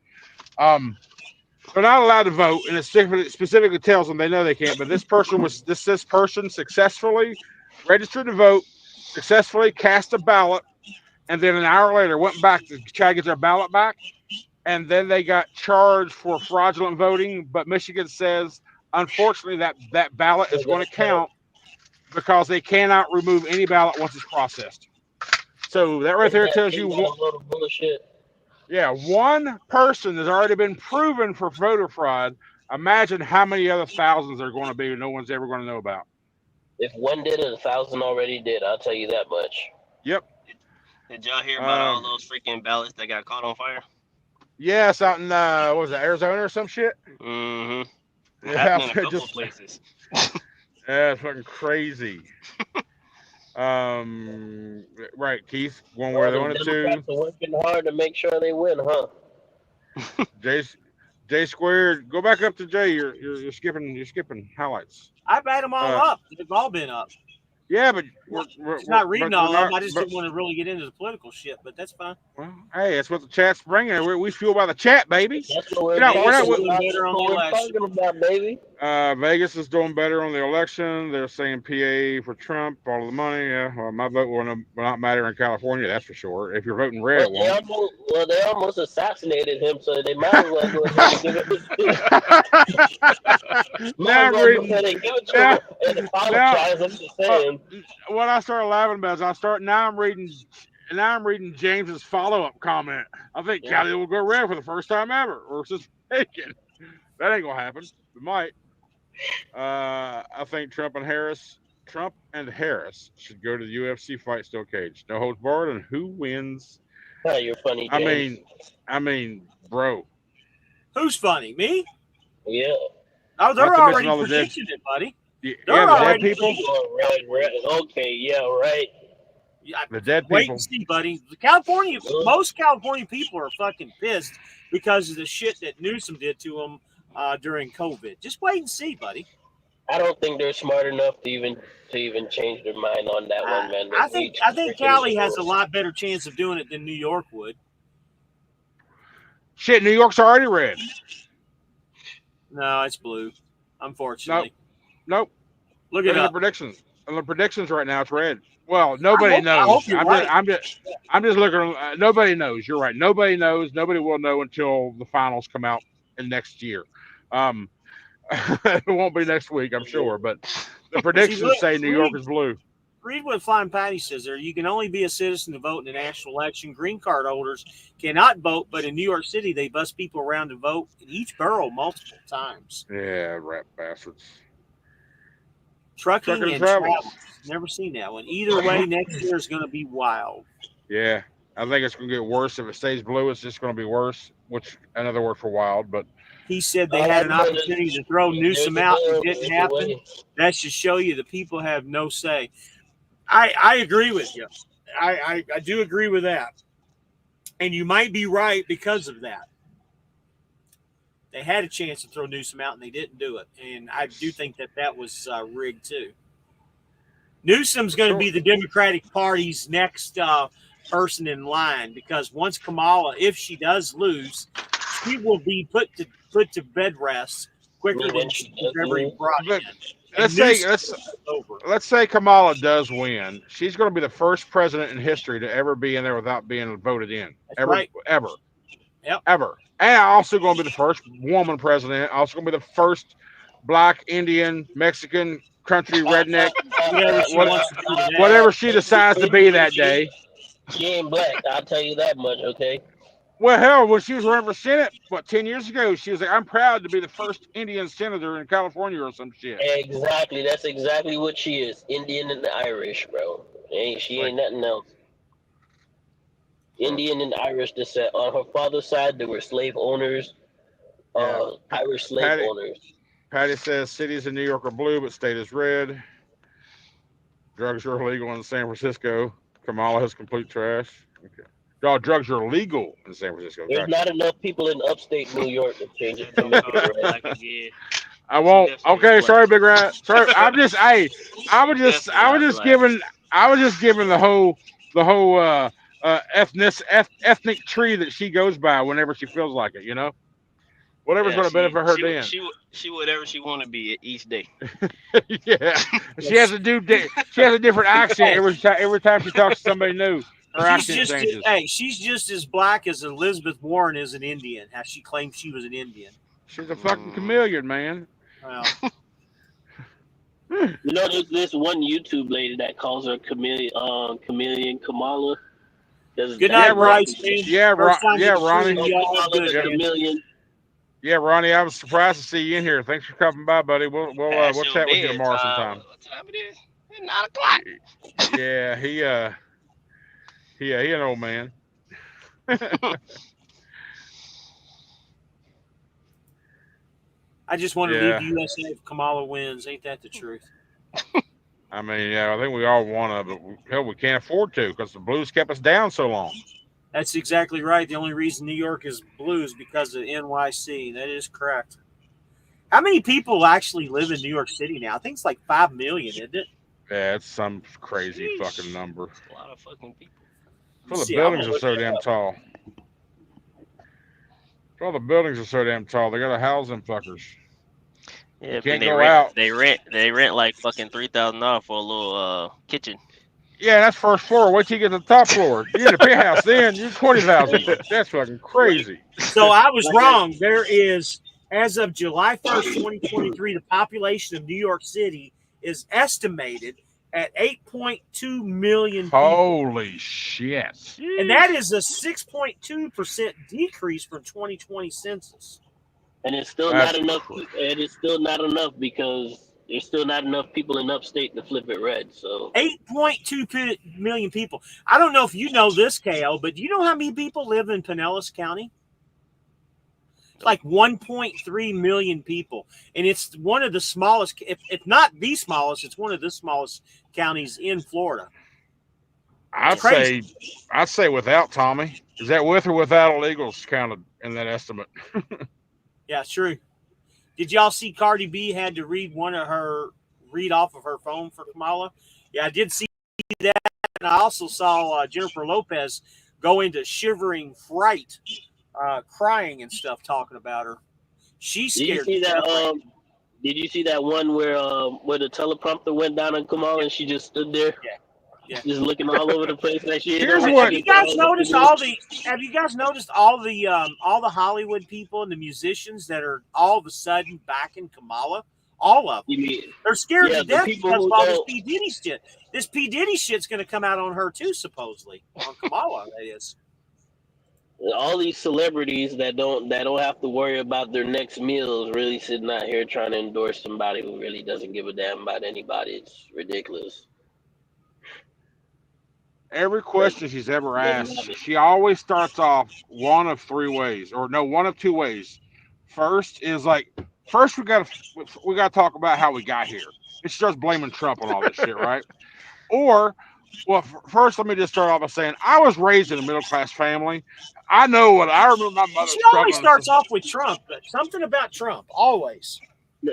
Speaker 1: They're not allowed to vote, and it specifically tells them they know they can't. But this person successfully registered to vote, successfully cast a ballot, and then an hour later went back to try to get their ballot back, and then they got charged for fraudulent voting. But Michigan says, unfortunately, that ballot is going to count because they cannot remove any ballot once it's processed. So that right there tells you one person has already been proven for voter fraud. Imagine how many other thousands there are going to be no one's ever going to know about.
Speaker 4: If one did it, 1,000 already did. I'll tell you that much.
Speaker 1: Yep.
Speaker 3: Did y'all hear about all those freaking ballots that got caught on fire?
Speaker 1: Yeah, it's out in what was it, Arizona or some shit?
Speaker 3: Mm-hmm.
Speaker 1: Yeah,
Speaker 3: Happening in a couple of places.
Speaker 1: Yeah, it's fucking crazy. Right, Keith, one where they wanted to.
Speaker 4: Democrats are working hard to make sure they win, huh?
Speaker 1: J squared, go back up to J. You're skipping highlights.
Speaker 2: I've had them all up. They've all been up.
Speaker 1: Yeah, but
Speaker 2: we're not reading all of them. I just didn't want to really get into the political shit, but that's fine.
Speaker 1: Well, hey, that's what the chat's bringing. We fuel by the chat, baby.
Speaker 4: That's what we're
Speaker 2: talking about,
Speaker 4: baby.
Speaker 1: Vegas is doing better on the election. They're saying PA for Trump, all the money. Yeah, well, my vote will not matter in California, that's for sure. If you're voting red,
Speaker 4: they almost assassinated him, so they might as well go ahead and give it and apologize. I'm just saying.
Speaker 1: What I started laughing about is I'm reading James's follow-up comment. I think Cali will go red for the first time ever, or just taken. That ain't gonna happen. It might. I think Trump and Harris should go to the UFC fight still cage. No holds barred, and who wins?
Speaker 4: Oh, you're funny, James.
Speaker 1: I mean, bro.
Speaker 2: Who's funny? Me?
Speaker 4: Yeah.
Speaker 2: Oh, they're already predicting it, buddy.
Speaker 1: They're already
Speaker 2: dead people.
Speaker 4: Okay, yeah, right.
Speaker 1: The dead people.
Speaker 2: Wait and see, buddy. Most California people are fucking pissed because of the shit that Newsom did to them during COVID. Just wait and see, buddy.
Speaker 4: I don't think they're smart enough to even change their mind on that one, man.
Speaker 2: I think Cali has a lot better chance of doing it than New York would.
Speaker 1: Shit, New York's already red.
Speaker 2: No, it's blue. Unfortunately.
Speaker 1: Nope.
Speaker 2: Look at
Speaker 1: the predictions. On the predictions right now, it's red. Well, nobody knows. I'm just looking. Nobody knows. You're right. Nobody knows. Nobody will know until the finals come out in next year. It won't be next week, I'm sure. But the predictions say New York is blue.
Speaker 2: Read what Flying Patty says there. You can only be a citizen to vote in the national election. Green card holders cannot vote, but in New York City, they bus people around to vote in each borough multiple times.
Speaker 1: Yeah, rat bastards.
Speaker 2: Trucking and travel. Never seen that one. Either way, next year is going to be wild.
Speaker 1: Yeah, I think it's going to get worse. If it stays blue, it's just going to be worse, which another word for wild. But
Speaker 2: he said they had an opportunity to throw Newsom out. It didn't happen. That should show you the people have no say. I agree with you. I do agree with that. And you might be right because of that. They had a chance to throw Newsom out, and they didn't do it. And I do think that was rigged, too. Newsom's going to be the Democratic Party's next person in line because once Kamala, if she does lose, she will be put to bed rest quicker than she's ever brought in.
Speaker 1: Let's say Kamala does win. She's going to be the first president in history to ever be in there without being voted in. Ever.
Speaker 2: Yep.
Speaker 1: Ever. And also going to be the first woman president. Also going to be the first Black, Indian, Mexican, country, redneck, whatever she decides to be that day.
Speaker 4: She ain't black, I'll tell you that much, okay?
Speaker 1: Well, hell, when she was running for Senate, 10 years ago, she was like, I'm proud to be the first Indian senator in California or some shit.
Speaker 4: Exactly. That's exactly what she is. Indian and Irish, bro. She ain't nothing else. Indian and Irish descent. On her father's side, there were slave owners, Irish slave owners.
Speaker 1: Patty says cities in New York are blue, but state is red. Drugs are illegal in San Francisco. Kamala has complete trash. Okay. Y'all, drugs are legal in San Francisco.
Speaker 4: There's not enough people in upstate New York to change it to make it red.
Speaker 1: I won't. Okay, sorry, Big Rat. Sorry, I was just giving the whole ethnic tree that she goes by whenever she feels like it, you know. Whatever's going to benefit her then.
Speaker 3: She whatever she want to be each day.
Speaker 1: Yeah, she has a different accent every time she talks to somebody new. Her accent changes.
Speaker 2: She's just as black as Elizabeth Warren is an Indian. How she claims she was an Indian.
Speaker 1: She's a fucking chameleon, man.
Speaker 2: Well.
Speaker 4: You know, there's this one YouTube lady that calls her chameleon Kamala.
Speaker 2: Good night, Bryce.
Speaker 1: Yeah, Ronnie.
Speaker 4: Chameleon.
Speaker 1: Yeah, Ronnie, I was surprised to see you in here. Thanks for coming by, buddy. We'll chat with you tomorrow sometime.
Speaker 3: What time it is? It's 9 o'clock.
Speaker 1: Yeah, he an old man.
Speaker 2: I just want to leave the USA if Kamala wins. Ain't that the truth?
Speaker 1: I mean, yeah, I think we all want to, but hell, we can't afford to because the Blues kept us down so long.
Speaker 2: That's exactly right. The only reason New York is blue is because of NYC. That is correct. How many people actually live in New York City now? I think it's like 5 million, isn't it?
Speaker 1: Yeah, it's some crazy fucking number.
Speaker 3: A lot of fucking people.
Speaker 1: Well, the buildings are so damn tall. Well, the buildings are so damn tall. They got to house them fuckers.
Speaker 3: Yeah,
Speaker 1: can't
Speaker 3: they
Speaker 1: go
Speaker 3: rent,
Speaker 1: out.
Speaker 3: They rent like fucking $3,000 for a little kitchen.
Speaker 1: Yeah, that's first floor. Wait till you get to the top floor. You're in the penthouse then. You're 20,000. That's fucking crazy.
Speaker 2: So I was wrong. There is, as of July 1st, 2023, the population of New York City is estimated at 8.2 million people.
Speaker 1: Holy shit.
Speaker 2: And that is a 6.2% decrease from 2020 census.
Speaker 4: And it's still not enough. And it's still not enough because there's still not enough people in upstate to flip it red. So
Speaker 2: 8.2 million people. I don't know if you know this, KO, but do you know how many people live in Pinellas County? Like 1.3 million people. And it's one of the smallest, if not the smallest, it's one of the smallest counties in Florida.
Speaker 1: I'd say without Tommy. Is that with or without illegals counted in that estimate?
Speaker 2: Yeah, true. Did y'all see Cardi B had to read off of her phone for Kamala? Yeah, I did see that. And I also saw Jennifer Lopez go into shivering fright, crying and stuff, talking about her. She's scared.
Speaker 4: Did you see that one where the teleprompter went down on Kamala and she just stood there?
Speaker 2: Yeah.
Speaker 4: Just looking all over the place like she.
Speaker 1: Here's what.
Speaker 2: Have you guys noticed all the Hollywood people and the musicians that are all of a sudden backing Kamala? All of them. They're scared to death because of all this P. Diddy shit. This P. Diddy shit's going to come out on her too, supposedly. On Kamala, that is.
Speaker 4: All these celebrities that don't have to worry about their next meals really sitting out here trying to endorse somebody who really doesn't give a damn about anybody. It's ridiculous.
Speaker 1: Every question she's ever asked, she always starts off one of two ways. First we gotta talk about how we got here. And she starts blaming Trump on all this shit, right? Or, well, first let me just start off by saying I was raised in a middle class family. I remember my mother.
Speaker 2: She always starts off with Trump, but something about Trump always.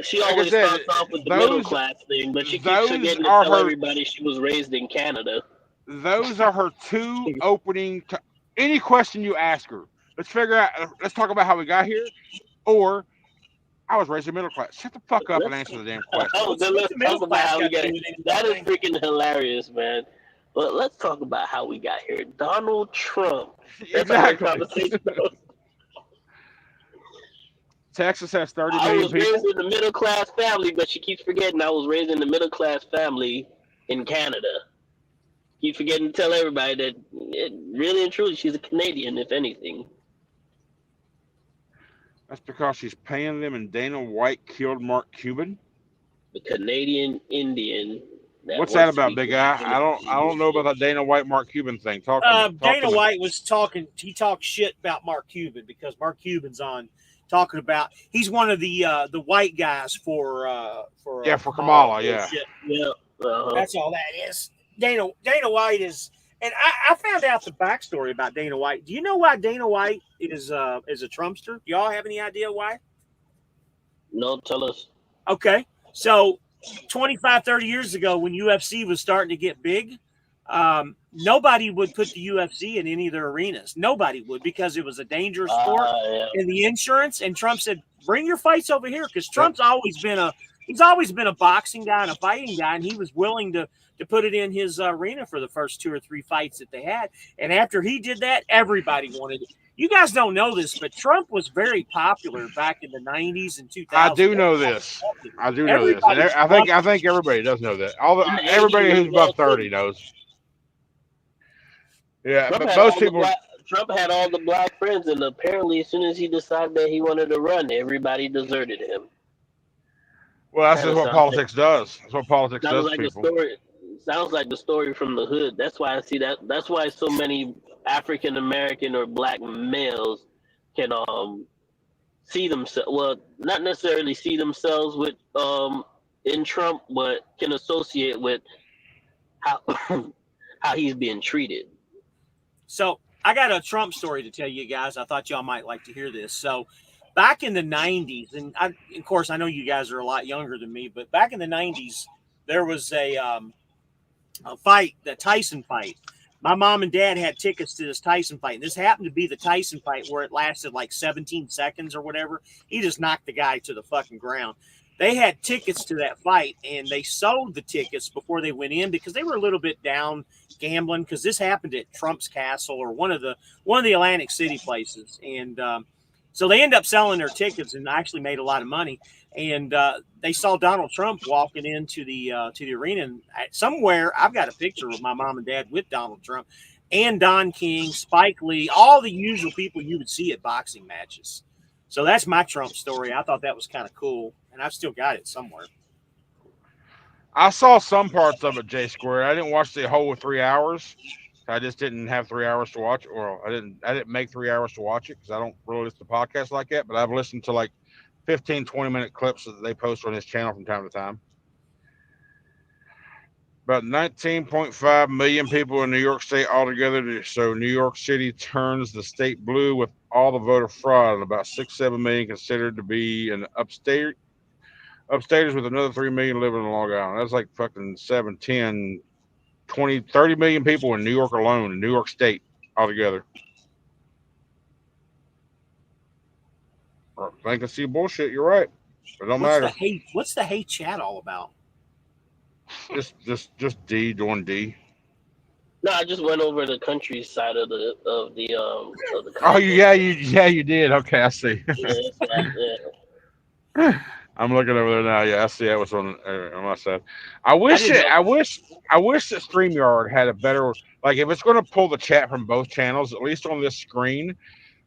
Speaker 4: She always starts off with the middle class thing, but she keeps forgetting to tell everybody she was raised in Canada.
Speaker 1: Those are her two opening. Any question you ask her, let's talk about how we got here, or I was raised in middle class. Shut the fuck up and answer the damn question.
Speaker 4: Let's talk about how we got here. That is freaking hilarious, man. But let's talk about how we got here. Donald Trump.
Speaker 1: Exactly. Texas has 30 million people.
Speaker 4: I was raised in a middle class family, but she keeps forgetting I was raised in a middle class family in Canada. Keep forgetting to tell everybody that really and truly she's a Canadian, if anything.
Speaker 1: That's because she's paying them and Dana White killed Mark Cuban.
Speaker 4: The Canadian Indian.
Speaker 1: What's that about, big guy? I don't know about that Dana White Mark Cuban thing.
Speaker 2: Dana White was talking. He talked shit about Mark Cuban because Mark Cuban's on talking about. He's one of the white guys for
Speaker 1: Kamala. Yeah.
Speaker 2: That's all that is. Dana White is, and I found out the backstory about Dana White. Do you know why Dana White is a Trumpster? Do y'all have any idea why?
Speaker 4: No, tell us.
Speaker 2: Okay, so 25, 30 years ago when UFC was starting to get big, nobody would put the UFC in any of their arenas. Nobody would because it was a dangerous sport and the insurance. And Trump said, bring your fights over here because Trump's always been a boxing guy and a fighting guy, and he was willing to put it in his arena for the first 2 or 3 fights that they had. And after he did that, everybody wanted it. You guys don't know this, but Trump was very popular back in the 90s and 2000s.
Speaker 1: I do know this. I think everybody does know that. Everybody who's above 30 knows. Yeah, but most people.
Speaker 4: Trump had all the black friends, and apparently, as soon as he decided that he wanted to run, everybody deserted him.
Speaker 1: Well, that's just what politics does. That's what politics does to people.
Speaker 4: Sounds like the story from the hood. That's why I see that. That's why so many African American or black males can see themselves. Well, not necessarily see themselves with in Trump, but can associate with how how he's being treated.
Speaker 2: So I got a Trump story to tell you guys. I thought y'all might like to hear this. So back in the 90s, and of course, I know you guys are a lot younger than me, but back in the 90s, there was a fight, the Tyson fight. My mom and dad had tickets to this Tyson fight. And this happened to be the Tyson fight where it lasted like 17 seconds or whatever. He just knocked the guy to the fucking ground. They had tickets to that fight, and they sold the tickets before they went in because they were a little bit down gambling, because this happened at Trump's Castle or one of the Atlantic City places. And so they end up selling their tickets and actually made a lot of money. And they saw Donald Trump walking into the arena. And somewhere, I've got a picture of my mom and dad with Donald Trump and Don King, Spike Lee, all the usual people you would see at boxing matches. So that's my Trump story. I thought that was kind of cool, and I've still got it somewhere.
Speaker 1: I saw some parts of it, J Square. I didn't watch the whole 3 hours. I just didn't have 3 hours to watch, or I didn't make 3 hours to watch it because I don't really listen to podcasts like that. But I've listened to like 15, 20-minute clips that they post on his channel from time to time. About 19.5 million people in New York State altogether. So New York City turns the state blue with all the voter fraud. And about 6-7 million considered to be an upstaters, with another 3 million living in Long Island. That's like fucking 7, 10, 20, 30 million people in New York alone, in New York State altogether. I can see bullshit. You're right. It don't matter.
Speaker 2: What's the hate chat all about?
Speaker 1: Just D doing D.
Speaker 4: No, I just went over the countryside of the
Speaker 1: Oh you did. Okay, I see.
Speaker 4: Yeah.
Speaker 1: I'm looking over there now. Yeah, I see that was on my side. I wish that StreamYard had a better, like, if it's going to pull the chat from both channels, at least on this screen,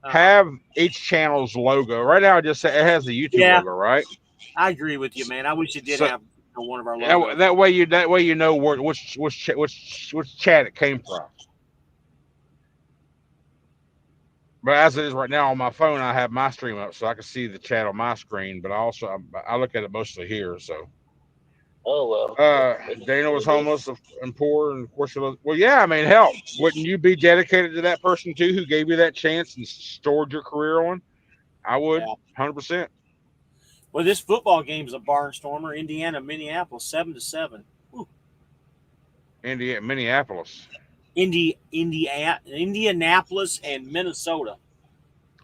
Speaker 1: have each channel's logo. Right now, it has the YouTube logo, right?
Speaker 2: I agree with you, man. I wish it did have one of our logos.
Speaker 1: That way you know which chat it came from. But as it is right now on my phone, I have my stream up so I can see the chat on my screen. But I look at it mostly here. So.
Speaker 4: Oh well.
Speaker 1: Dana was homeless and poor, and of course, well, yeah. I mean, hell, wouldn't you be dedicated to that person too, who gave you that chance and stored your career on? I would, 100%.
Speaker 2: Well, this football game is a barnstormer. Indiana, Minneapolis, 7-7.
Speaker 1: Minneapolis.
Speaker 2: Indianapolis and Minnesota.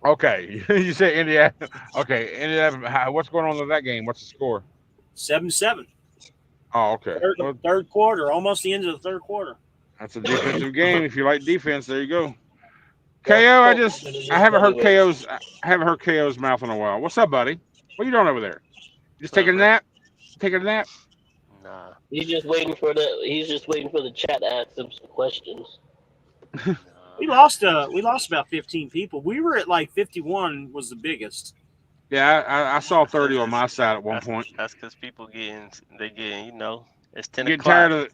Speaker 1: Okay, you say Indiana. Okay, Indiana. What's going on with that game? What's the score?
Speaker 2: 7-7.
Speaker 1: Oh, okay.
Speaker 2: Third quarter, almost the end of the third quarter.
Speaker 1: That's a defensive game. If you like defense, there you go. KO, I haven't heard KO's mouth in a while. What's up, buddy? What are you doing over there? Just taking a nap? Taking a nap?
Speaker 3: Nah.
Speaker 4: He's just waiting for the chat to ask him some questions.
Speaker 2: We lost about 15 people. We were at like 51 was the biggest.
Speaker 1: Yeah, I saw 30 on my side at one point.
Speaker 3: That's because people getting, it's 10
Speaker 1: Getting
Speaker 3: o'clock.
Speaker 1: tired of it.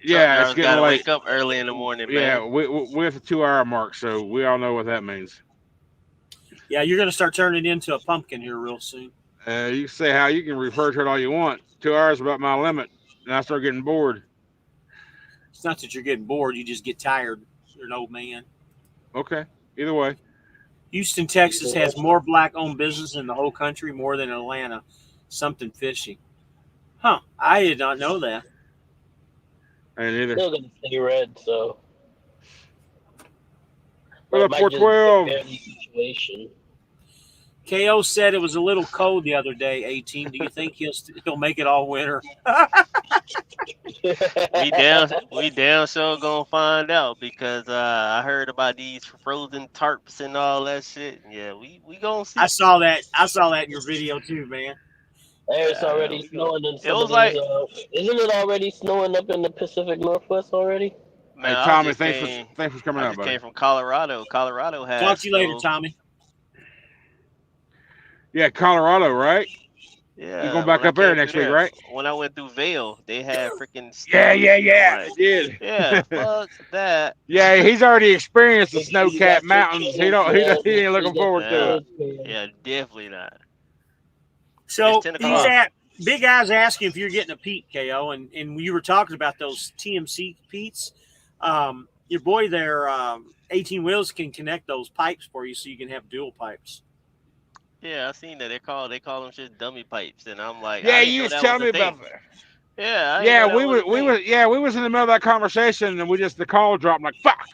Speaker 1: Yeah, it's getting late.
Speaker 3: Wake up early in the morning, man.
Speaker 1: Yeah, we're at the 2-hour mark, so we all know what that means.
Speaker 2: Yeah, you're going to start turning it into a pumpkin here real soon.
Speaker 1: You can say how you can refer to it all you want. 2 hours is about my limit, and I start getting bored.
Speaker 2: It's not that you're getting bored. You just get tired. You're an old man.
Speaker 1: Okay, either way.
Speaker 2: Houston, Texas has more black-owned business in the whole country, more than Atlanta. Something fishy. Huh, I did not know that.
Speaker 1: I didn't either.
Speaker 4: Still gonna stay red, so.
Speaker 1: What up, 412?
Speaker 2: KO said it was a little cold the other day, 18. Do you think he'll make it all winter?
Speaker 3: we down sure gonna find out, because I heard about these frozen tarps and all that shit. Yeah, we gonna see.
Speaker 2: I saw that in your video too, man.
Speaker 4: It's already snowing in
Speaker 3: it was like,
Speaker 4: isn't it already snowing up in the Pacific Northwest already?
Speaker 3: Man,
Speaker 1: Hey,
Speaker 3: I
Speaker 1: Tommy,
Speaker 3: just
Speaker 1: thanks
Speaker 3: came.
Speaker 1: for coming
Speaker 3: I
Speaker 1: out,
Speaker 3: just
Speaker 1: buddy.
Speaker 3: came from Colorado. Colorado has
Speaker 2: Talk to you later,
Speaker 3: those.
Speaker 2: Tommy.
Speaker 1: Yeah, Colorado, right? You
Speaker 3: Yeah,
Speaker 1: going back
Speaker 3: when I
Speaker 1: up there
Speaker 3: came through
Speaker 1: next week,
Speaker 3: there,
Speaker 1: right?
Speaker 3: when I went through Vail, they had freaking
Speaker 1: Yeah,
Speaker 3: snow.
Speaker 1: yeah,
Speaker 3: I'm
Speaker 1: yeah.
Speaker 3: like,
Speaker 1: I did.
Speaker 3: yeah, fuck that.
Speaker 1: Yeah, he's already experienced the
Speaker 4: Make sure you got
Speaker 1: snow-capped
Speaker 4: your
Speaker 1: mountains. He
Speaker 4: tickets,
Speaker 1: don't. He,
Speaker 4: man.
Speaker 1: he
Speaker 4: Make
Speaker 1: ain't
Speaker 4: sure you
Speaker 1: looking
Speaker 4: got
Speaker 1: forward to
Speaker 3: Yeah,
Speaker 1: it.
Speaker 4: your tickets, man.
Speaker 3: yeah, definitely not. It's
Speaker 2: So
Speaker 3: 10
Speaker 2: he's
Speaker 3: o'clock.
Speaker 2: at Big Guy's asking if you're getting a Pete, KO, and you were talking about those TMC Pete's. Your boy there, 18 Wheels, can connect those pipes for you, so you can have dual pipes.
Speaker 3: Yeah, I seen that. They call them shit dummy pipes, and I'm like,
Speaker 1: Yeah,
Speaker 3: I didn't
Speaker 1: you
Speaker 3: know
Speaker 1: was
Speaker 3: that was
Speaker 1: telling
Speaker 3: a
Speaker 1: me
Speaker 3: thing.
Speaker 1: about that.
Speaker 3: Yeah, I didn't
Speaker 1: Yeah,
Speaker 3: know that was a thing.
Speaker 1: we was in the middle of that conversation, and the call dropped. I'm like, fuck.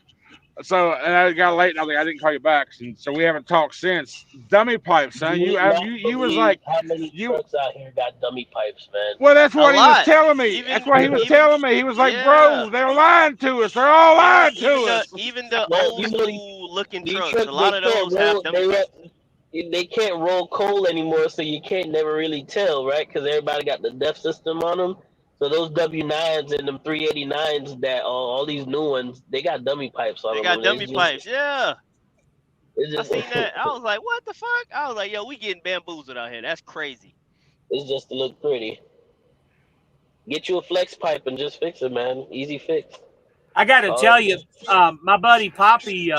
Speaker 1: So, and I got late, and I was like, I didn't call you back, and so we haven't talked since. Dummy pipes, son.
Speaker 4: You would not
Speaker 1: You was
Speaker 4: believe
Speaker 1: like,
Speaker 4: how many
Speaker 1: you.
Speaker 4: trucks out here got dummy pipes, man.
Speaker 1: Well, that's
Speaker 3: A
Speaker 1: what he was
Speaker 3: lot.
Speaker 1: telling me. That's
Speaker 3: Even
Speaker 1: what he was
Speaker 3: even
Speaker 1: telling me. He was like,
Speaker 3: yeah.
Speaker 1: bro, they're lying to us. They're all
Speaker 3: Yeah,
Speaker 1: lying to us.
Speaker 3: even the
Speaker 4: Well,
Speaker 3: old
Speaker 4: usually
Speaker 3: school looking
Speaker 4: these
Speaker 3: trucks,
Speaker 4: trucks
Speaker 3: a lot
Speaker 4: they
Speaker 3: of
Speaker 4: can't
Speaker 3: those have
Speaker 4: roll.
Speaker 3: dummy pipes.
Speaker 4: They can't roll coal anymore, so you can't never really tell, right? Because everybody got the DEF system on them. So those W9s and them 389s that all these new ones, they got dummy pipes on
Speaker 3: They
Speaker 4: them.
Speaker 3: got
Speaker 4: And
Speaker 3: dummy pipes. Yeah,
Speaker 4: it's
Speaker 3: I
Speaker 4: just,
Speaker 3: seen that. I was like, what the fuck? I was like, yo, we getting bamboozled out here. That's crazy.
Speaker 4: it's just to look pretty. Get you a flex pipe and just fix it, man. Easy fix.
Speaker 2: I got to tell you, my buddy Poppy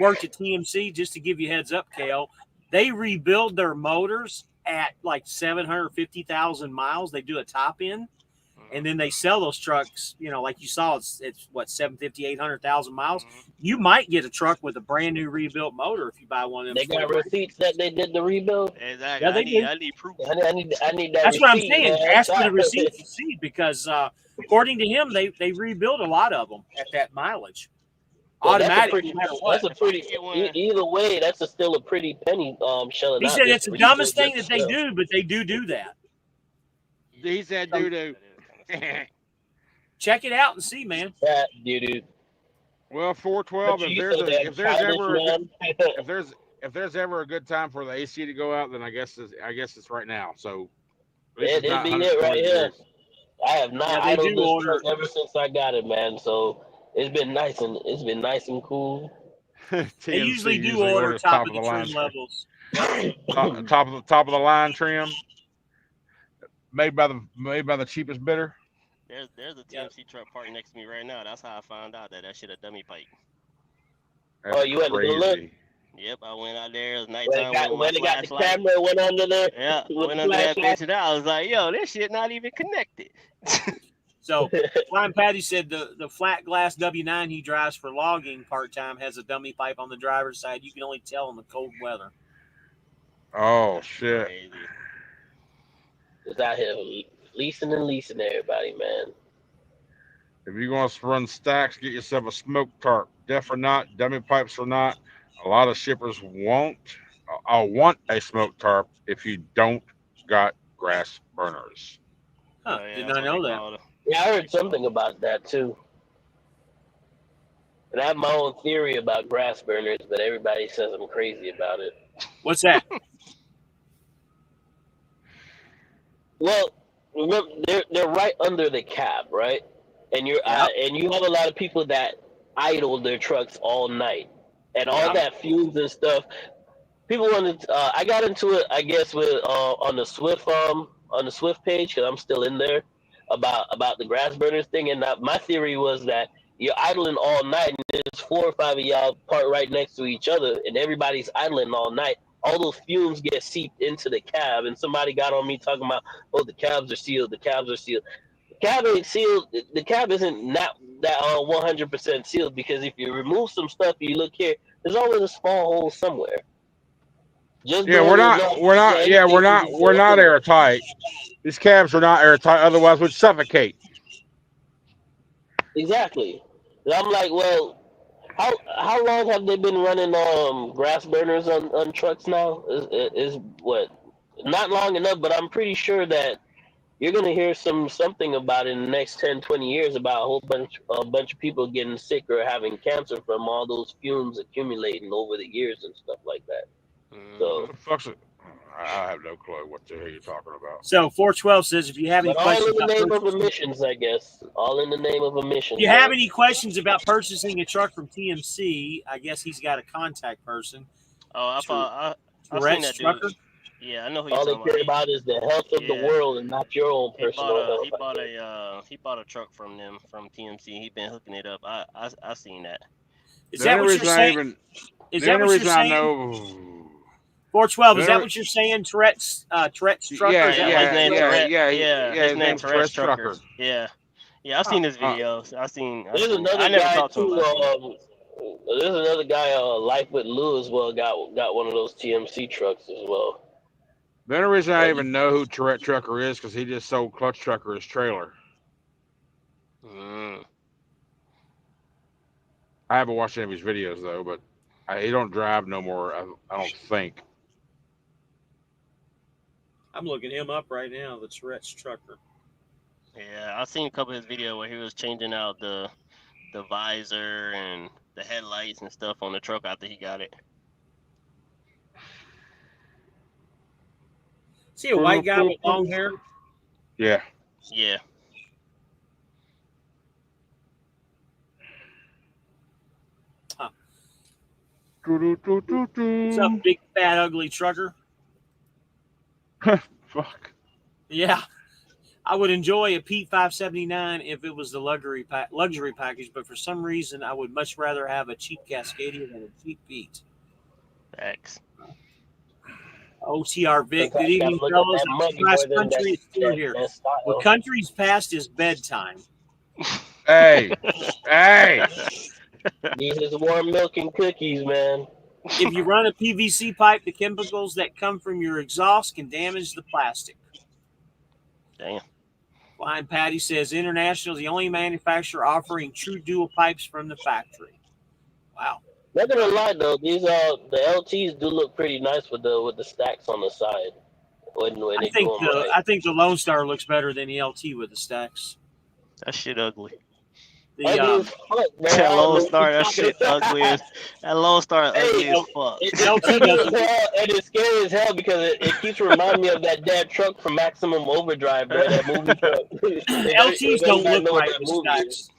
Speaker 2: worked at TMC. Just to give you a heads up, KO, they rebuild their motors at like 750,000 miles. They do a top end, and then they sell those trucks. You know, like you saw, it's what 750, 800,000 miles. You might get a truck with a brand new rebuilt motor if you buy one of them.
Speaker 4: They got receipts that they did the rebuild.
Speaker 3: Exactly.
Speaker 2: Yeah, they do.
Speaker 3: I need proof.
Speaker 4: I need that.
Speaker 2: That's what I'm
Speaker 4: receipt,
Speaker 2: saying.
Speaker 4: man.
Speaker 2: Ask for the receipt to see, because according to him, they rebuild a lot of them at that mileage.
Speaker 4: Well,
Speaker 2: Automatic, no matter what.
Speaker 4: That's a pretty. Either way, that's still a pretty penny. Shelling
Speaker 2: He
Speaker 4: out.
Speaker 2: said it's the dumbest thing
Speaker 4: just
Speaker 2: that they
Speaker 4: still.
Speaker 2: do, but they do that.
Speaker 1: He said doo doo.
Speaker 2: Check it out and see, man.
Speaker 4: That dude.
Speaker 1: Well, 412.
Speaker 4: But
Speaker 1: If
Speaker 4: you
Speaker 1: there's
Speaker 4: so
Speaker 1: a
Speaker 4: damn
Speaker 1: if there's
Speaker 4: childish,
Speaker 1: ever a good,
Speaker 4: man.
Speaker 1: if there's ever a good time for the AC to go out, then I guess it's right now. So
Speaker 4: It'd be it right here. I have not
Speaker 2: Yeah, they
Speaker 4: idled
Speaker 2: do
Speaker 4: this
Speaker 2: order-
Speaker 4: truck ever since I got it, man. So it's been nice and cool.
Speaker 2: They usually do order top of the trim levels.
Speaker 1: top of the line trim, made by the cheapest bidder.
Speaker 3: There's a TMC truck parked next to me right now. That's how I found out that shit a dummy pipe.
Speaker 1: That's
Speaker 4: You had to go look?
Speaker 3: Yep, I went out there. It was nighttime.
Speaker 4: When they got the camera, went under there.
Speaker 3: Yeah,
Speaker 4: with
Speaker 3: went
Speaker 4: the
Speaker 3: under that
Speaker 4: flashlight.
Speaker 3: bitch, and I was like, yo, this shit not even connected.
Speaker 2: So, Flying Patty said the flat glass W9 he drives for logging part time has a dummy pipe on the driver's side. You can only tell in the cold weather.
Speaker 1: Oh shit!
Speaker 3: Crazy.
Speaker 4: It's out here leasing everybody, man.
Speaker 1: If you're going to run stacks, get yourself a smoke tarp. Def or not, dummy pipes or not, a lot of shippers want a smoke tarp if you don't got grass burners.
Speaker 2: Huh,
Speaker 3: Oh, yeah,
Speaker 2: did
Speaker 3: that's
Speaker 2: not know
Speaker 3: what they
Speaker 2: that.
Speaker 3: call it.
Speaker 4: Yeah, I heard something about that too. And I have my own theory about grass burners, but everybody says I'm crazy about it.
Speaker 2: What's that?
Speaker 4: Well, remember they're right under the cab, right? And you have a lot of people that idle their trucks all night, and all that fumes and stuff. People wanted. I got into it, I guess, with on the Swift page, because I'm still in there about the grass burners thing. And my theory was that you're idling all night, and there's 4 or 5 of y'all parked right next to each other, and everybody's idling all night. All those fumes get seeped into the cab, and somebody got on me talking about, oh, the cabs are sealed. The cabs are sealed. The cab ain't sealed. The cab isn't not that 100% sealed, because if you remove some stuff, you look here, there's always a small hole somewhere.
Speaker 1: We're not airtight. These cabs are not airtight, otherwise we'd suffocate.
Speaker 4: Exactly. And I'm like, well, how long have they been running grass burners on trucks now? Is what? Not long enough, but I'm pretty sure that you're gonna hear something about it in the next 10, 20 years about a bunch of people getting sick or having cancer from all those fumes accumulating over the years and stuff like that. So
Speaker 1: I have no clue what the hell you're talking about.
Speaker 2: So 412 says if you have any
Speaker 4: But all
Speaker 2: questions
Speaker 4: in the
Speaker 2: about
Speaker 4: name of
Speaker 2: purchasing,
Speaker 4: emissions, I guess. All in the name of emissions.
Speaker 2: if you have any questions about purchasing a truck from TMC, I guess he's got a contact person.
Speaker 3: Oh, I've seen
Speaker 2: Tourette's
Speaker 3: that dude.
Speaker 2: Trucker.
Speaker 3: Yeah, I know who you're
Speaker 4: All they
Speaker 3: talking
Speaker 4: care about is the health of the world and not your own personal health.
Speaker 3: He bought a truck from them from TMC. He been hooking it up. I seen that.
Speaker 2: Is that what you're saying? Is that what you're saying? 412. Is that what you're saying? Tourette's Trucker.
Speaker 3: Yeah. His name's Tourette's Trucker. Yeah. I've seen his videos.
Speaker 4: There's another guy too. There's another guy, Life with Lou as well. Got one of those TMC trucks as well.
Speaker 1: The only reason I even know who Tourette Trucker is because he just sold Clutch Trucker his trailer. I haven't watched any of his videos though, but he don't drive no more. I don't think.
Speaker 2: I'm looking him up right now. The Tourette's Trucker.
Speaker 3: Yeah, I've seen a couple of his videos where he was changing out the visor and the headlights and stuff on the truck after he got it.
Speaker 2: See a white guy with long hair?
Speaker 1: Yeah.
Speaker 3: Yeah.
Speaker 2: Huh. What's up, big fat ugly trucker?
Speaker 1: Fuck.
Speaker 2: Yeah. I would enjoy a Pete 579 if it was the luxury package, but for some reason I would much rather have a cheap Cascadia than a cheap Pete.
Speaker 3: Thanks.
Speaker 2: OTR Vic, good evening, fellas. I'm surprised Country is still here. Well, Country's past his bedtime.
Speaker 1: Hey.
Speaker 4: These is warm milk and cookies, man.
Speaker 2: If you run a PVC pipe, the chemicals that come from your exhaust can damage the plastic.
Speaker 3: Damn.
Speaker 2: Flying Patty says International is the only manufacturer offering true dual pipes from the factory. Wow.
Speaker 4: Not gonna lie though, the LTs do look pretty nice with the stacks on the side.
Speaker 2: I think the Lone Star looks better than the LT with the stacks.
Speaker 3: That shit ugly.
Speaker 4: That
Speaker 3: Lone Star, that shit ugly. That Lone Star ugly as fuck.
Speaker 4: And it's scary as hell because it keeps reminding me of that dead truck from Maximum Overdrive, bro. That movie truck.
Speaker 2: LTs don't look right with stacks.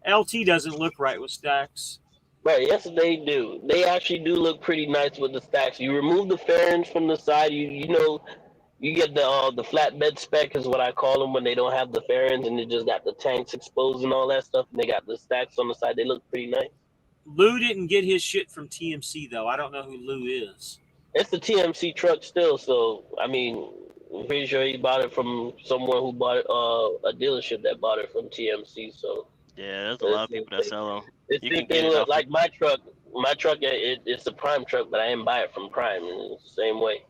Speaker 2: LT doesn't look right with stacks.
Speaker 4: Right, yes they do. They actually do look pretty nice with the stacks. You remove the fairings from the side, you get the flatbed spec is what I call them when they don't have the fairings and they just got the tanks exposed and all that stuff and they got the stacks on the side. They look pretty nice.
Speaker 2: Lou didn't get his shit from TMC though. I don't know who Lou is.
Speaker 4: It's the TMC truck still, so I mean I'm pretty sure he bought it from someone who bought it, a dealership that bought it from TMC, so
Speaker 3: yeah, there's a lot of people that sell them.
Speaker 4: They look like my truck. My truck, it's a Prime truck, but I didn't buy it from Prime. It's the same way.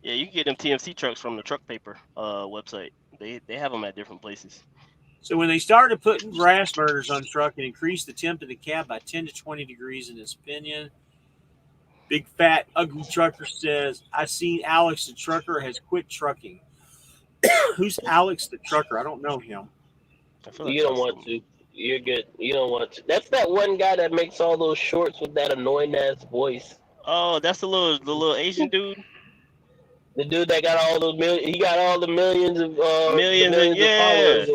Speaker 3: Yeah, you can get them TMC trucks from the Truck Paper website. They have them at different places.
Speaker 2: So when they started putting grass burners on the truck and increased the temp of the cab by 10 to 20 degrees in his opinion, big fat ugly trucker says, I seen Alex the trucker has quit trucking. Who's Alex the trucker? I don't know him.
Speaker 4: You don't want to. You're good. You don't want to. That's that one guy that makes all those shorts with that annoying ass voice.
Speaker 3: Oh, that's the little Asian dude.
Speaker 4: The dude that got all those he got all the millions of
Speaker 3: millions of
Speaker 4: followers.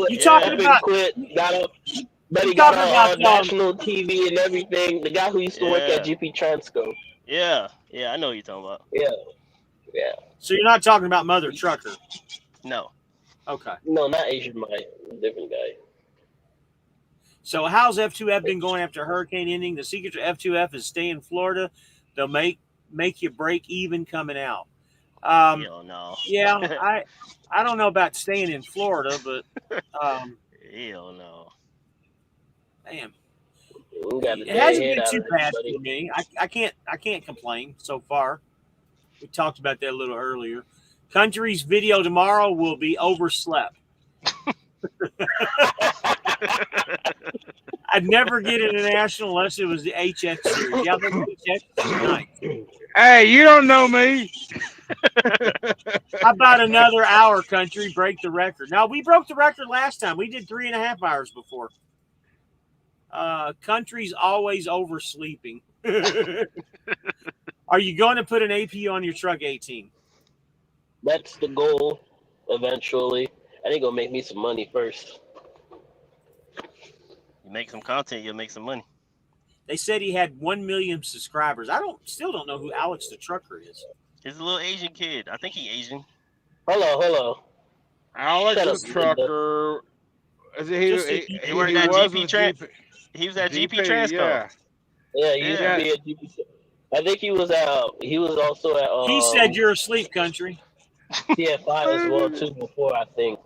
Speaker 2: You talking about?
Speaker 4: But he got on national TV and everything. The guy who used to work at GP Transco.
Speaker 3: Yeah, I know who you're talking about.
Speaker 4: Yeah.
Speaker 2: So you're not talking about Mother Trucker?
Speaker 3: No.
Speaker 2: Okay.
Speaker 4: No, not Asian Mike. Different guy.
Speaker 2: So how's F2F been going after hurricane ending? The secret to F2F is stay in Florida. They'll make you break even coming out.
Speaker 3: Hell no.
Speaker 2: Yeah, I don't know about staying in Florida, but
Speaker 3: hell no.
Speaker 2: Damn. It hasn't been too bad for me. I can't complain so far. We talked about that a little earlier. Country's video tomorrow will be overslept. I'd never get international unless it was the HX series. Yeah, the HX tonight.
Speaker 1: Hey, you don't know me.
Speaker 2: How about another hour, Country? Break the record. Now, we broke the record last time. We did 3.5 hours before. Country's always oversleeping. Are you going to put an AP on your truck 18?
Speaker 4: That's the goal eventually. I think it'll make me some money first.
Speaker 3: You make some content, you'll make some money.
Speaker 2: They said he had 1 million subscribers. Still don't know who Alex the Trucker is.
Speaker 3: He's a little Asian kid. I think he's Asian.
Speaker 4: Hello.
Speaker 1: Alex the Trucker. He was at
Speaker 3: GP Transco.
Speaker 4: Yeah, he used to be at GP. I think he was also at.
Speaker 2: He said you're asleep, country.
Speaker 4: TFI as well too. Before I think.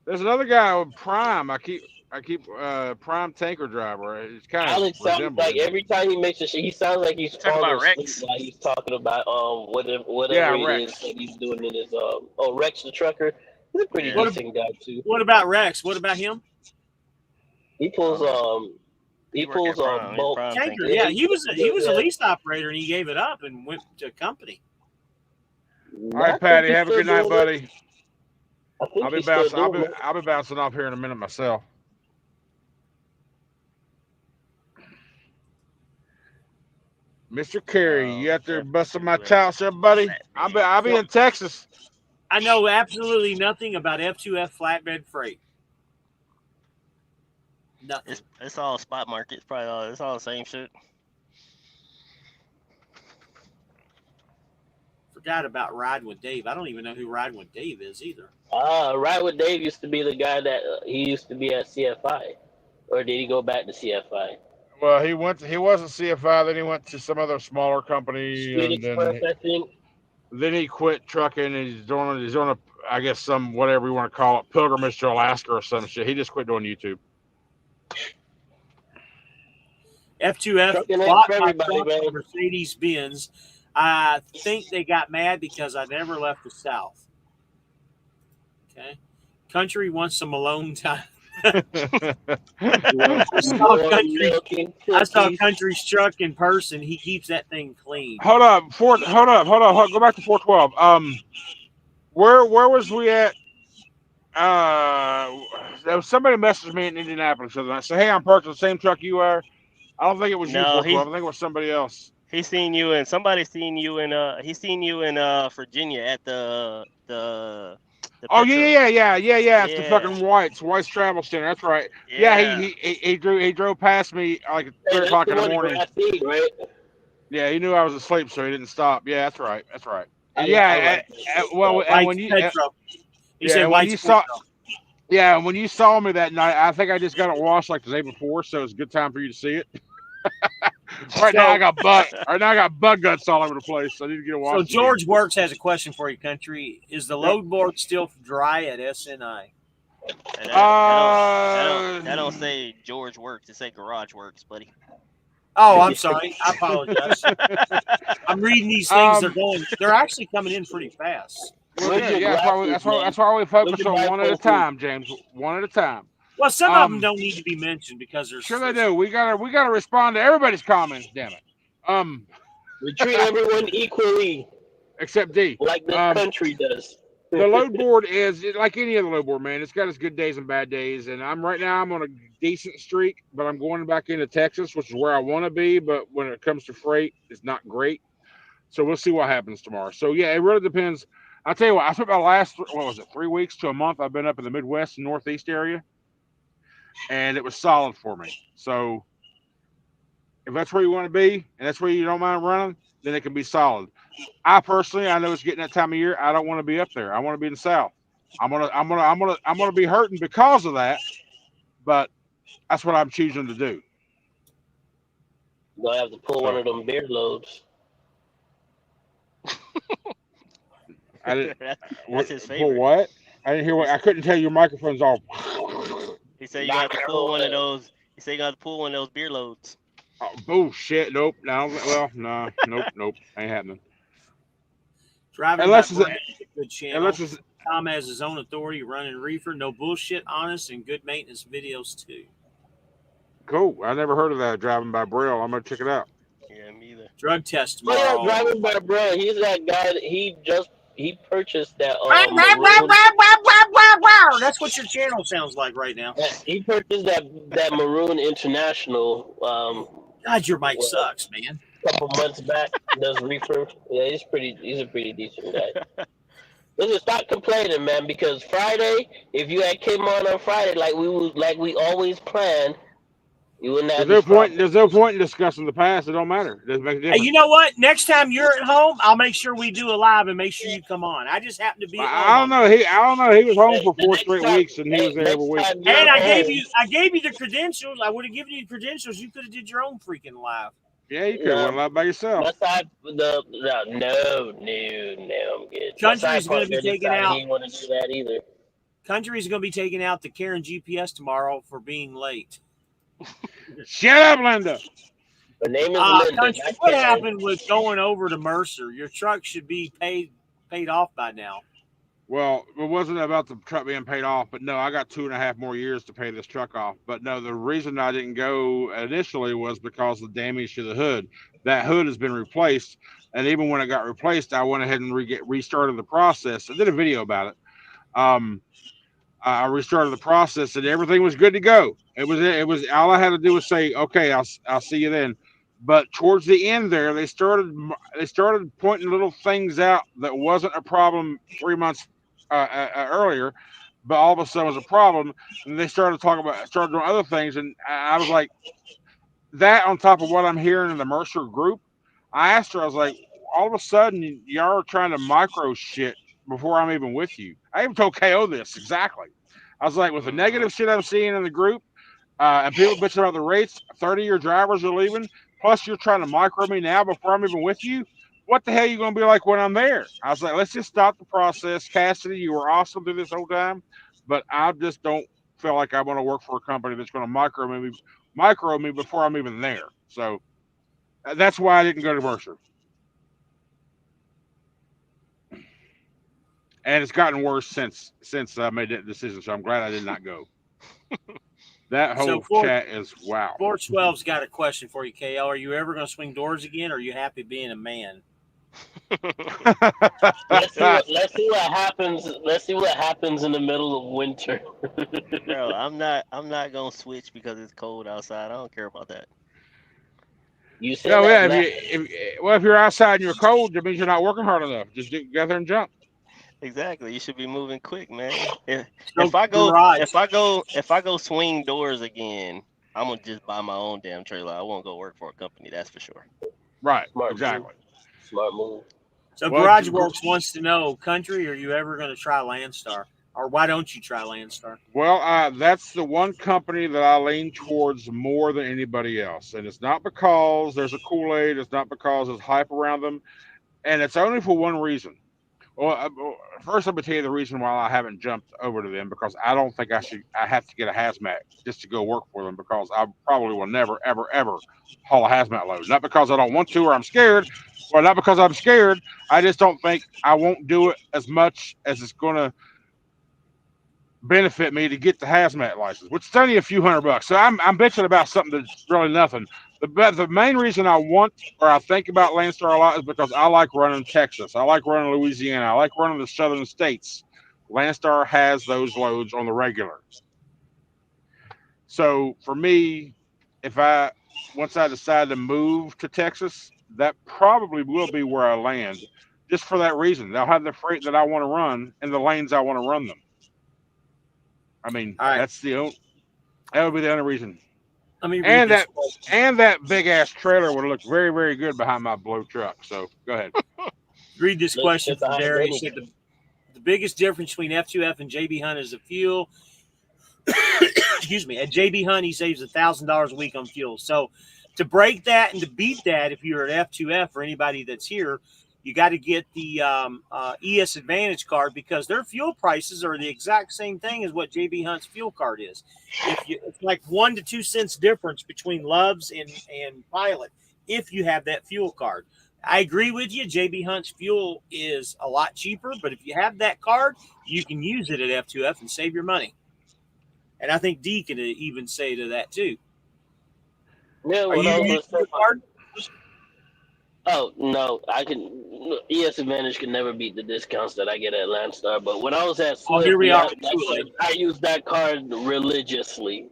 Speaker 1: There's another guy with Prime. I keep Prime tanker driver. It's kind of
Speaker 4: Alex sounds like every time he makes a shit, he sounds like he's
Speaker 3: talking about
Speaker 4: Rex.
Speaker 3: Rex.
Speaker 4: While he's talking about whatever
Speaker 1: Rex.
Speaker 4: is that he's doing in his Rex the Trucker. He's a pretty decent guy too.
Speaker 2: What about Rex? What about him?
Speaker 4: He pulls bulk
Speaker 2: tanker. Yeah, he was a lease operator and he gave it up and went to a company.
Speaker 1: All right, Patty. Have a good night, buddy. I'll be bouncing off here in a minute myself. Mr. Carey, you out there busting my chops there, buddy? I'll be in Texas.
Speaker 2: I know absolutely nothing about F2F flatbed freight. Nothing.
Speaker 3: It's all spot market. It's all the same shit.
Speaker 2: Forgot about Riding with Dave. I don't even know who Riding with Dave is either.
Speaker 4: Riding with Dave used to be the guy that he used to be at CFI, or did he go back to CFI?
Speaker 1: Well, he wasn't CFI. Then he went to some other smaller company, and
Speaker 4: I think.
Speaker 1: Then he quit trucking, and he's doing a I guess some whatever you want to call it, pilgrimage to Alaska or some shit. He just quit doing YouTube.
Speaker 2: F2F bought my truck, Mercedes-Benz. I think they got mad because I never left the South. Okay. Country wants some alone time. I saw Country's truck in person. He keeps that thing clean.
Speaker 1: Hold up. Go back to 412. Where was we at? There was somebody messaged me in Indianapolis. So I said, "Hey, I'm parked on the same truck you are." I don't think it was you. 412. I think it was somebody else.
Speaker 3: He's seen you in Virginia at the
Speaker 1: oh yeah. It's the fucking White's Travel Center. That's right. Yeah, he drove past me like at 3 o'clock in the morning.
Speaker 4: Right?
Speaker 1: Yeah, he knew I was asleep, so he didn't stop. Yeah, that's right. When you saw me that night, I think I just got it washed like the day before, so it's a good time for you to see it. Right now I got bug guts all over the place. So I need to get it washed.
Speaker 2: So George Works has a question for you, country. Is the load board still dry at SNI?
Speaker 3: That don't say George Works. It say Garage Works, buddy.
Speaker 2: Oh, I'm sorry. I apologize. I'm reading these things. They're actually coming in pretty fast.
Speaker 1: Well, that's why we focus on one at a time, James. One at a time.
Speaker 2: Well, some of them don't need to be mentioned because they're
Speaker 1: sure they do. We gotta respond to everybody's comments. Damn it.
Speaker 4: We treat everyone equally,
Speaker 1: except D,
Speaker 4: like this country does.
Speaker 1: The load board is like any other load board, man. It's got its good days and bad days. And I'm on a decent streak, but I'm going back into Texas, which is where I want to be. But when it comes to freight, it's not great. So we'll see what happens tomorrow. So yeah, it really depends. I'll tell you what. I spent my last 3 weeks to a month. I've been up in the Midwest and Northeast area. And it was solid for me. So if that's where you want to be and that's where you don't mind running, then it can be solid. I know it's getting that time of year. I don't want to be up there. I want to be in the South. I'm gonna be hurting because of that, but that's what I'm choosing to do.
Speaker 4: You'll have to pull one of them beer loads.
Speaker 3: That's his favorite.
Speaker 1: For what? I didn't hear what. I couldn't tell. Your microphone's off.
Speaker 3: He said you got to pull one of those. He said you got to pull one of those beer loads.
Speaker 1: Oh, bullshit. Nope. No. Well, no. Nope. Ain't happening.
Speaker 2: Driving
Speaker 1: unless it's
Speaker 2: a good channel. Tom has his own authority running reefer. No bullshit, honest, and good maintenance videos too.
Speaker 1: Cool. I never heard of that. Driving by Braille. I'm gonna check it out.
Speaker 3: Yeah, me either.
Speaker 2: Drug test tomorrow.
Speaker 4: Oh, yeah, driving by Braille. He's that guy that he purchased that.
Speaker 2: That's what your channel sounds like right now.
Speaker 4: He purchased that Maroon International.
Speaker 2: God, your mic sucks, man.
Speaker 4: couple months back. Does reefer. Yeah, he's a pretty decent guy. Listen, stop complaining, man. Because Friday, if you had came on Friday like we always planned, you wouldn't have
Speaker 1: There's
Speaker 4: this problem.
Speaker 1: there's no point in discussing the past. It don't matter. It doesn't make a
Speaker 2: Hey,
Speaker 1: difference.
Speaker 2: you know what? Next time you're at home, I'll make sure we do a live and make sure you come on. I just happen to be at home.
Speaker 1: I don't know. He was home for 4 straight weeks, and he was there every week.
Speaker 2: And I gave you the credentials. I would have given you the credentials. You could have did your own freaking live.
Speaker 1: Yeah, you could have went live by yourself.
Speaker 4: No, I'm good.
Speaker 2: Country's going to be taking out.
Speaker 4: He didn't want to do that either.
Speaker 2: Country's going to be taking out the Karen GPS tomorrow for being late.
Speaker 1: Shut up, Linda.
Speaker 4: The name is Linda.
Speaker 2: Country, what happened with going over to Mercer? Your truck should be paid off by now.
Speaker 1: Well, it wasn't about the truck being paid off, but no, I got 2.5 more years to pay this truck off. But no, the reason I didn't go initially was because of the damage to the hood. That hood has been replaced, and even when it got replaced, I went ahead and restarted the process. I did a video about it. I restarted the process, and everything was good to go. It was all I had to do was say, "Okay, I'll see you then." But towards the end there, they started pointing little things out that wasn't a problem 3 months earlier, but all of a sudden was a problem, and they started doing other things, and I was like, that on top of what I'm hearing in the Mercer group, I asked her, I was like, all of a sudden y'all are trying to micro shit before I'm even with you. I even told KO this exactly. I was like, with the negative shit I'm seeing in the group, and people bitching about the rates, 30-year drivers are leaving, plus you're trying to micro me now before I'm even with you. What the hell are you going to be like when I'm there? I was like, let's just stop the process. Cassidy, you were awesome through this whole time, but I just don't feel like I want to work for a company that's going to micro me before I'm even there. So that's why I didn't go to Mercer. And it's gotten worse since I made that decision, so I'm glad I did not go. That whole chat is wow.
Speaker 2: 412's got a question for you, KL. Are you ever going to swing doors again, or are you happy being a man?
Speaker 4: Let's see what happens. Let's see what happens in the middle of winter.
Speaker 3: Bro, I'm not gonna switch because it's cold outside. I don't care about that.
Speaker 4: You said that.
Speaker 1: If you're outside and you're cold, that means you're not working hard enough. Just get there and jump.
Speaker 3: Exactly. You should be moving quick, man. If I go swing doors again, I'm gonna just buy my own damn trailer. I won't go work for a company. That's for sure.
Speaker 1: Right. Exactly.
Speaker 4: Smart move.
Speaker 2: So Garage Works wants to know, Country, are you ever going to try Landstar? Or why don't you try Landstar?
Speaker 1: Well, that's the one company that I lean towards more than anybody else. And it's not because there's a Kool-Aid. It's not because there's hype around them. And it's only for one reason. Well, first, let me tell you the reason why I haven't jumped over to them, because I don't think I have to get a hazmat just to go work for them, because I probably will never, ever, ever haul a hazmat load. Not because I don't want to or I'm scared, or not because I'm scared. I just don't think I won't do it as much as it's going to benefit me to get the hazmat license, which is only a few $100. So I'm bitching about something that's really nothing. The main reason I want, or I think about Landstar a lot, is because I like running Texas. I like running Louisiana. I like running the southern states. Landstar has those loads on the regular. So for me, once I decide to move to Texas, that probably will be where I land, just for that reason. They'll have the freight that I want to run in the lanes I want to run them. I mean, that would be the only reason. And that big ass trailer would look very, very good behind my blow truck. So go ahead.
Speaker 2: Read this question from Derry. He said the biggest difference between F2F and JB Hunt is the fuel. Excuse me. At JB Hunt, he saves $1,000 a week on fuel. So to break that and to beat that, if you're at F2F or anybody that's here, you got to get the ES Advantage card, because their fuel prices are the exact same thing as what JB Hunt's fuel card is. It's like 1 to 2 cents difference between Love's and Pilot if you have that fuel card. I agree with you. JB Hunt's fuel is a lot cheaper, but if you have that card, you can use it at F2F and save your money. And I think D can even say to that too.
Speaker 4: Yeah,
Speaker 2: are you using the card?
Speaker 4: Oh, no, ES Advantage can never beat the discounts that I get at Landstar. But when I was at Swift,
Speaker 2: here we are.
Speaker 4: I used that card religiously,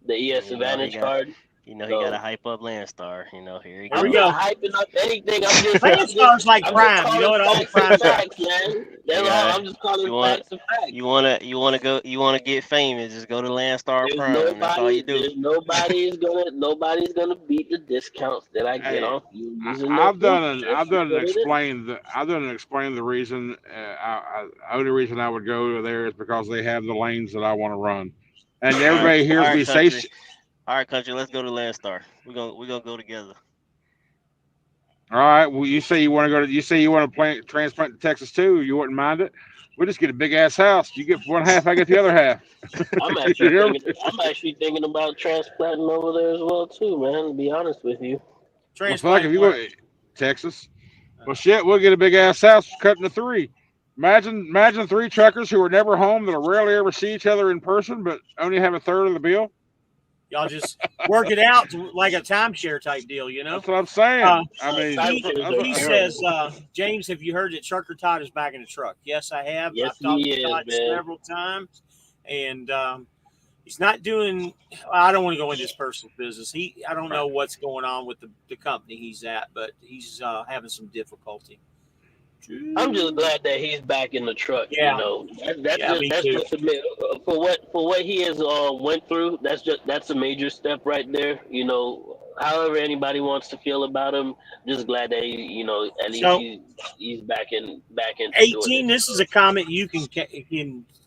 Speaker 4: the ES Advantage card.
Speaker 3: You know, he gotta hype up Landstar. You know, here he goes.
Speaker 2: Here we go.
Speaker 4: I'm not hyping up anything.
Speaker 2: Landstar's like Prime. You know what? All the Prime
Speaker 4: facts, man. That's all. I'm just calling facts and facts.
Speaker 3: You wanna get famous? Just go to Landstar
Speaker 4: There's
Speaker 3: Prime. That's all you do.
Speaker 4: Nobody's gonna beat the discounts that I get off you using.
Speaker 1: I've done an explain the reason. Only reason I would go there is because they have the lanes that I want to run, and everybody hears me say.
Speaker 3: All right, country. Let's go to Landstar. We're gonna go together.
Speaker 1: All right. Well, you say you want to go to. You say you want to transplant to Texas too. You wouldn't mind it. We'll just get a big ass house. You get one half, I get the other half.
Speaker 4: I'm actually thinking about transplanting over there as well too, man. To be honest with you.
Speaker 1: Well, fuck, if you go to Texas, well, shit, we'll get a big ass house cut into 3. Imagine 3 truckers who are never home that rarely ever see each other in person, but only have a third of the bill.
Speaker 2: Y'all just work it out like a timeshare type deal, you know?
Speaker 1: That's what I'm saying.
Speaker 2: He says, James, have you heard that Trucker Todd is back in the truck? Yes, I have.
Speaker 4: Yes,
Speaker 2: I've talked to Todd several times. And he's not doing – I don't want to go into his personal business. I don't know what's going on with the company he's at, but he's having some difficulty.
Speaker 4: I'm just glad that he's back in the truck.
Speaker 2: Yeah.
Speaker 4: You know, that's just for what he has went through. That's a major step right there. You know, however anybody wants to feel about him, just glad that at least he's back in
Speaker 2: 18. This is a comment you can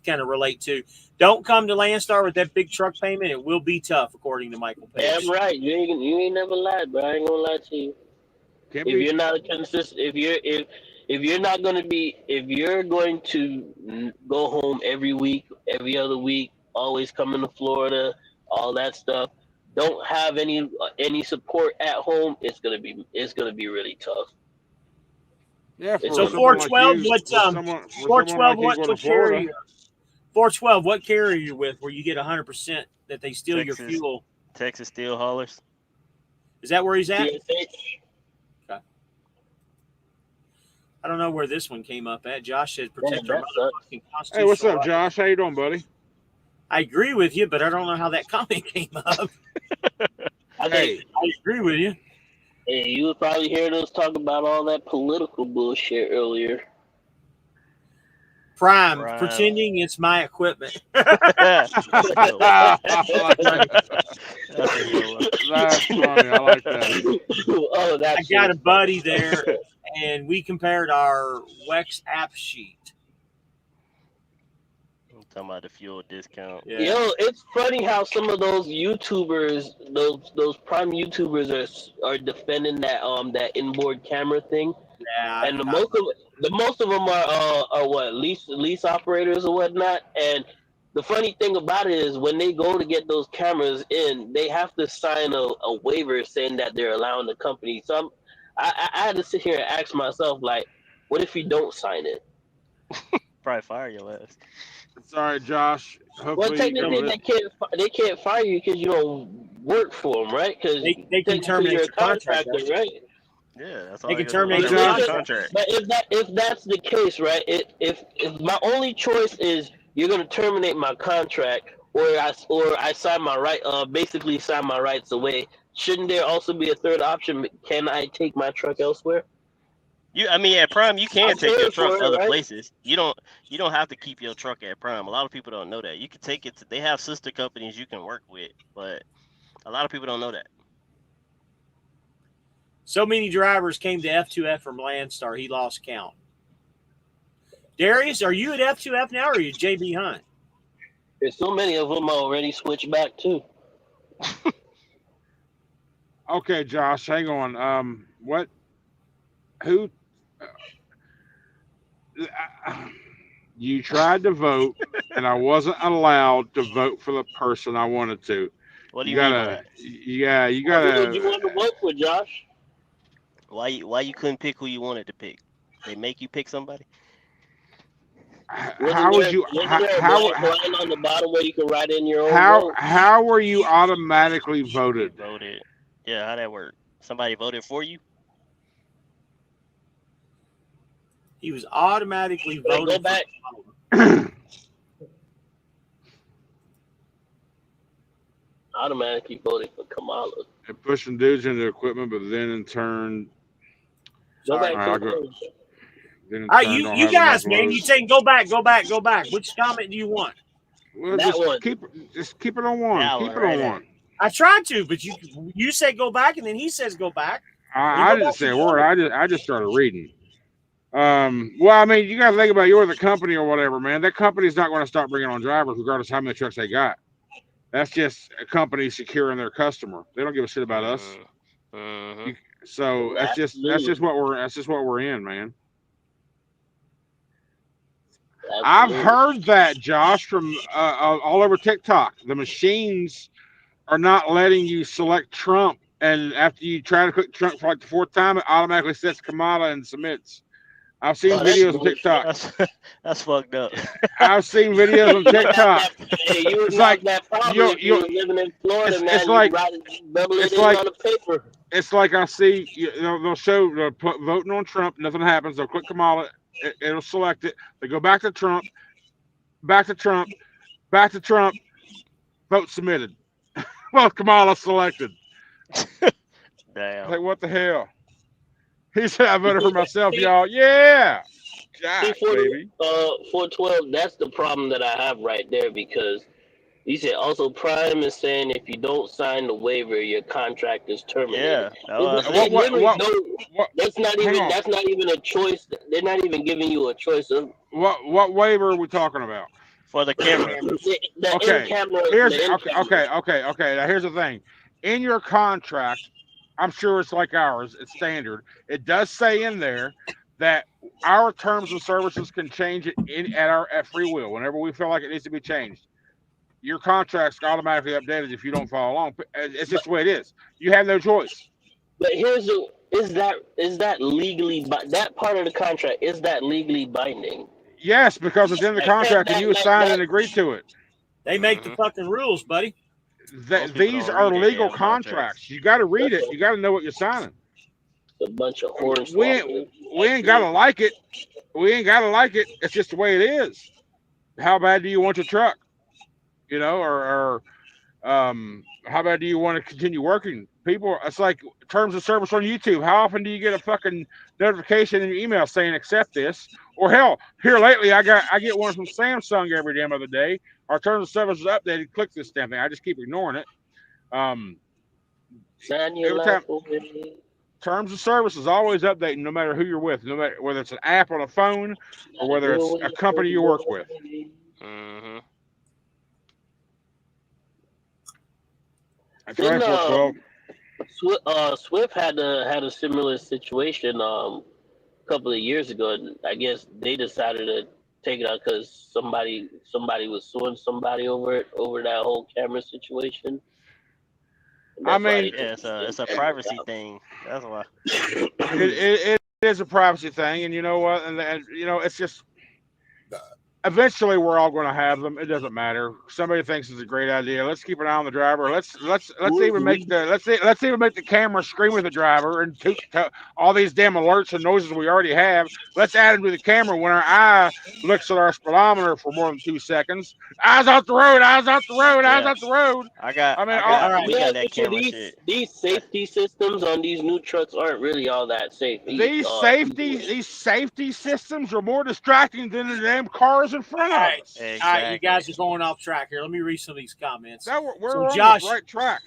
Speaker 2: kind of relate to. Don't come to Landstar with that big truck payment. It will be tough, according to Michael Page.
Speaker 4: Damn right. You ain't never lied, bro. I ain't gonna lie to you. You're not a consistent, if you're going to go home every week, every other week, always coming to Florida, all that stuff, don't have any support at home, it's gonna be really tough.
Speaker 1: Yeah.
Speaker 2: So 412, what carrier are you? 412, what carrier are you with where you get 100% that they steal your fuel?
Speaker 3: Texas Steel Haulers.
Speaker 2: Is that where he's at?
Speaker 4: TSH.
Speaker 2: I don't know where this one came up at. Josh said protect our motherfucking constitutional.
Speaker 1: Hey, what's up,
Speaker 2: right.
Speaker 1: Josh? How you doing, buddy?
Speaker 2: I agree with you, but I don't know how that comment came up. I agree with you.
Speaker 4: Hey, you would probably hear us talk about all that political bullshit earlier.
Speaker 2: Prime. Pretending it's my equipment.
Speaker 1: That's funny. I like that.
Speaker 2: I got a buddy there, and we compared our Wex app sheet.
Speaker 3: I'm talking about the fuel discount.
Speaker 2: Yeah.
Speaker 4: Yo, it's funny how some of those YouTubers, those Prime YouTubers are defending that inboard camera thing.
Speaker 2: Yeah,
Speaker 4: and the most of them are what lease operators or whatnot. And the funny thing about it is when they go to get those cameras in, they have to sign a waiver saying that they're allowing the company. So I had to sit here and ask myself, like, what if you don't sign it?
Speaker 3: Probably fire your ass.
Speaker 1: Sorry, Josh. Hopefully
Speaker 4: well, technically they can't fire you because you don't work for them, right? Because
Speaker 2: they can terminate your contract,
Speaker 4: right?
Speaker 3: Yeah, that's all
Speaker 2: they can terminate your
Speaker 3: contract.
Speaker 4: But if that's the case, right? If my only choice is you're gonna terminate my contract, or I sign my basically sign my rights away, shouldn't there also be a third option? Can I take my truck elsewhere?
Speaker 3: At Prime, you can take your truck other places. You don't have to keep your truck at Prime. A lot of people don't know that. You can take it. They have sister companies you can work with, but a lot of people don't know that.
Speaker 2: So many drivers came to F2F from Landstar, he lost count. Darius, are you at F2F now, or are you JB Hunt?
Speaker 4: There's so many of them already switched back too.
Speaker 1: Okay, Josh, hang on. Who? You tried to vote, and I wasn't allowed to vote for the person I wanted to.
Speaker 3: What do you mean?
Speaker 1: You gotta.
Speaker 4: Who did you want to vote for, Josh?
Speaker 3: Why you couldn't pick who you wanted to pick? They make you pick somebody.
Speaker 1: How would you? How
Speaker 4: on the bottom where you can write in your own vote?
Speaker 1: How were you automatically voted?
Speaker 3: Voted. Yeah, how that work? Somebody voted for you?
Speaker 2: He was automatically voted.
Speaker 4: Go back. automatically voted for Kamala.
Speaker 1: And pushing dudes into equipment, but then in turn,
Speaker 4: Go back
Speaker 1: I'll
Speaker 4: to
Speaker 1: go.
Speaker 4: the
Speaker 1: Then in
Speaker 2: All right,
Speaker 1: turn, don't
Speaker 2: you
Speaker 1: have
Speaker 2: guys,
Speaker 1: enough
Speaker 2: man, you
Speaker 1: loads.
Speaker 2: saying go back. Which comment do you want?
Speaker 1: Well,
Speaker 4: that
Speaker 1: just
Speaker 4: one.
Speaker 1: keep it on one.
Speaker 3: That
Speaker 1: Keep
Speaker 3: one
Speaker 1: it
Speaker 3: right
Speaker 1: on
Speaker 3: there.
Speaker 1: one.
Speaker 2: I tried to, but you said go back, and then he says go back.
Speaker 1: I didn't say a word. I just started reading. Well, I mean, you got to think about you're the company or whatever, man. That company's not going to stop bringing on drivers regardless of how many trucks they got. That's just a company securing their customer. They don't give a shit about us.
Speaker 3: Mm-hmm.
Speaker 1: So that's just what we're in, man. I've heard that, Josh, from all over TikTok. The machines are not letting you select Trump, and after you try to click Trump for like the fourth time, it automatically sets Kamala and submits. I've seen videos on TikTok.
Speaker 3: That's fucked up.
Speaker 1: I've seen videos on TikTok.
Speaker 4: It's like that problem if you're living in Florida, man.
Speaker 1: It's like
Speaker 4: double it in on the paper.
Speaker 1: It's like I see, they'll show voting on Trump, nothing happens. They'll click Kamala, it'll select it. They go back to Trump, back to Trump, back to Trump. Vote submitted. Well, Kamala selected.
Speaker 3: Damn.
Speaker 1: Like, what the hell? He said, I voted for myself, y'all. Yeah. Jack, baby.
Speaker 4: 412, that's the problem that I have right there, because he said also Prime is saying if you don't sign the waiver, your contract is terminated.
Speaker 3: Yeah.
Speaker 4: That's not even a choice. They're not even giving you a choice of
Speaker 1: what waiver are we talking about?
Speaker 3: For the camera.
Speaker 1: Okay. Now here's the thing. In your contract, I'm sure it's like ours, it's standard. It does say in there that our terms and services can change it at free will whenever we feel like it needs to be changed. Your contract's automatically updated if you don't follow along. It's just the way it is. You have no choice.
Speaker 4: But is that legally that part of the contract, is that legally binding?
Speaker 1: Yes, because it's in the contract and you signed and agreed to it.
Speaker 2: They make the fucking rules, buddy.
Speaker 1: These are legal contracts. You got to read it. You got to know what you're signing.
Speaker 4: A bunch of horns.
Speaker 1: We ain't got to like it. We ain't got to like it. It's just the way it is. How bad do you want your truck? Or how bad do you want to continue working? People, it's like terms of service on YouTube. How often do you get a fucking notification in your email saying accept this? Or hell, here lately I get one from Samsung every damn other day. Our terms of service is updated. Click this damn thing. I just keep ignoring it. Every time, terms of service is always updating, no matter who you're with, no matter whether it's an app on a phone or whether it's a company you work with.
Speaker 3: Mm-hmm.
Speaker 1: That's right, 412.
Speaker 4: Swift had a similar situation a couple of years ago. I guess they decided to take it out because somebody was suing somebody over that whole camera situation.
Speaker 1: I mean,
Speaker 3: it's a privacy thing. That's why.
Speaker 1: It is a privacy thing, and you know what? And it's just. Eventually, we're all going to have them. It doesn't matter. Somebody thinks it's a great idea. Let's keep an eye on the driver. Let's even make the camera scream with the driver and toot all these damn alerts and noises we already have. Let's add them to the camera when our eye looks at our speedometer for more than 2 seconds. Eyes off the road. Eyes off the road. Eyes off the road.
Speaker 3: We got that camera shit.
Speaker 4: These safety systems on these new trucks aren't really all that safe.
Speaker 1: These safety systems are more distracting than the damn cars in front of us.
Speaker 2: Exactly. All right, you guys are going off track here. Let me read some of these comments.
Speaker 1: We're on the right track.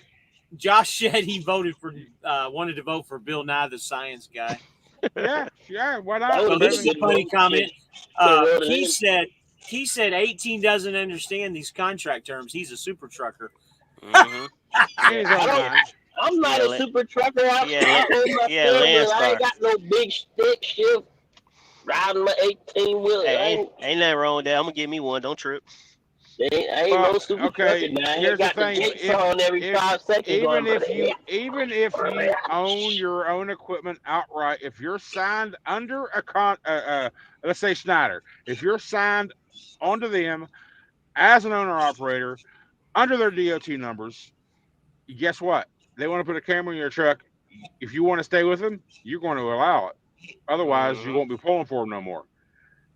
Speaker 2: Josh said he wanted to vote for Bill Nye the Science Guy.
Speaker 1: Yeah. Why not?
Speaker 2: So this is a funny comment. He said 18 doesn't understand these contract terms. He's a super trucker.
Speaker 3: Mm-hmm.
Speaker 4: I'm not a super trucker. I ain't got no big stick shift riding my 18-wheeler.
Speaker 3: Ain't nothing wrong with that. I'm gonna give me one. Don't trip.
Speaker 4: I ain't no super trucker, man.
Speaker 1: Here's
Speaker 4: got
Speaker 1: the thing.
Speaker 4: The on every 5 seconds.
Speaker 1: Even if you own your own equipment outright, if you're signed under let's say Schneider, if you're signed onto them as an owner operator under their DOT numbers, guess what? They want to put a camera in your truck. If you want to stay with them, you're going to allow it. Otherwise, you won't be pulling for them no more.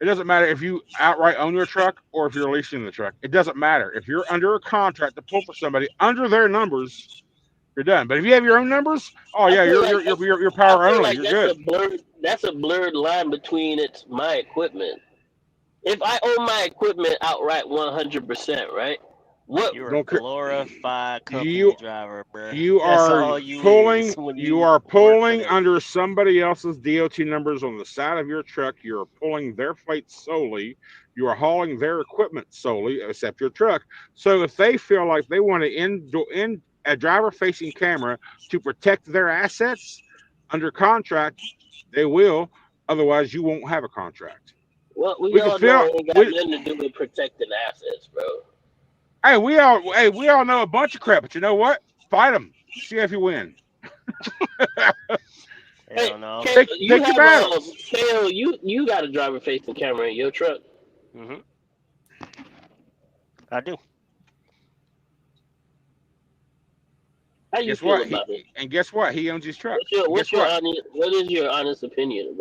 Speaker 1: It doesn't matter if you outright own your truck or if you're leasing the truck. It doesn't matter. If you're under a contract to pull for somebody under their numbers, you're done. But if you have your own numbers, oh
Speaker 4: I
Speaker 1: yeah,
Speaker 4: feel like
Speaker 1: you're
Speaker 4: I
Speaker 1: power
Speaker 4: feel
Speaker 1: only.
Speaker 4: like
Speaker 1: You're good.
Speaker 4: that's a blurred line between it's my equipment. If I own my equipment outright 100%, right? What
Speaker 3: You're a
Speaker 1: Don't care.
Speaker 3: glorified
Speaker 1: You
Speaker 3: company driver, bruh.
Speaker 1: you
Speaker 3: That's
Speaker 1: are
Speaker 3: all you is
Speaker 1: pulling
Speaker 3: when
Speaker 1: you
Speaker 3: you
Speaker 1: are
Speaker 3: work for
Speaker 1: pulling
Speaker 3: them.
Speaker 1: under somebody else's DOT numbers on the side of your truck. You're pulling their freight solely. You are hauling their equipment solely, except your truck. So if they feel like they want to in a driver facing camera to protect their assets under contract, they will. Otherwise, you won't have a contract.
Speaker 4: Well, we
Speaker 1: We can
Speaker 4: all know
Speaker 1: feel
Speaker 4: it ain't got
Speaker 1: we
Speaker 4: nothing to do with protecting assets, bro.
Speaker 1: we all know a bunch of crap, but you know what? Fight them. See if you win.
Speaker 4: Hey,
Speaker 3: Hell no.
Speaker 4: Kale, you
Speaker 1: Take your
Speaker 4: have
Speaker 1: battles.
Speaker 4: Kale, you got a driver facing camera in your truck.
Speaker 3: Hmm. I do.
Speaker 4: How you
Speaker 1: Guess
Speaker 4: feel
Speaker 1: what?
Speaker 4: about it?
Speaker 1: Guess what? He owns his truck.
Speaker 4: What's
Speaker 1: Guess
Speaker 4: your
Speaker 1: what?
Speaker 4: what is your honest opinion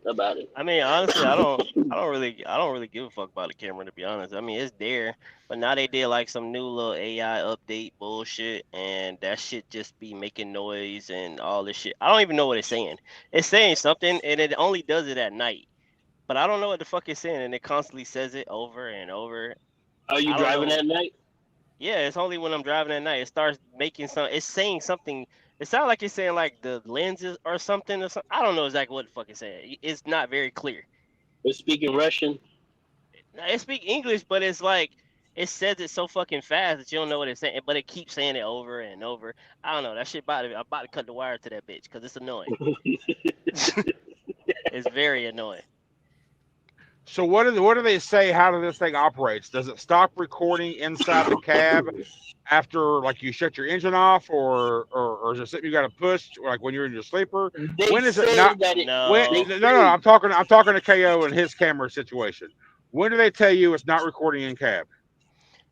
Speaker 4: about it?
Speaker 3: I mean, honestly, I don't really give a fuck about the camera, to be honest. I mean, it's there, but now they did like some new little AI update bullshit, and that shit just be making noise and all this shit. I don't even know what it's saying. It's saying something, and it only does it at night. But I don't know what the fuck it's saying, and it constantly says it over and over.
Speaker 4: Are you
Speaker 3: I don't
Speaker 4: driving
Speaker 3: know.
Speaker 4: at night?
Speaker 3: Yeah, it's only when I'm driving at night. It starts making some. It's saying something. It sounds like it's saying like the lenses or something or something. I don't know exactly what the fuck it's saying. It's not very clear.
Speaker 4: We're speaking Russian.
Speaker 3: Now, it speak English, but it's like it says it so fucking fast that you don't know what it's saying. But it keeps saying it over and over. I don't know. That shit about to. I'm about to cut the wire to that bitch because it's annoying. It's very annoying.
Speaker 1: So what do they say? How do this thing operates? Does it stop recording inside the cab after like you shut your engine off, or is it something you got to push like when you're in your sleeper?
Speaker 4: They
Speaker 1: When is it
Speaker 4: say
Speaker 1: not?
Speaker 4: that it.
Speaker 1: When
Speaker 3: No.
Speaker 4: They
Speaker 1: no,
Speaker 4: say
Speaker 1: I'm talking to KO and his camera situation. When do they tell you it's not recording in cab?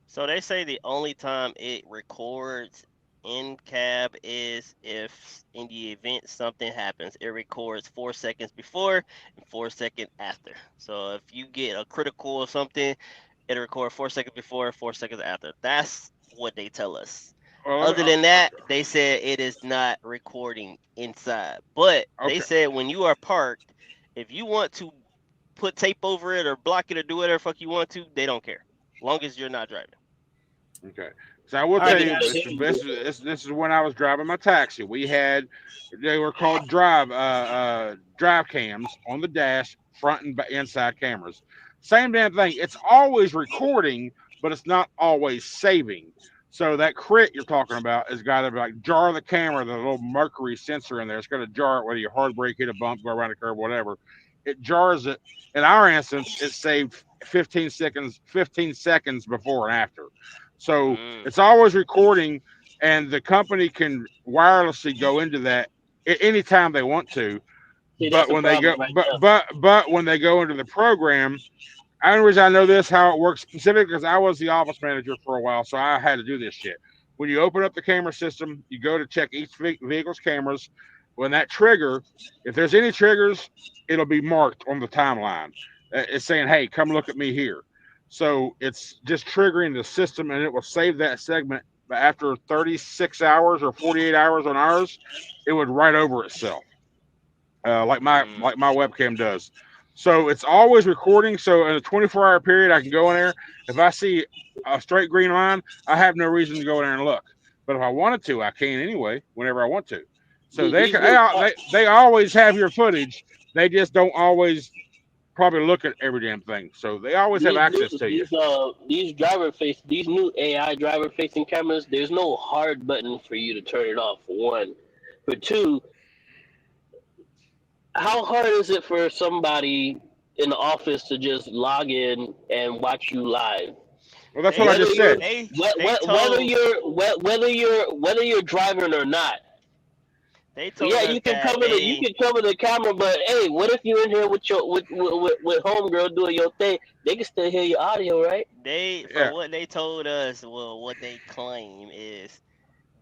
Speaker 3: So they say the only time it records in cab is if in the event something happens. It records 4 seconds before and 4 seconds after. So if you get a critical or something, it'll record 4 seconds before, 4 seconds after. That's what they tell us.
Speaker 1: Well,
Speaker 3: Other than that, they said it is not recording inside. But they
Speaker 1: okay,
Speaker 3: said when you are parked, if you want to put tape over it or block it or do whatever fuck you want to, they don't care. Long as you're not driving.
Speaker 1: okay. So I will
Speaker 2: All right,
Speaker 1: tell you
Speaker 2: guys.
Speaker 1: this is when I was driving my taxi. They were called drive cams on the dash, front and inside cameras. Same damn thing. It's always recording, but it's not always saving. So that crit you're talking about has got to like jar the camera, the little mercury sensor in there. It's got to jar it whether you hard brake, hit a bump, go around a curve, whatever. It jars it. In our instance, it saved 15 seconds before and after. So
Speaker 3: Mm.
Speaker 1: it's always recording, and the company can wirelessly go into that at any time they want to.
Speaker 4: see that's
Speaker 1: But
Speaker 4: a
Speaker 1: when they
Speaker 4: problem
Speaker 1: go,
Speaker 4: right
Speaker 1: but when they go into the program, the only reason I know this how it works specifically because I was the office manager for a while, so I had to do this shit. When you open up the camera system, you go to check each vehicle's cameras. When that trigger, if there's any triggers, it'll be marked on the timeline. It's saying, "Hey, come look at me here." So it's just triggering the system, and it will save that segment. But after 36 hours or 48 hours on ours, it would write over itself,
Speaker 3: Mm.
Speaker 1: like my webcam does. So it's always recording. So in a 24-hour period, I can go in there. If I see a straight green line, I have no reason to go in there and look. But if I wanted to, I can anyway, whenever I want to. So
Speaker 4: These new
Speaker 1: they always have your footage. They just don't always probably look at every damn thing. So they always have access to you.
Speaker 4: these new AI driver facing cameras. There's no hard button for you to turn it off. For one, for two, how hard is it for somebody in the office to just log in and watch you live?
Speaker 1: Well, that's what I just said.
Speaker 4: Whether you're driving or not.
Speaker 3: They told
Speaker 4: Yeah,
Speaker 3: us that
Speaker 4: you can cover the camera, but hey, what if you're in here with your with homegirl doing your thing? They can still hear your audio, right?
Speaker 3: from
Speaker 1: Yeah.
Speaker 3: what they told us, well, what they claim is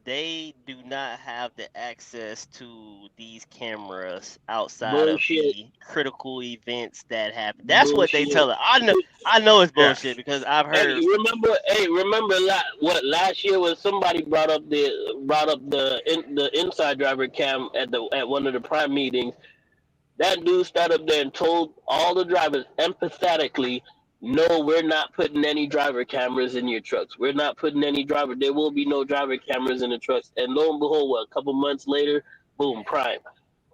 Speaker 3: they do not have the access to these cameras outside
Speaker 4: Bullshit.
Speaker 3: of the critical events that happen. That's what they
Speaker 4: Bullshit.
Speaker 3: tell it. I know it's
Speaker 1: Yeah.
Speaker 3: bullshit because I've
Speaker 4: Hey,
Speaker 3: heard.
Speaker 4: remember what last year was somebody brought up the inside driver cam at one of the prime meetings. That dude stood up there and told all the drivers empathetically, no, we're not putting any driver cameras in your trucks. We're not putting any driver. There will be no driver cameras in the trucks. And lo and behold, a couple months later, boom, prime.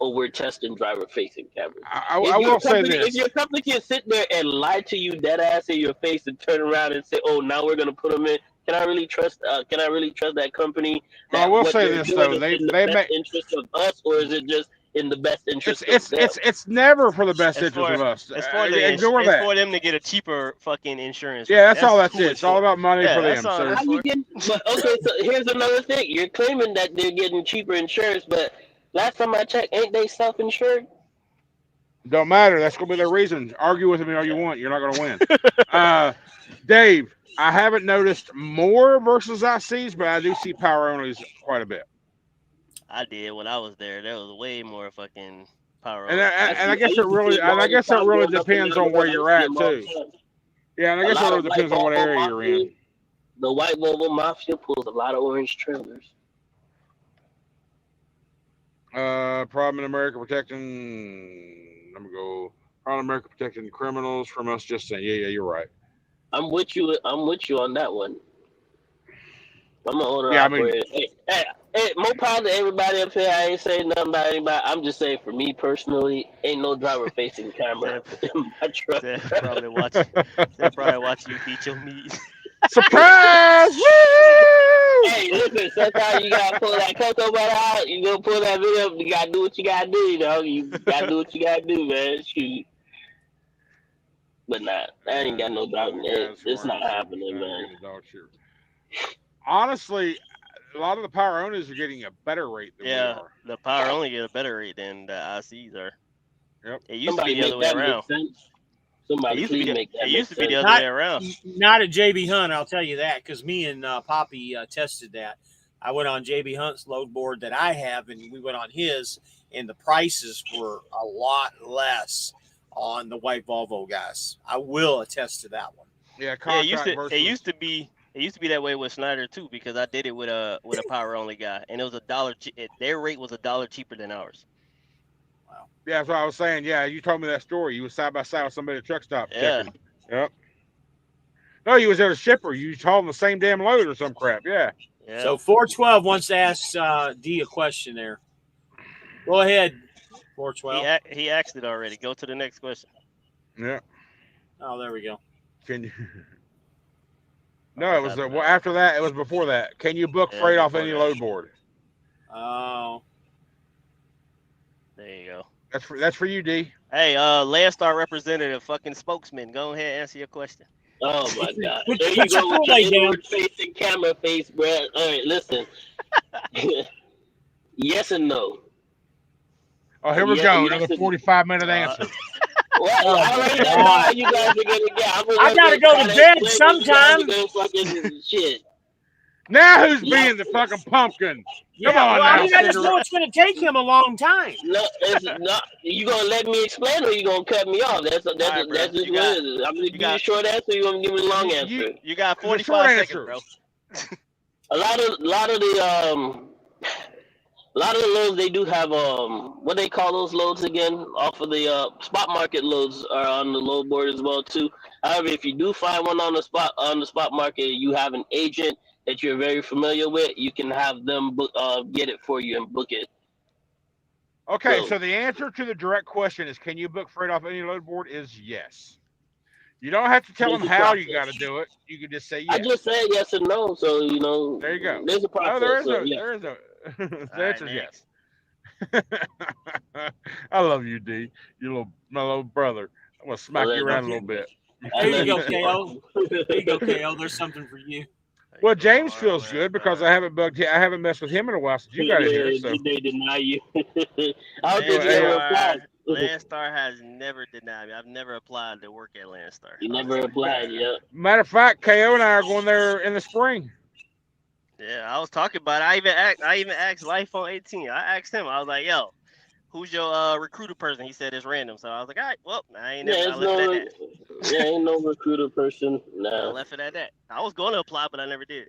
Speaker 4: Oh, we're testing driver-facing cameras.
Speaker 1: I will say this.
Speaker 4: If your company can sit there and lie to you dead ass in your face and turn around and say, "Oh, now we're gonna put them in," can I really trust? Can I really trust that company?
Speaker 1: I will say this though.
Speaker 4: They
Speaker 1: They
Speaker 4: best
Speaker 1: make
Speaker 4: interest of us, or is it just in the best interest
Speaker 1: it's
Speaker 4: of them?
Speaker 1: it's never for the best
Speaker 3: It's
Speaker 1: interest of us.
Speaker 3: It's for
Speaker 1: Ignore that.
Speaker 3: It's for them to get a cheaper fucking insurance.
Speaker 1: Yeah, that's all that's
Speaker 3: who
Speaker 1: it. It's all about money
Speaker 3: Yeah,
Speaker 1: for them.
Speaker 3: that's all
Speaker 1: So
Speaker 3: that's
Speaker 4: How you getting? But okay, so here's another thing. You're claiming that they're getting cheaper insurance, but last time I checked, ain't they self-insured?
Speaker 1: don't matter. That's gonna be their reason. Argue with me all you want. You're not gonna win. Dave, I haven't noticed more versus ICs, but I do see power onlys quite a bit.
Speaker 3: I did when I was there. There was way more fucking power.
Speaker 1: And I guess it really depends on where you're at too. Yeah, and I guess it really depends on what area you're in.
Speaker 4: The white Volvo Mafia pulls a lot of orange trailers.
Speaker 1: Problem in America protecting. Let me go. Problem in America protecting criminals from us. Just saying. Yeah, you're right.
Speaker 4: I'm with you on that one. I'm an owner
Speaker 1: Yeah,
Speaker 4: operator. Hey, more power to everybody up here. I ain't saying nothing about anybody. I'm just saying, for me personally, ain't no driver facing camera in my truck.
Speaker 3: They're probably watching you beat your meat.
Speaker 1: Surprise! Woo!
Speaker 4: Hey, listen, sometimes you gotta pull that cocoa butter out. You gonna pull that video up. You gotta do what you gotta do. You know, you gotta do what you gotta do, man. Shoot. But nah, I ain't got no doubt in it. It's not happening, man.
Speaker 1: Honestly, a lot of the power owners are getting a better rate than we are.
Speaker 3: The power only get a better rate than the ICs are.
Speaker 1: Yep.
Speaker 3: It used to be the other way around.
Speaker 4: Somebody please make that.
Speaker 3: It used to be the other way around.
Speaker 2: Not at JB Hunt, I'll tell you that, because me and Poppy tested that. I went on JB Hunt's load board that I have, and we went on his, and the prices were a lot less on the white Volvo guys. I will attest to that one.
Speaker 1: Yeah,
Speaker 3: it used to be that way with Schneider too, because I did it with a power only guy, and it was $1. Their rate was $1 cheaper than ours.
Speaker 1: Wow. Yeah, that's what I was saying. Yeah, you told me that story. You was side by side with somebody at a truck stop.
Speaker 3: Yeah.
Speaker 1: Checking. Yep. No, you was at a shipper. You told them the same damn load or some crap. Yeah.
Speaker 2: So 412 wants to ask D a question there. Go ahead, 412.
Speaker 3: He asked it already. Go to the next question.
Speaker 1: Yeah.
Speaker 2: Oh, there we go.
Speaker 1: Can you? No, it was after that. It was before that. Can you book freight off any load board?
Speaker 2: Oh.
Speaker 3: There you go.
Speaker 1: That's for you, D.
Speaker 3: Hey, Landstar representative, fucking spokesman, go ahead and answer your question.
Speaker 4: Oh my God! There you go with your inward-facing camera face, bro. All right, listen. Yes and no.
Speaker 1: Oh, here we go. Another 45-minute answer.
Speaker 4: Well, I already know how you guys are gonna get.
Speaker 2: I gotta go to bed sometime.
Speaker 4: Shit.
Speaker 1: Now who's being the fucking pumpkin? Come on now.
Speaker 2: I just know it's going to take him a long time.
Speaker 4: No, it's not. You gonna let me explain, or you gonna cut me off? That's just what it is. I'm gonna give you a short answer. You gonna give me a long answer?
Speaker 3: You got 45 seconds, bro.
Speaker 4: A lot of the loads, they do have what they call those loads again, off of the spot market loads are on the load board as well too. However, if you do find one on the spot market, you have an agent that you're very familiar with, you can have them get it for you and book it.
Speaker 1: Okay, so the answer to the direct question is, can you book freight off any load board? Is yes. You don't have to tell them how you got to do it. You can just say yes.
Speaker 4: I just said yes and no, so you know.
Speaker 1: There you go.
Speaker 4: There's a process.
Speaker 1: No, there is
Speaker 4: so,
Speaker 1: no.
Speaker 4: yeah.
Speaker 1: There is no. The answer is yes. I love you, D. My little brother. I'm gonna smack you around a little bit.
Speaker 2: There you go, KO. There you go, KO. There's something for you.
Speaker 1: Well, James feels good because I haven't messed with him in a while since you got in here. So
Speaker 4: they deny you. I don't think you ever applied.
Speaker 3: Landstar has never denied me. I've never applied to work at Landstar.
Speaker 4: You never applied, yeah.
Speaker 1: Matter of fact, KO and I are going there in the spring.
Speaker 3: Yeah, I was talking about it. I even asked Life on 18. I asked him. I was like, "Yo, who's your recruiter person?" He said it's random. So I was like, "All right, well, I left it at that.
Speaker 4: Ain't no recruiter person. Nah.
Speaker 3: I left it at that. I was going to apply, but I never did.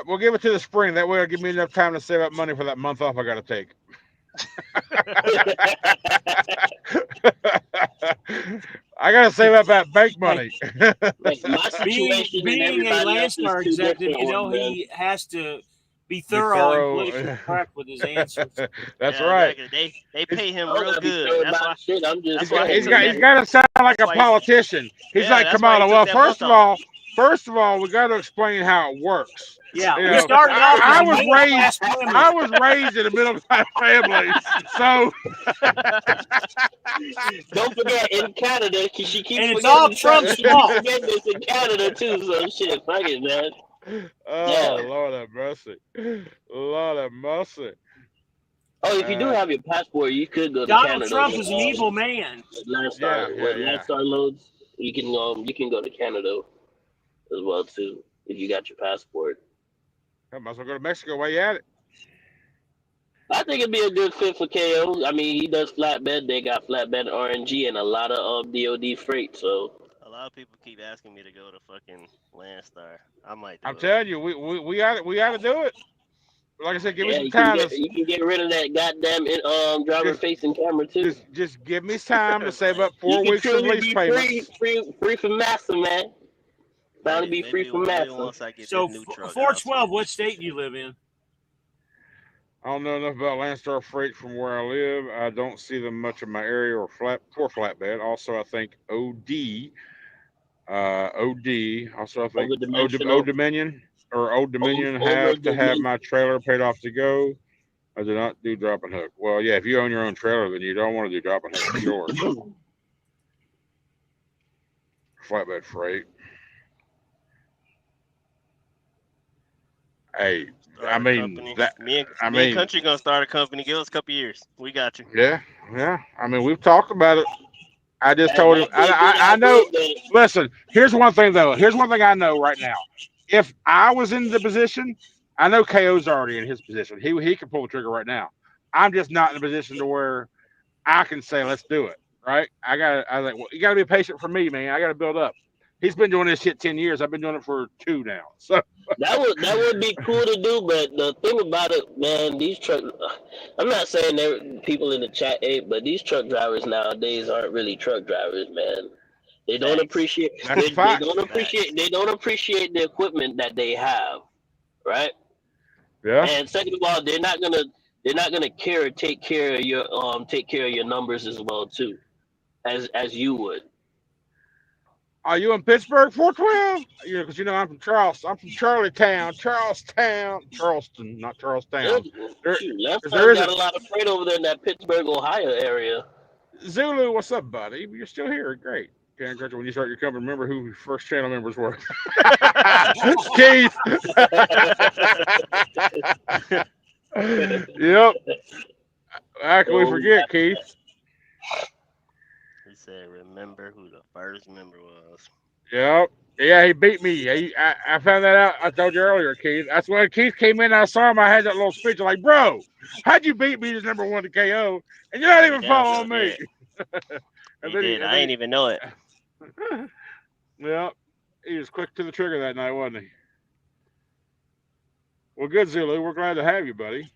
Speaker 1: We'll give it to the spring. That way, it'll give me enough time to save up money for that month off I got to take. I gotta save up that bank money.
Speaker 4: Like my situation
Speaker 2: being a Landstar executive, you know, he has to be thorough and politically correct with his answers.
Speaker 1: That's right.
Speaker 3: Exactly. They pay him real good. That's why.
Speaker 4: Shit,
Speaker 1: He's got to sound like a politician. He's like Kamala. Well, first of all, we got to explain how it works.
Speaker 2: Yeah,
Speaker 1: You
Speaker 2: we
Speaker 1: know,
Speaker 2: started off.
Speaker 1: I was raised in a middle-class family, so
Speaker 4: don't forget in Canada, she keeps
Speaker 2: and it's all Trump's fault.
Speaker 4: Forget this in Canada too, so shit, fuck it, man.
Speaker 1: Oh,
Speaker 4: yeah.
Speaker 1: Lord have mercy, Lord have mercy.
Speaker 4: Oh, if you do have your passport, you could go to
Speaker 2: Donald
Speaker 4: Canada.
Speaker 2: Trump is an evil man.
Speaker 4: Landstar loads, you can go to Canada as well too if you got your passport.
Speaker 1: I might as well go to Mexico while you at it.
Speaker 4: I think it'd be a good fit for KO. I mean, he does flatbed. They got flatbed RNG and a lot of DOD freight. So
Speaker 3: a lot of people keep asking me to go to fucking Landstar. I might.
Speaker 1: I'm telling you, we got to do it. Like I said, give me some time.
Speaker 4: You can get rid of that goddamn driver facing camera too.
Speaker 1: Just give me time to save up 4 weeks of lease payments.
Speaker 4: Free from massa, man. Bound to be free from massa.
Speaker 2: So 412, what state do you live in?
Speaker 1: I don't know enough about Landstar Freight from where I live. I don't see them much in my area or flatbed. Also, I think OD. Also, I think Old Dominion have to have my trailer paid off to go. I do not do drop and hook. Well, yeah, if you own your own trailer, then you don't want to do drop and hook for sure. Flatbed freight. Hey, I mean that.
Speaker 3: Me and Country gonna start a company. Give us a couple years. We got you.
Speaker 1: Yeah. I mean, we've talked about it. I just told him. I know. Listen, here's one thing though. Here's one thing I know right now. If I was in the position, I know KO's already in his position. He can pull the trigger right now. I'm just not in a position to where I can say, let's do it. Right? I was like, well, you gotta be patient for me, man. I gotta build up. He's been doing this shit 10 years. I've been doing it for 2 now. So
Speaker 4: that would be cool to do, but the thing about it, man, these truck. I'm not saying people in the chat ain't, but these truck drivers nowadays aren't really truck drivers, man. They don't appreciate. They don't appreciate the equipment that they have, right?
Speaker 1: Yeah.
Speaker 4: And second of all, they're not gonna take care of your numbers as well too, as you would.
Speaker 1: Are you in Pittsburgh, 412? Yeah, because I'm from Charleston. I'm from Charleston, not Charlestown.
Speaker 4: There got a lot of freight over there in that Pittsburgh, Ohio area.
Speaker 1: Zulu, what's up, buddy? You're still here. Great. Okay, when you start your company, remember who your first channel members were. Keith. Yep. How can we forget, Keith?
Speaker 3: He said, remember who the first member was.
Speaker 1: Yep. Yeah, he beat me. I found that out. I told you earlier, Keith. That's when Keith came in. I saw him. I had that little speech. I'm like, bro, how'd you beat me as number 1 to KO? And you're not even following me.
Speaker 3: He did. I didn't even know it.
Speaker 1: Yeah. He was quick to the trigger that night, wasn't he? Well, good, Zulu. We're glad to have you, buddy.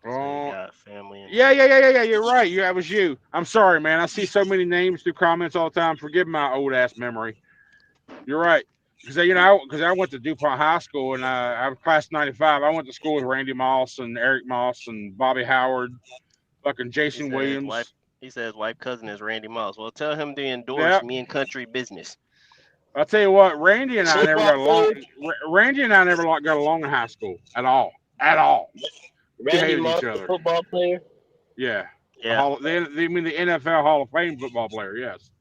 Speaker 3: So you got family.
Speaker 1: Yeah. You're right. Yeah, it was you. I'm sorry, man. I see so many names through comments all the time. Forgive my old ass memory. You're right. Because I went to DuPont High School and I was class 95. I went to school with Randy Moss and Eric Moss and Bobby Howard, fucking Jason Williams.
Speaker 3: He says wife cousin is Randy Moss. Well, tell him to endorse me and Country business.
Speaker 1: I'll tell you what, Randy and I never got along. Randy and I never got along in high school at all.
Speaker 4: Randy Moss, the football player?
Speaker 1: Yeah.
Speaker 3: Yeah.
Speaker 1: They mean the NFL Hall of Fame football player, yes.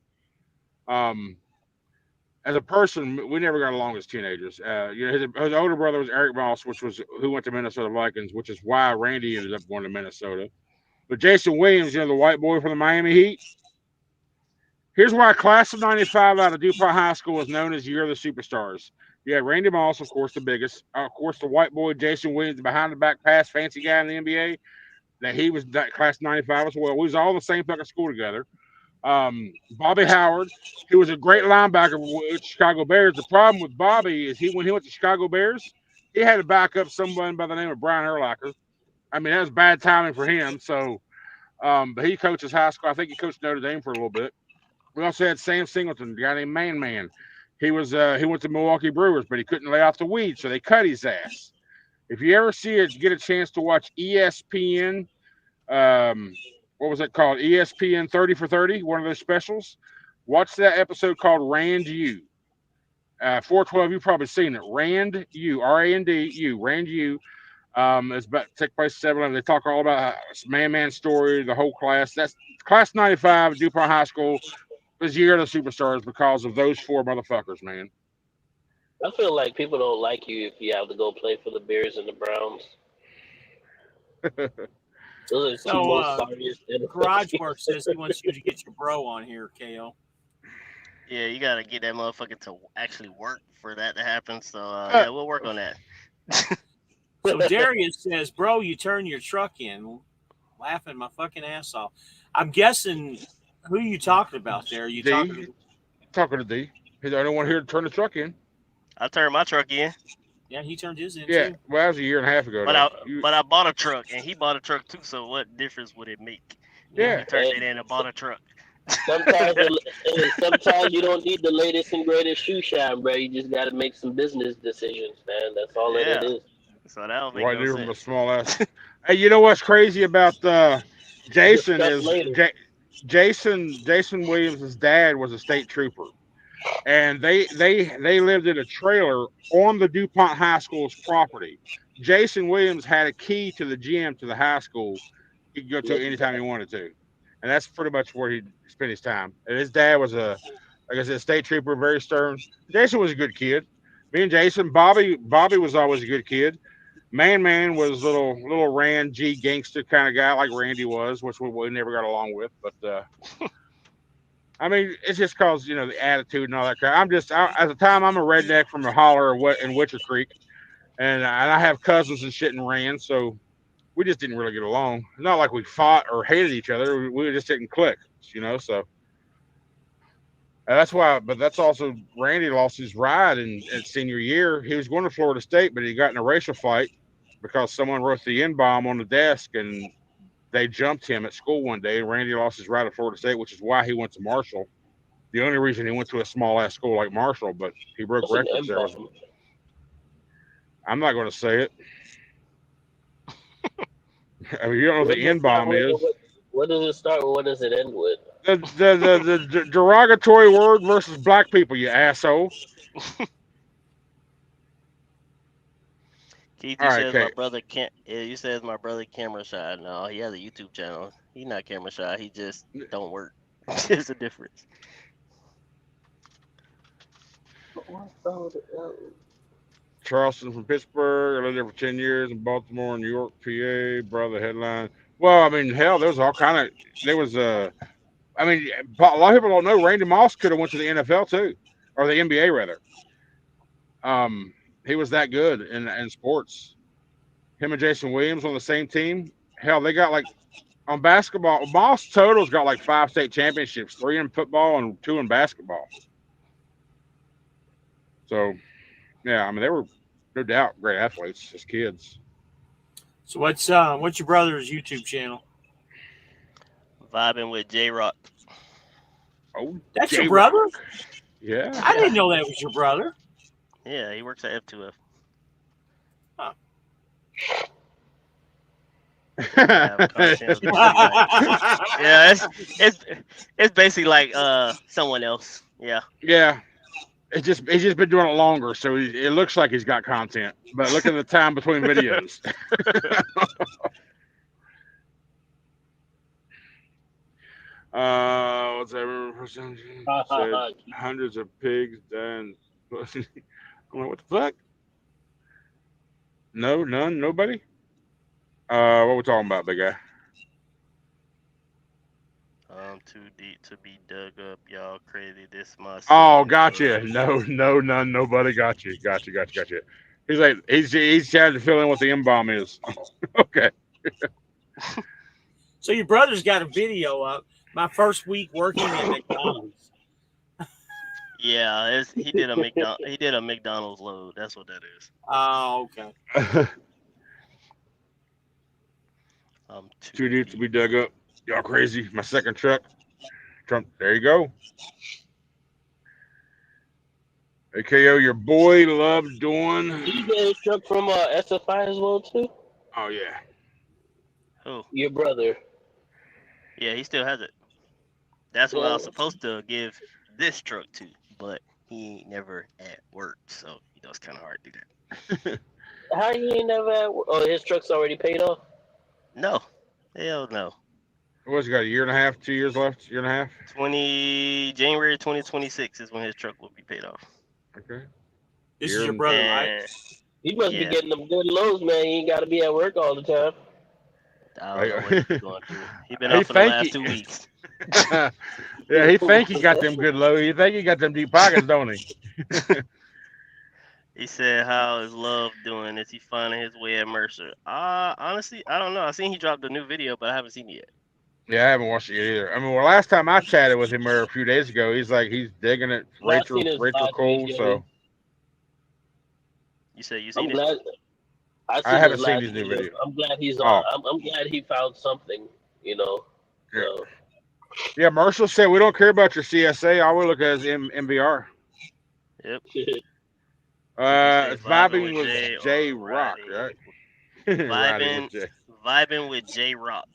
Speaker 1: As a person, we never got along as teenagers. His older brother was Eric Moss, who went to Minnesota Vikings, which is why Randy ended up going to Minnesota. But Jason Williams, the white boy from the Miami Heat. Here's why class of 95 out of DuPont High School is known as Year of the Superstars. Yeah, Randy Moss, of course, the biggest. Of course, the white boy Jason Williams, the behind the back pass, fancy guy in the NBA. That he was that class 95 as well. We was all the same fucking school together. Bobby Howard, he was a great linebacker with Chicago Bears. The problem with Bobby is when he went to Chicago Bears, he had to back up someone by the name of Brian Urlacher. I mean, that was bad timing for him. So, but he coaches high school. I think he coached Notre Dame for a little bit. We also had Sam Singleton, a guy named Man. He went to Milwaukee Brewers, but he couldn't lay off the weed, so they cut his ass. If you ever get a chance to watch ESPN, what was it called? ESPN 30 for 30, one of those specials. Watch that episode called Rand U. 412, you've probably seen it. Rand U, RANDU, Rand U. It's about take place 7-11. They talk all about man story, the whole class. That's class 95 at DuPont High School. This year of the superstars because of those four motherfuckers, man.
Speaker 4: I feel like people don't like you if you have to go play for the Bears and the Browns. Those are two most sorriest.
Speaker 2: Garage Work says he wants you to get your bro on here, KO.
Speaker 3: Yeah, you gotta get that motherfucker to actually work for that to happen. So yeah, we'll work on that.
Speaker 2: So Darius says, "Bro, you turn your truck in." Laughing my fucking ass off. I'm guessing who are you talking about there? Are you
Speaker 1: talking to D? He's the only one here to turn the truck in.
Speaker 3: I turned my truck in.
Speaker 2: Yeah, he turned his in
Speaker 1: yeah,
Speaker 2: too.
Speaker 1: Well, that was a year and a half ago.
Speaker 3: But I bought a truck, and he bought a truck too. So what difference would it make?
Speaker 1: Yeah,
Speaker 3: he turned it in and bought a truck.
Speaker 4: Sometimes you don't need the latest and greatest shoe shine, bro. You just got to make some business decisions, man. That's all it is.
Speaker 3: So that'll make
Speaker 1: no
Speaker 3: sense.
Speaker 1: A small ass. Hey, you know what's crazy about Jason is Jason Williams' dad was a state trooper, and they lived in a trailer on the DuPont High School's property. Jason Williams had a key to the gym to the high school. He could go to it anytime he wanted to, and that's pretty much where he spent his time. And his dad was like I said, state trooper, very stern. Jason was a good kid. Me and Jason, Bobby was always a good kid. Man was little Rand G gangster kind of guy like Randy was, which we never got along with. But I mean, it's just cause the attitude and all that crap. At the time I'm a redneck from a holler in Witcher Creek, and I have cousins and shit in Rand, so we just didn't really get along. Not like we fought or hated each other. We just didn't click, So that's why. But that's also Randy lost his ride in senior year. He was going to Florida State, but he got in a racial fight because someone wrote the N-bomb on the desk and they jumped him at school one day. Randy lost his ride at Florida State, which is why he went to Marshall. The only reason he went to a small ass school like Marshall, but he broke records there. I'm not going to say it. I mean, you don't know what the N-bomb is.
Speaker 4: What does it start with? What does it end with?
Speaker 1: The derogatory word versus black people, you asshole.
Speaker 3: Keith, you says my brother can't. Yeah, you says my brother camera shy. No, he has a YouTube channel. He's not camera shy. He just don't work. There's a difference.
Speaker 1: Charleston from Pittsburgh. I lived there for 10 years in Baltimore, New York, PA. Brother headline. Well, I mean, hell, there was all kind of. There was I mean, a lot of people don't know Randy Moss could have went to the NFL too, or the NBA rather. He was that good in sports. Him and Jason Williams on the same team. Hell, they got on basketball. Moss total's got 5 state championships, 3 in football and 2 in basketball. So, yeah, I mean, they were no doubt great athletes as kids.
Speaker 2: So what's your brother's YouTube channel?
Speaker 3: Vibing with J-Rock.
Speaker 1: Oh,
Speaker 2: that's your brother?
Speaker 1: Yeah.
Speaker 2: I didn't know that was your brother.
Speaker 3: Yeah, he works at F2F.
Speaker 2: Huh.
Speaker 3: Yeah, it's basically like someone else. Yeah.
Speaker 1: Yeah. He's just been doing it longer, so it looks like he's got content. But look at the time between videos. What's that? Said hundreds of pigs and I'm like, what the fuck? No, none, nobody. What we talking about, big guy?
Speaker 3: Too deep to be dug up. Y'all crazy. This my
Speaker 1: Oh,
Speaker 3: son.
Speaker 1: gotcha. No, none, nobody got you. Gotcha. He's like, he's trying to fill in what the M bomb is. Okay.
Speaker 2: So your brother's got a video up. My first week working at McDonald's.
Speaker 3: Yeah, he did a McDonald's load. That's what that is.
Speaker 2: Oh, okay.
Speaker 1: Too deep to be dug up. Y'all crazy. My second truck. Trump. There you go. AKO, your boy loves doing.
Speaker 4: Did you get his truck from SFI as well too?
Speaker 1: Oh yeah.
Speaker 3: Who?
Speaker 4: Your brother.
Speaker 3: Yeah, he still has it. That's what I was supposed to give this truck to, but he ain't never at work, so it's kind of hard to do that.
Speaker 4: How you ain't never at work? Oh, his truck's already paid off?
Speaker 3: No. Hell no.
Speaker 1: What's he got? A year and a half, 2 years left? Year and a half?
Speaker 3: January 2026 is when his truck will be paid off.
Speaker 1: Okay.
Speaker 2: This is your brother, right?
Speaker 4: He must be getting them good loads, man. He ain't got to be at work all the time.
Speaker 3: I don't know what he's going through. He's been off for the last 2 weeks.
Speaker 1: Yeah, he think he got them good low. He think he got them deep pockets, don't he?
Speaker 3: He said, "How is Love doing? Is he finding his way at Mercer?" Honestly, I don't know. I seen he dropped a new video, but I haven't seen it yet.
Speaker 1: Yeah, I haven't watched it yet either. I mean, well, last time I chatted with him a few days ago, he's like he's digging it. Rachel Cole. So
Speaker 3: you said you seen it?
Speaker 1: I haven't seen his new video.
Speaker 4: I'm glad he's on. I'm glad he found something. You know.
Speaker 1: Yeah.
Speaker 4: So.
Speaker 1: Yeah, Marshall said we don't care about your CSA. All we look at is MVR.
Speaker 3: Yep.
Speaker 1: It's vibing with J Rock, right?
Speaker 3: Vibing with J Rock.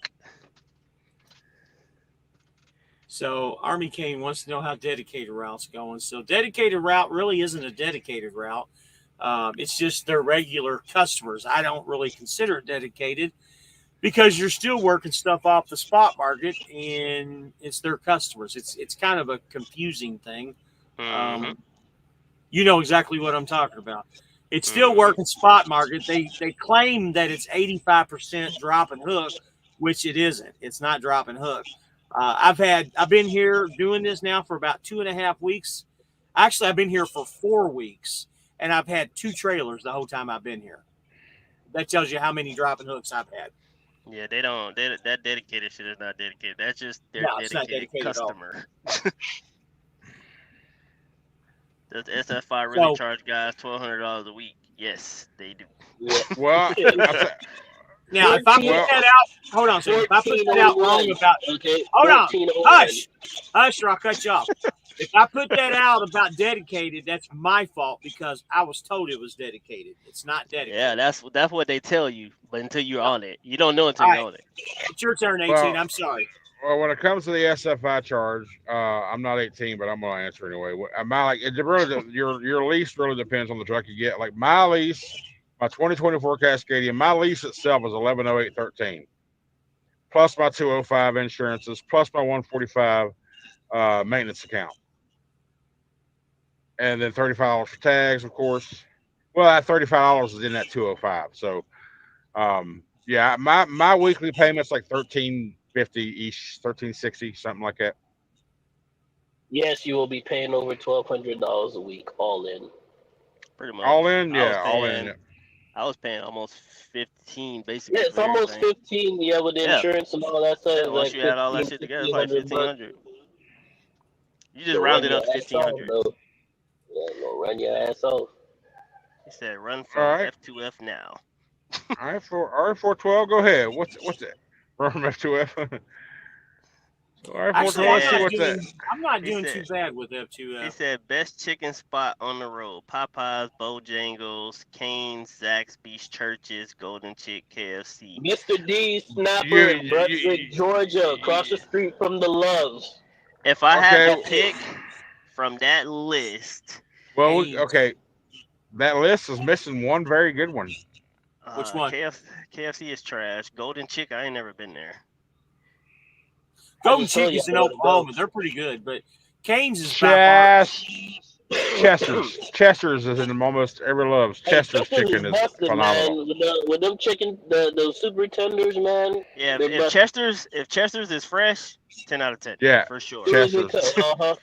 Speaker 2: So Army Kane wants to know how dedicated route's going. So dedicated route really isn't a dedicated route. It's just their regular customers. I don't really consider it dedicated because you're still working stuff off the spot market and it's their customers. It's kind of a confusing thing.
Speaker 3: Mm-hmm.
Speaker 2: You know exactly what I'm talking about. It's still working spot market. They claim that it's 85% drop and hook, which it isn't. It's not drop and hook. I've been here doing this now for about 2.5 weeks. Actually, I've been here for 4 weeks, and I've had 2 trailers the whole time I've been here. That tells you how many drop and hooks I've had.
Speaker 3: Yeah, that dedicated shit is not dedicated. That's just their dedicated customer. Does SFI really charge guys $1,200 a week? Yes, they do.
Speaker 1: Yeah. Well,
Speaker 2: now if I put that out, hold on. So if I put that out wrong about, hold on, hush, or I'll cut you off. If I put that out about dedicated, that's my fault because I was told it was dedicated. It's not dedicated.
Speaker 3: Yeah, that's what they tell you, but until you're on it, you don't know until you're on it.
Speaker 2: It's your turn, 18. Well, I'm sorry.
Speaker 1: Well, when it comes to the SFI charge, I'm not 18, but I'm gonna answer anyway. Your lease really depends on the truck you get. Like my lease, my 2024 Cascadian, my lease itself is $11,0813, plus my 205 insurances, plus my 145 maintenance account, and then $35 for tags, of course. Well, that $35 is in that 205. So, yeah, my weekly payment's like $13.50 each, $13.60, something like that.
Speaker 4: Yes, you will be paying over $1,200 a week, all in.
Speaker 3: Pretty much.
Speaker 1: All in, yeah, all in.
Speaker 3: I was paying almost 15, basically.
Speaker 4: Yeah, it's almost 15. Yeah, with the insurance and all that stuff.
Speaker 3: Yeah, once you add all that shit together, it's like 1,500. You just rounded up to 1,500.
Speaker 4: Yeah, go run your ass off.
Speaker 3: He said, "Run from F2F now."
Speaker 1: All right, for R412, go ahead. What's that? Run from F2F.
Speaker 2: I'm not doing too bad with F2F.
Speaker 3: He said, "Best chicken spot on the road: Popeyes, Bojangles, Cane's, Zaxby's, Church's, Golden Chick, KFC."
Speaker 4: Mr. D Snapper, Brunswick, Georgia, across the street from the Loves.
Speaker 3: If I had to pick from that list,
Speaker 1: well, okay, that list is missing one very good one.
Speaker 2: Which one?
Speaker 3: KFC is trash. Golden Chick, I ain't never been there.
Speaker 2: Golden Chick is in Oklahoma. They're pretty good, but Cane's is
Speaker 1: trash. Chester's is in almost every loves.
Speaker 4: Hey,
Speaker 1: Chester's
Speaker 4: Chester's
Speaker 1: chicken
Speaker 4: is
Speaker 1: is
Speaker 4: busted,
Speaker 1: phenomenal.
Speaker 4: man. With them chicken, those super tenders, man.
Speaker 3: Yeah,
Speaker 4: They're
Speaker 3: if
Speaker 4: busted.
Speaker 3: Chester's is fresh, 10 out of 10.
Speaker 1: Yeah,
Speaker 3: For sure.
Speaker 4: Soon as they
Speaker 1: Chester's.
Speaker 4: cut,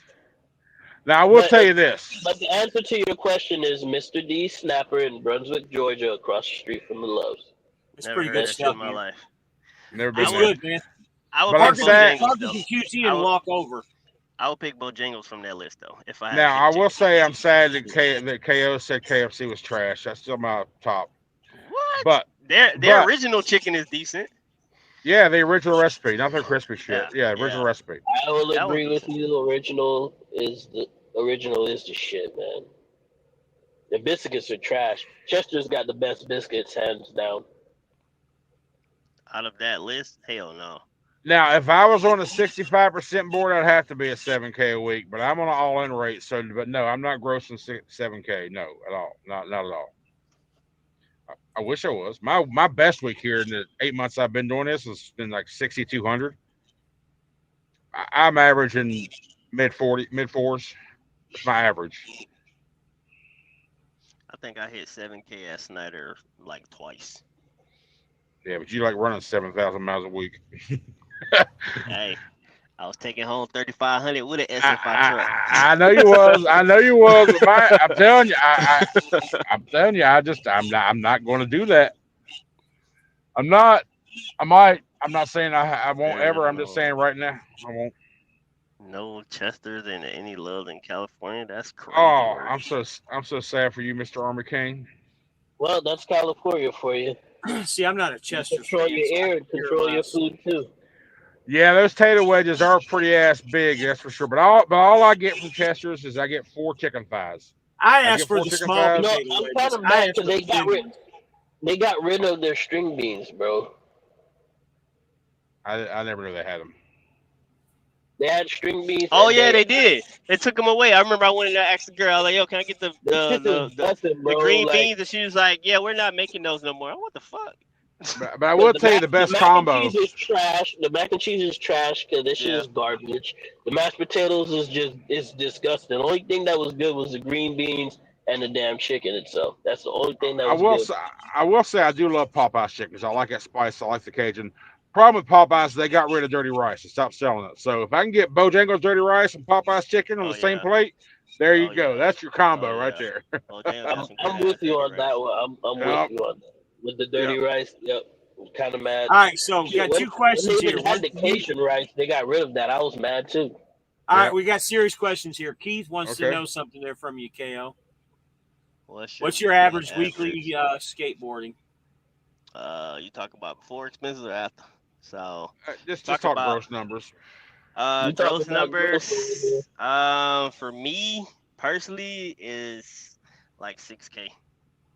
Speaker 1: Now I will
Speaker 4: But
Speaker 1: tell you this.
Speaker 4: but the answer to your question is Mr. D Snapper in Brunswick, Georgia, across the street from the Loves.
Speaker 2: It's
Speaker 3: Never
Speaker 2: pretty
Speaker 3: heard
Speaker 2: good
Speaker 3: that shit
Speaker 2: stuff,
Speaker 3: in my
Speaker 2: man.
Speaker 3: life.
Speaker 1: Never
Speaker 2: It's
Speaker 1: been there.
Speaker 2: good, man.
Speaker 3: I would
Speaker 1: But I'm
Speaker 3: pick
Speaker 1: sad.
Speaker 3: Bojangles though.
Speaker 2: Target QT
Speaker 3: I
Speaker 2: and
Speaker 3: would,
Speaker 2: walk over.
Speaker 3: I would pick Bojangles from that list though. If I had
Speaker 1: Now I
Speaker 3: to
Speaker 1: will
Speaker 3: pick chicken.
Speaker 1: say I'm sad that KO said KFC was trash. That's still my top.
Speaker 3: What?
Speaker 1: But
Speaker 3: Their original chicken is decent.
Speaker 1: yeah, the original recipe, not the crispy shit.
Speaker 3: Yeah,
Speaker 1: Yeah, original
Speaker 3: yeah.
Speaker 1: recipe.
Speaker 4: I will
Speaker 3: That was
Speaker 4: agree with
Speaker 3: decent.
Speaker 4: you. Original is the shit, man. The biscuits are trash. Chester's got the best biscuits, hands down.
Speaker 3: Out of that list, hell no.
Speaker 1: Now, if I was on a 65% board, I'd have to be a 7K a week. But I'm on an all-in rate, so but no, I'm not grossing 7K. No, at all. Not at all. I wish I was. My best week here in the 8 months I've been doing this has been like 6,200. I'm averaging mid fours. It's my average.
Speaker 3: I think I hit 7K at Schneider like twice.
Speaker 1: Yeah, but you like running 7,000 miles a week.
Speaker 3: Hey, I was taking home 3,500 with an SFI truck.
Speaker 1: I know you was. I know you was. But I'm telling you, I'm telling you, I'm not going to do that. I'm not. I might. I'm not saying I won't ever. I'm just saying right now, I won't.
Speaker 3: No Chesters in any love in California. That's crazy.
Speaker 1: Oh,
Speaker 3: work.
Speaker 1: I'm so sad for you, Mr. Army King.
Speaker 4: Well, that's California for you.
Speaker 2: See, I'm not a Chester
Speaker 4: Control
Speaker 2: fan,
Speaker 4: your
Speaker 2: so I
Speaker 4: air
Speaker 2: can
Speaker 4: and
Speaker 2: care
Speaker 4: control your
Speaker 2: less.
Speaker 4: food too.
Speaker 1: Yeah, those tater wedges are pretty ass big, that's for sure. But all I get from Chester's is I get 4 chicken thighs.
Speaker 2: I
Speaker 1: I
Speaker 2: asked
Speaker 1: get
Speaker 2: for
Speaker 1: 4
Speaker 2: the
Speaker 1: chicken
Speaker 2: small
Speaker 1: thighs.
Speaker 4: No,
Speaker 2: potato
Speaker 4: I'm
Speaker 2: wedges.
Speaker 4: kind of
Speaker 2: I
Speaker 4: mad
Speaker 2: asked for
Speaker 4: because
Speaker 2: the big ones.
Speaker 4: they got rid of their string beans, bro.
Speaker 1: I never knew they had them.
Speaker 4: They had string beans.
Speaker 3: Oh
Speaker 4: and
Speaker 3: yeah, they did. They took them away. I remember I went in there, asked the girl, I was like, "Yo, can I get
Speaker 4: That shit is busted,
Speaker 3: the
Speaker 4: bro.
Speaker 3: green
Speaker 4: Like,
Speaker 3: beans?" And she was like, "Yeah, we're not making those no more." What the fuck?
Speaker 1: But I will tell you the
Speaker 4: the
Speaker 1: best
Speaker 4: mac
Speaker 1: combo.
Speaker 4: and cheese is trash. The mac and cheese is trash because this shit
Speaker 3: Yeah.
Speaker 4: is garbage. The mashed potatoes is disgusting. The only thing that was good was the green beans and the damn chicken itself. That's the only thing that
Speaker 1: I
Speaker 4: was
Speaker 1: will
Speaker 4: good.
Speaker 1: say, I will say I do love Popeye's chickens. I like that spice. I like the Cajun. Problem with Popeyes, they got rid of dirty rice and stopped selling it. So if I can get Bojangles dirty rice and Popeye's chicken on
Speaker 3: Oh
Speaker 1: the same
Speaker 3: yeah.
Speaker 1: plate, there you
Speaker 3: Oh
Speaker 1: go.
Speaker 3: yeah.
Speaker 1: That's your combo
Speaker 3: Oh
Speaker 1: right
Speaker 3: yeah.
Speaker 1: there.
Speaker 3: Oh damn, got some good
Speaker 4: I'm with
Speaker 3: ass
Speaker 4: you
Speaker 3: dirty
Speaker 4: on
Speaker 3: rice.
Speaker 4: that one. I'm
Speaker 1: Yep.
Speaker 4: with you on that. With the dirty rice, yep. Kind of mad.
Speaker 2: All right, so we
Speaker 4: Shit,
Speaker 2: got two
Speaker 4: when
Speaker 2: questions
Speaker 4: they
Speaker 2: here.
Speaker 4: even had the
Speaker 2: One for you.
Speaker 4: Cajun rice, they got rid of that. I was mad too.
Speaker 2: All right,
Speaker 1: Yep.
Speaker 2: we got serious questions here. Keith wants to
Speaker 1: Okay.
Speaker 2: know something there from you, KO. What's your
Speaker 3: weekly
Speaker 2: average weekly skateboarding?
Speaker 3: You talk about before expenses or after? So
Speaker 1: Just
Speaker 3: Talk
Speaker 1: talk
Speaker 3: about-
Speaker 1: gross numbers.
Speaker 4: You talk
Speaker 3: gross
Speaker 4: about
Speaker 3: numbers. For me personally is like 6K.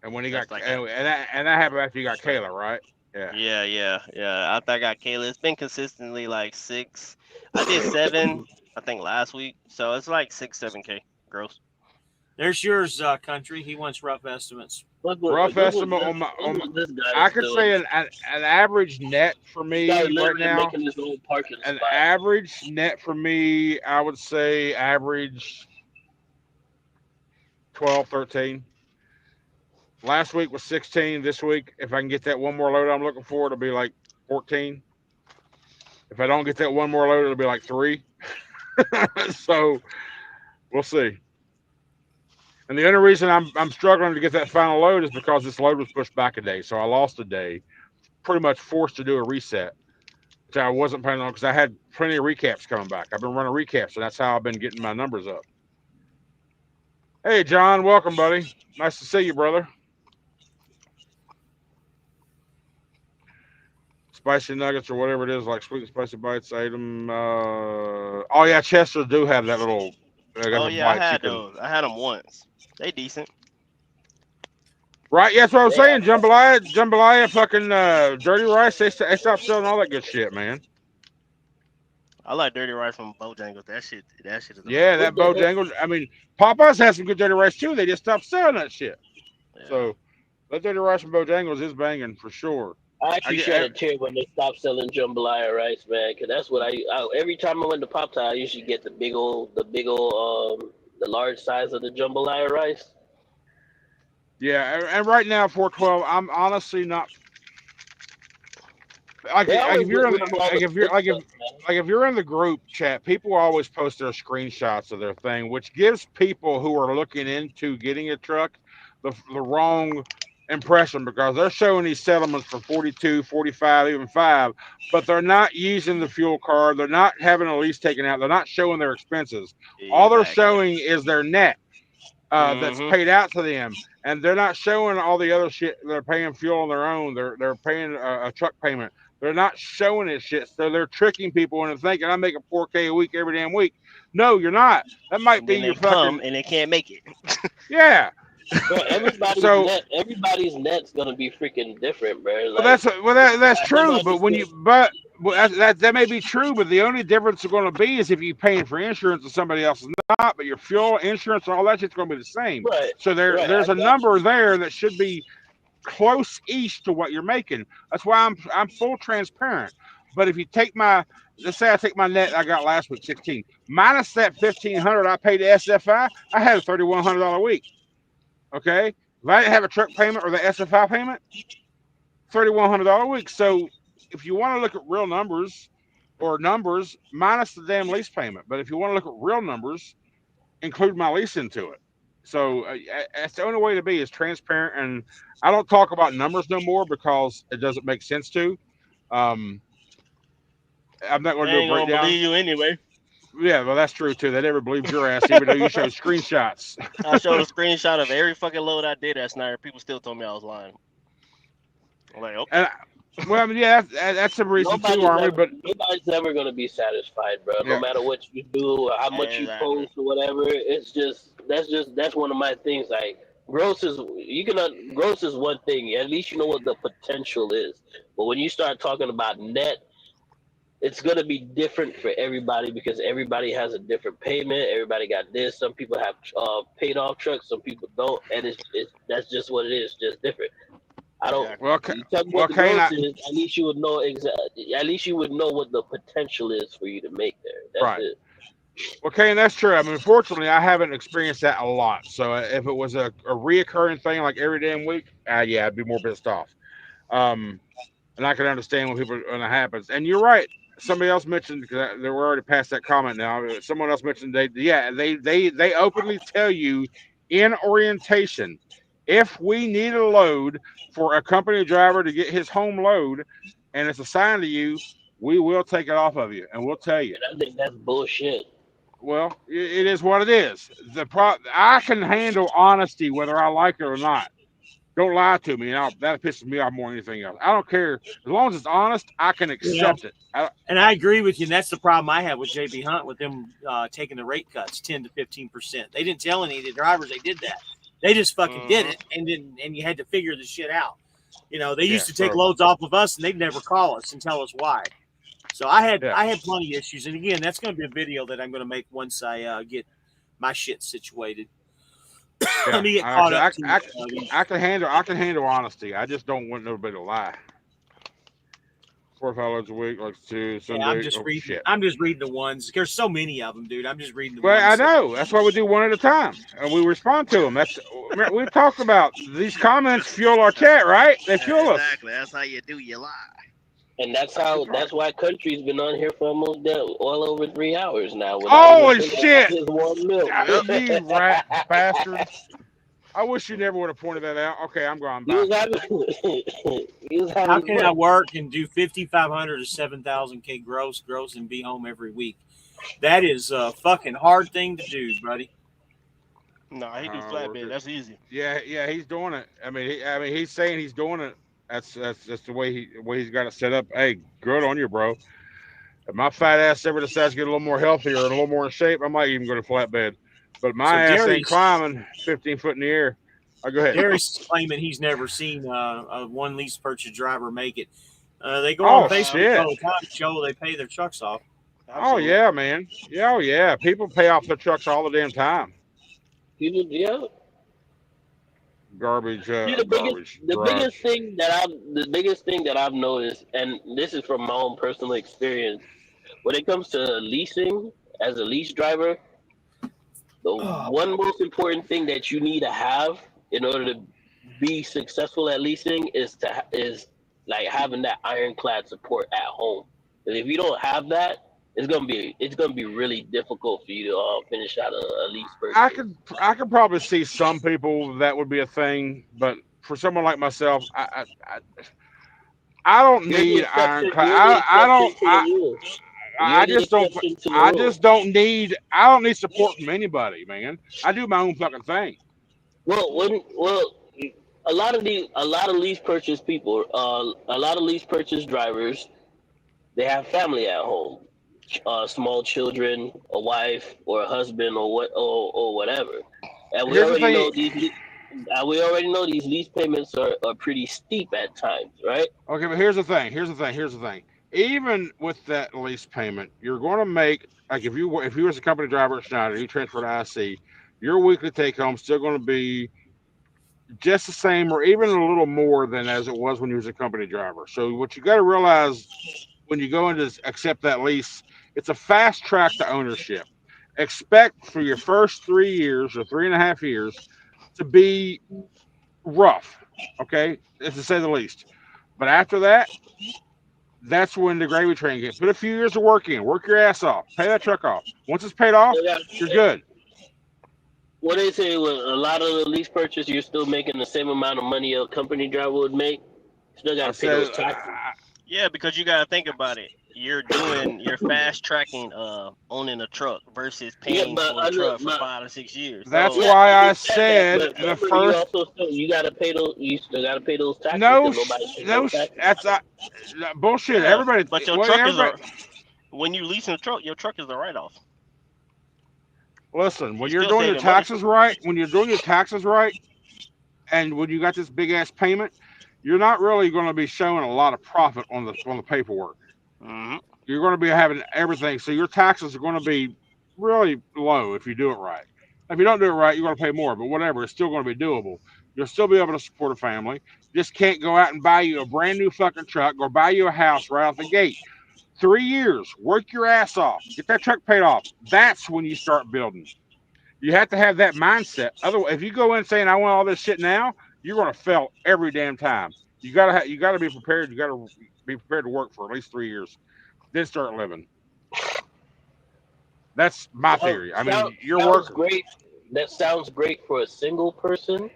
Speaker 1: And when he
Speaker 3: That's
Speaker 1: got
Speaker 3: like
Speaker 1: and that happened after you got Kayla, right? Yeah.
Speaker 3: Yeah. After I got Kayla, it's been consistently like 6. I did 7, I think last week. So it's like 6-7K gross.
Speaker 2: There's yours, country. He wants rough estimates.
Speaker 1: Rough estimate on my.
Speaker 4: this guy
Speaker 1: I
Speaker 4: is
Speaker 1: could
Speaker 4: doing.
Speaker 1: say an average net for me
Speaker 4: This guy
Speaker 1: right
Speaker 4: literally
Speaker 1: now.
Speaker 4: making his own parking
Speaker 1: An
Speaker 4: spot.
Speaker 1: average net for me, I would say average 12, 13. Last week was 16. This week, if I can get that one more load I'm looking for, it'll be like 14. If I don't get that one more load, it'll be like 3. So we'll see. And the only reason I'm struggling to get that final load is because this load was pushed back a day. So I lost a day. Pretty much forced to do a reset, which I wasn't planning on because I had plenty of recaps coming back. I've been running recaps, and that's how I've been getting my numbers up. Hey, John, welcome, buddy. Nice to see you, brother. Spicy nuggets or whatever it is, like sweet and spicy bites item. Oh yeah, Chester do have that little.
Speaker 3: Oh yeah, I had those. I had them once. They decent.
Speaker 1: Right, yeah, that's what I was saying. Jambalaya, fucking dirty rice. They stopped selling all that good shit, man.
Speaker 3: I like dirty rice from Bojangles. That shit is
Speaker 1: Yeah, that Bojangles. I mean, Popeyes has some good dirty rice too. They just stopped selling that shit.
Speaker 3: Yeah.
Speaker 1: So that dirty rice from Bojangles is banging for sure.
Speaker 4: I actually shed a tear when they stopped selling jambalaya rice, man. Cause that's what I every time I went to Pop Top, I usually get the big old the large size of the jambalaya rice.
Speaker 1: Yeah, and right now 412, I'm honestly not like
Speaker 4: They
Speaker 1: like
Speaker 4: always
Speaker 1: if
Speaker 4: get
Speaker 1: you're in
Speaker 4: rid of all
Speaker 1: like
Speaker 4: the
Speaker 1: if you're
Speaker 4: good
Speaker 1: like if
Speaker 4: stuff, man.
Speaker 1: like if you're in the group chat, people always post their screenshots of their thing, which gives people who are looking into getting a truck the wrong impression because they're showing these settlements for 42, 45, even 5, but they're not using the fuel card, they're not having a lease taken out, they're not showing their expenses. All they're
Speaker 3: Exactly.
Speaker 1: showing is their net that's
Speaker 3: Mm-hmm.
Speaker 1: paid out to them, and they're not showing all the other shit. They're paying fuel on their own. They're paying a truck payment. They're not showing this shit, so they're tricking people into thinking I'm making 4K a week every damn week. No, you're not. That might
Speaker 3: And
Speaker 1: be
Speaker 3: then
Speaker 1: your
Speaker 3: they come
Speaker 1: fucking
Speaker 3: and they can't make it.
Speaker 1: yeah.
Speaker 4: Bro,
Speaker 1: So
Speaker 4: everybody's net's gonna be freaking different, bro.
Speaker 1: well,
Speaker 4: Like
Speaker 1: that's
Speaker 4: I never
Speaker 1: true. But when you
Speaker 4: understood.
Speaker 1: that may be true, but the only difference is going to be is if you're paying for insurance and somebody else is not. But your fuel, insurance, and all that shit's going to be the same.
Speaker 4: Right,
Speaker 1: So
Speaker 4: right. I
Speaker 1: there's a
Speaker 4: got you.
Speaker 1: number there that should be close-ish to what you're making. That's why I'm full transparent. But if you take let's say I take my net I got last week 16 minus that 1,500 I paid to SFI, I had a $3,100 week. Okay, if I didn't have a truck payment or the SFI payment, $3,100 a week. So if you want to look at real numbers or numbers minus the damn lease payment, but if you want to look at real numbers, include my lease into it. So that's the only way to be is transparent. And I don't talk about numbers no more because it doesn't make sense to. Um, I'm not going
Speaker 3: They
Speaker 1: to do a
Speaker 3: ain't gonna
Speaker 1: breakdown.
Speaker 3: believe you anyway.
Speaker 1: Yeah, well, that's true too. They never believed your ass, even though you showed screenshots.
Speaker 3: I showed a screenshot of every fucking load I did at Schneider. People still told me I was lying. I'm like, okay.
Speaker 1: And well, I mean, yeah, that's the reason too, Army. But
Speaker 4: Nobody's ever gonna be satisfied, bro. No
Speaker 1: yeah,
Speaker 4: matter what you do, how much you
Speaker 3: Exactly.
Speaker 4: post or whatever. That's one of my things. Like gross is gross is one thing. At least you know what the potential is. But when you start talking about net, it's gonna be different for everybody because everybody has a different payment. Everybody got this. Some people have paid off trucks. Some people don't, and it's that's just what it is. Just different. I don't.
Speaker 3: Exactly.
Speaker 1: well,
Speaker 4: You tell me
Speaker 1: well,
Speaker 4: what the
Speaker 1: Kane,
Speaker 4: gross is. At least you would know exactly. At least you would know what the potential is for you to make there. That's
Speaker 1: right.
Speaker 4: it.
Speaker 1: Well, Kane, that's true. I mean, unfortunately, I haven't experienced that a lot. So if it was a reoccurring thing like every damn week, yeah, I'd be more pissed off. And I can understand when it happens. And you're right. Somebody else mentioned because they were already past that comment now. Someone else mentioned they openly tell you in orientation if we need a load for a company driver to get his home load and it's assigned to you, we will take it off of you and we'll tell you.
Speaker 4: And I think that's bullshit.
Speaker 1: Well, it is what it is. I can handle honesty whether I like it or not. Don't lie to me. That pisses me off more than anything else. I don't care. As long as it's honest, I can accept it.
Speaker 2: And I agree with you. And that's the problem I have with JB Hunt with them taking the rate cuts 10 to 15%. They didn't tell any of the drivers they did that. They just fucking did it, and you had to figure the shit out. You know, they used to take loads off of us, and they'd never call us and tell us why. So I had plenty of issues. And again, that's going to be a video that I'm going to make once I get my shit situated.
Speaker 1: Yeah,
Speaker 2: Let me get caught up.
Speaker 1: I can handle honesty. I just don't want nobody to lie. 4 or 5 loads a week, like 2 Sunday.
Speaker 2: Yeah, I'm just reading.
Speaker 1: Shit.
Speaker 2: I'm just reading the ones. There's so many of them, dude. I'm just reading the
Speaker 1: Well,
Speaker 2: ones.
Speaker 1: I know. That's why we do one at a time, and we respond to them. We've talked about these comments fuel our chat, right? They fuel us.
Speaker 3: Exactly. That's how you do. You lie.
Speaker 4: And that's why country's been on here for almost all over 3 hours now.
Speaker 1: Holy shit!
Speaker 4: Just warm milk.
Speaker 1: You rat bastard! I wish you never would have pointed that out. Okay, I'm going back.
Speaker 2: How can I work and do 5,500 to 7,000 K gross, and be home every week? That is a fucking hard thing to do, buddy.
Speaker 3: No, he do flatbed. That's easy.
Speaker 1: Yeah, he's doing it. I mean, he's saying he's doing it. That's the way he's got it set up. Hey, good on you, bro. If my fat ass ever decides to get a little more healthier and a little more in shape, I might even go to flatbed. But my ass ain't climbing 15 foot in the air. Go ahead.
Speaker 2: Gary's claiming he's never seen a one lease purchase driver make it. They go on Facebook all the time to show they pay their trucks off.
Speaker 1: Absolutely. Oh yeah, man. Yeah, oh yeah. People pay off their trucks all the damn time. Garbage.
Speaker 4: The biggest thing that I've noticed, and this is from my own personal experience, when it comes to leasing as a lease driver, The one most important thing that you need to have in order to be successful at leasing is like having that ironclad support at home. And if you don't have that, it's gonna be really difficult for you to finish out a lease purchase.
Speaker 1: I could probably see some people that would be a thing, but for someone like myself, I don't
Speaker 4: You're the
Speaker 1: need
Speaker 4: exception.
Speaker 1: ironclad.
Speaker 4: You're the exception to the rule. You're
Speaker 1: I
Speaker 4: the
Speaker 1: just don't.
Speaker 4: exception to the
Speaker 1: I
Speaker 4: rule.
Speaker 1: just don't need. I don't need support from anybody, man. I do my own fucking thing.
Speaker 4: Well, a lot of lease purchase people, a lot of lease purchase drivers, they have family at home, small children, a wife or a husband or whatever, and
Speaker 1: Here's the thing.
Speaker 4: we already know these lease payments are pretty steep at times, right?
Speaker 1: Okay, but here's the thing. Here's the thing. Even with that lease payment, you're going to make like if you was a company driver at Schneider, you transfer to IC, your weekly take home still going to be just the same or even a little more than as it was when you was a company driver. So what you got to realize when you go in to accept that lease, it's a fast track to ownership. Expect for your first 3 years or 3.5 years to be rough, okay, to say the least. But after that, that's when the gravy train gets. Put a few years of work in, work your ass off, pay that truck off. Once it's paid off, you're good.
Speaker 4: What they say with a lot of the lease purchase, you're still making the same amount of money a company driver would make. Still got to pay those taxes.
Speaker 3: Yeah, because you got to think about it. You're fast tracking owning a truck versus paying for a truck for 5 or 6 years.
Speaker 1: That's why I said
Speaker 4: the
Speaker 1: first.
Speaker 4: You got to pay those. You still got to pay those taxes.
Speaker 1: No,
Speaker 4: taxes.
Speaker 1: That's bullshit.
Speaker 3: Yeah,
Speaker 1: everybody.
Speaker 3: But your truck is when you leasing a truck, your truck is a write-off.
Speaker 1: Listen, when you're doing your taxes right, and when you got this big ass payment, you're not really going to be showing a lot of profit on the paperwork.
Speaker 3: Mm-hmm.
Speaker 1: You're going to be having everything, so your taxes are going to be really low if you do it right. If you don't do it right, you're going to pay more, but whatever, it's still going to be doable. You'll still be able to support a family. Just can't go out and buy you a brand new fucking truck or buy you a house right off the gate. 3 years, work your ass off, get that truck paid off. That's when you start building. You have to have that mindset. Otherwise, if you go in saying I want all this shit now, you're going to fail every damn time. You gotta be prepared. You gotta be prepared to work for at least 3 years, then start living. That's my theory. I mean, your work.
Speaker 4: Great. That sounds great for a single person,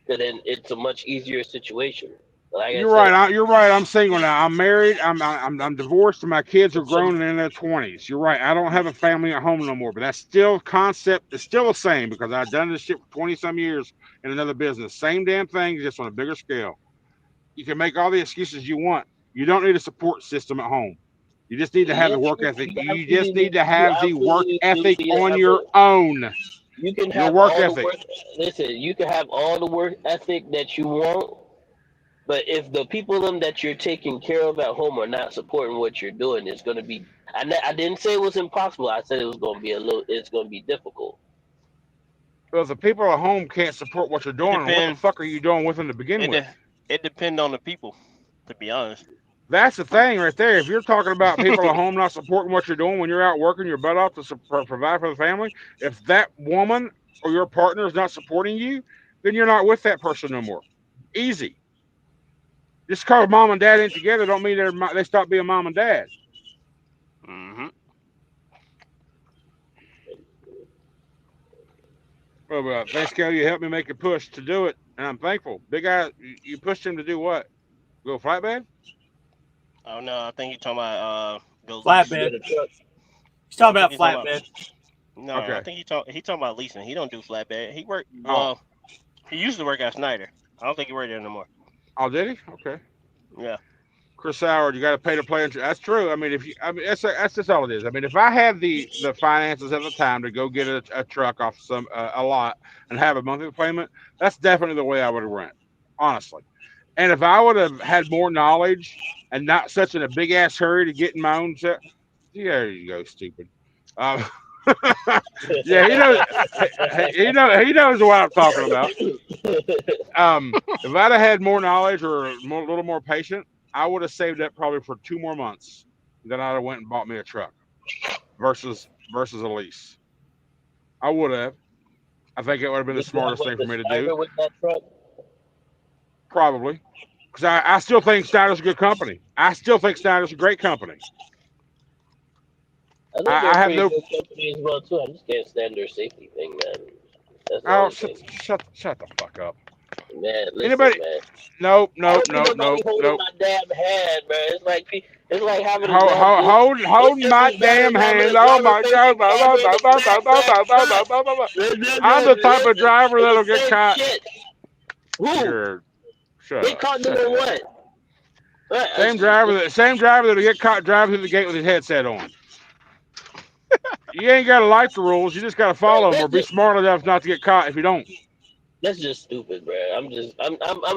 Speaker 4: but then it's a much easier situation. Like
Speaker 1: you're right. You're right. I'm single now. I'm married. I'm divorced, and my kids are grown and in their 20s. You're right. I don't have a family at home no more. But that still concept is still the same because I've done this shit for 20 some years in another business. Same damn thing, just on a bigger scale. You can make all the excuses you want. You don't need a support system at home. You just need to have the work ethic. You just need to have the work ethic on your own.
Speaker 4: You can have
Speaker 1: your work ethic.
Speaker 4: Listen, you can have all the work ethic that you want, but if the people that you're taking care of at home are not supporting what you're doing, it's going to be. I didn't say it was impossible. I said it was going to be It's going to be difficult.
Speaker 1: Well, if the people at home can't support what you're doing, what the fuck are you doing with them to begin with?
Speaker 3: It depends on the people, to be honest.
Speaker 1: That's the thing right there. If you're talking about people at home not supporting what you're doing when you're out working your butt off to provide for the family, if that woman or your partner is not supporting you, then you're not with that person no more. Easy. Just because mom and dad ain't together don't mean they stop being mom and dad.
Speaker 3: Mm-hmm.
Speaker 1: Well, thanks, Kelly. You helped me make a push to do it, and I'm thankful. Big guy, you pushed him to do what? Go flatbed?
Speaker 3: Oh no, I think you're talking about
Speaker 2: flatbed. He's talking about flatbed.
Speaker 3: No, okay. I think he talking about leasing. He don't do flatbed. He worked. Well, he used to work at Schneider. I don't think he works there no more.
Speaker 1: Oh, did he? Okay.
Speaker 3: Yeah.
Speaker 1: Chris Howard, you got to pay to play. That's true. I mean, that's just all it is. I mean, if I had the finances at the time to go get a truck off a lot and have a monthly payment, that's definitely the way I would have rent, honestly. And if I would have had more knowledge and not such in a big ass hurry to get in my own set, there you go, stupid. Yeah, he knows what I'm talking about. If I'd have had more knowledge or a little more patient, I would have saved up probably for 2 more months. Then I'd have went and bought me a truck versus a lease. I would have. I think it would have been the smartest thing for me to do.
Speaker 4: With that truck?
Speaker 1: Probably. Because I still think Schneider's a good company. I still think Schneider's a great company.
Speaker 4: I have no good company as well too. I just can't stand their safety thing, man. That's
Speaker 1: shut the fuck up.
Speaker 4: Man, listen,
Speaker 1: anybody?
Speaker 4: Man.
Speaker 1: Nope.
Speaker 4: Holding my damn hand, man. It's like having
Speaker 1: holding my damn hand. Oh my god! I'm the type of driver that'll get caught.
Speaker 4: Get caught doing what?
Speaker 1: Same driver that'll get caught driving through the gate with his headset on. You ain't gotta like the rules. You just gotta follow them or be smart enough not to get caught if you don't.
Speaker 4: That's just stupid, bro. I'm gonna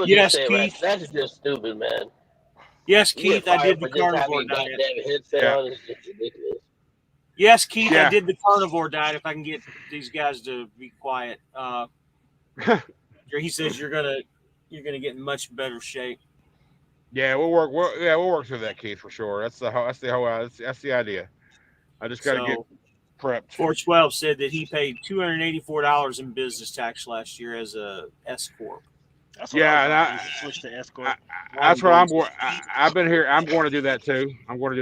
Speaker 4: just say it right. That's just stupid, man.
Speaker 2: Yes, Keith, I did the carnivore diet.
Speaker 4: It's just ridiculous.
Speaker 2: Yes, Keith, I did the carnivore diet. If I can get these guys to be quiet, he says you're gonna get in much better shape.
Speaker 1: Yeah, we'll work through that, Keith, for sure. That's the idea. I just gotta get prepped.
Speaker 2: 412 said that he paid $284 in business tax last year as a S corp.
Speaker 1: I
Speaker 3: switched to S corp.
Speaker 1: That's what I'm going. I've been here. I'm going to do that too. You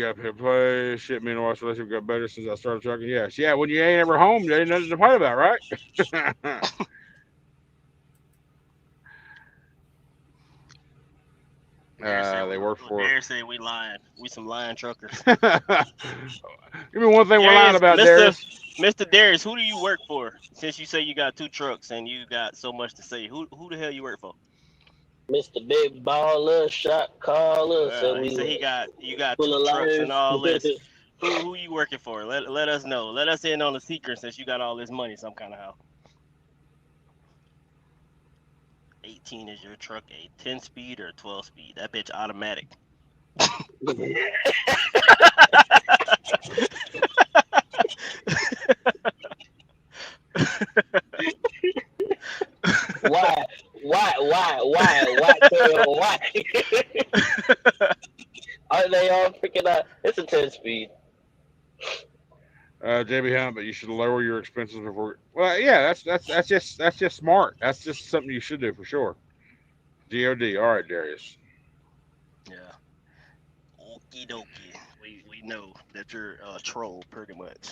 Speaker 1: got to play shit. Me and the wife relationship got better since I started trucking. Yeah. When you ain't ever home, there ain't nothing to fight about, right? They work for.
Speaker 3: Dare say we lying. We some lying truckers.
Speaker 1: Give me one thing we're lying about, Darius.
Speaker 3: Mr. Darius, who do you work for? Since you say you got 2 trucks and you got so much to say, who the hell you work for?
Speaker 4: Mr. Big Baller, Shot Caller.
Speaker 3: You got 2 trucks and all this. Who you working for? Let us know. Let us in on the secret since you got all this money some kind of how. 18 is your truck, a 10-speed or a 12-speed? That bitch automatic.
Speaker 4: Why? Are they all freaking out? It's a 10-speed.
Speaker 1: JB Hunt, but you should lower your expenses before. Well, yeah, that's just smart. That's just something you should do for sure. God, all right, Darius.
Speaker 3: Yeah. Okie dokie. We know that you're a troll pretty much.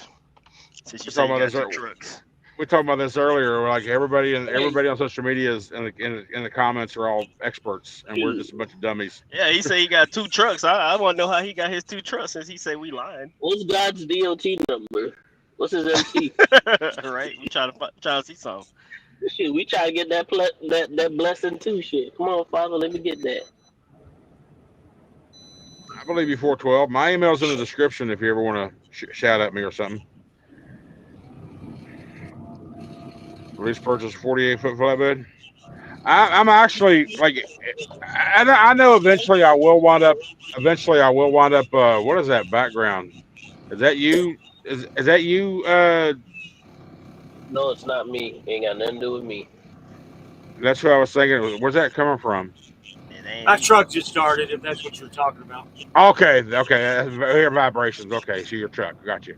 Speaker 3: Since you say you got 2 trucks.
Speaker 1: We talked about this earlier. Like everybody on social media is in the comments are all experts, and we're just a bunch of dummies.
Speaker 3: Yeah, he said he got 2 trucks. I want to know how he got his 2 trucks since he said we lying.
Speaker 4: What's God's DOT number? What's his MC?
Speaker 3: Right, we try to see something.
Speaker 4: Shit, we try to get that blessing too. Shit, come on, Father, let me get that.
Speaker 1: I believe you 412. My email's in the description if you ever want to shout at me or something. Lease purchase 48-foot flatbed. I'm actually like, I know eventually I will wind up. What is that background? Is that you? Is that you?
Speaker 4: No, it's not me. Ain't got nothing to do with me.
Speaker 1: That's what I was thinking. Where's that coming from?
Speaker 2: My truck just started. If that's what you're talking about.
Speaker 1: Okay. I hear vibrations. Okay, so your truck. Got you.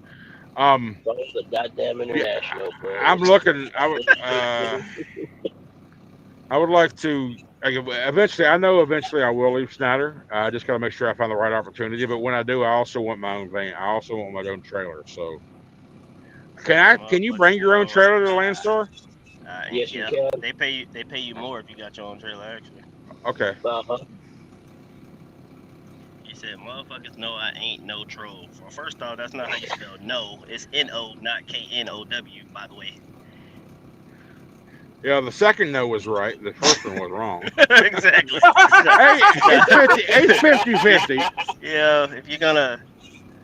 Speaker 4: It's a goddamn international, bro.
Speaker 1: I'm looking. I would like to. Eventually I will leave Schneider. I just got to make sure I find the right opportunity. But when I do, I also want my own van. I also want my own trailer. So, can you bring your own trailer to the land store?
Speaker 4: Yes, you can.
Speaker 3: They pay you more if you got your own trailer, actually.
Speaker 1: Okay.
Speaker 3: He said, "Motherfuckers know I ain't no troll." Well, first off, that's not how you spell no. It's N-O, not K-N-O-W, by the way.
Speaker 1: Yeah, the second no was right. The first one was wrong.
Speaker 3: Exactly.
Speaker 1: It's 50-50.
Speaker 3: Yeah, if you're gonna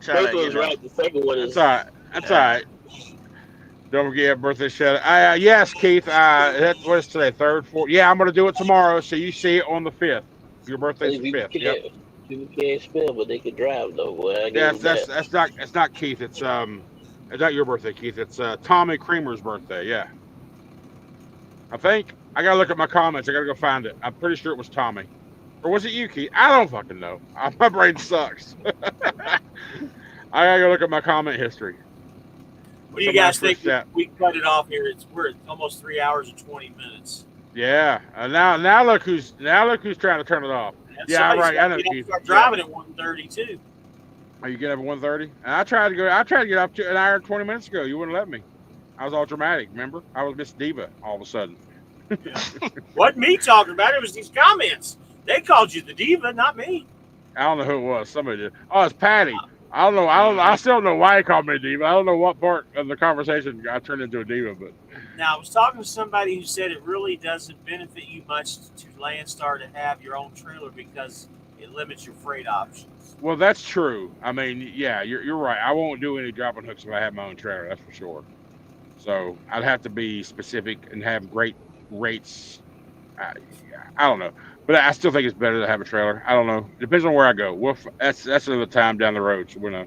Speaker 3: try
Speaker 4: first one's right. The second one is.
Speaker 1: That's all right. Don't forget your birthday shout out. Yes, Keith. What is today? 3rd, 4th. Yeah, I'm gonna do it tomorrow. So you see it on the 5th. Your birthday's the 5th. Yep.
Speaker 4: People can't spell, but they can drive though. Boy,
Speaker 1: that's not Keith. It's not your birthday, Keith. It's Tommy Creamer's birthday. Yeah. I think I gotta look at my comments. I gotta go find it. I'm pretty sure it was Tommy, or was it you, Keith? I don't fucking know. My brain sucks. I gotta go look at my comment history.
Speaker 2: What do you guys think? We cut it off here. We're at almost 3 hours and 20 minutes.
Speaker 1: Yeah. Now look who's trying to turn it off.
Speaker 2: And
Speaker 1: yeah, right. I know.
Speaker 2: Start driving at 1:30 too.
Speaker 1: Are you getting up at 1:30? And I tried to get up to an hour and 20 minutes ago. You wouldn't let me. I was all dramatic. Remember? I was Miss Diva all of a sudden.
Speaker 2: Yeah. Wasn't me talking about it. It was these comments. They called you the diva, not me.
Speaker 1: I don't know who it was. Somebody did. Oh, it's Patty. I don't know. I still don't know why he called me a diva. I don't know what part of the conversation I turned into a diva, but.
Speaker 2: Now, I was talking to somebody who said it really doesn't benefit you much to Landstar to have your own trailer because it limits your freight options.
Speaker 1: Well, that's true. I mean, yeah, you're right. I won't do any dropping hooks if I have my own trailer. That's for sure. So I'd have to be specific and have great rates. I don't know, but I still think it's better to have a trailer. I don't know. Depends on where I go. That's another time down the road. So we know.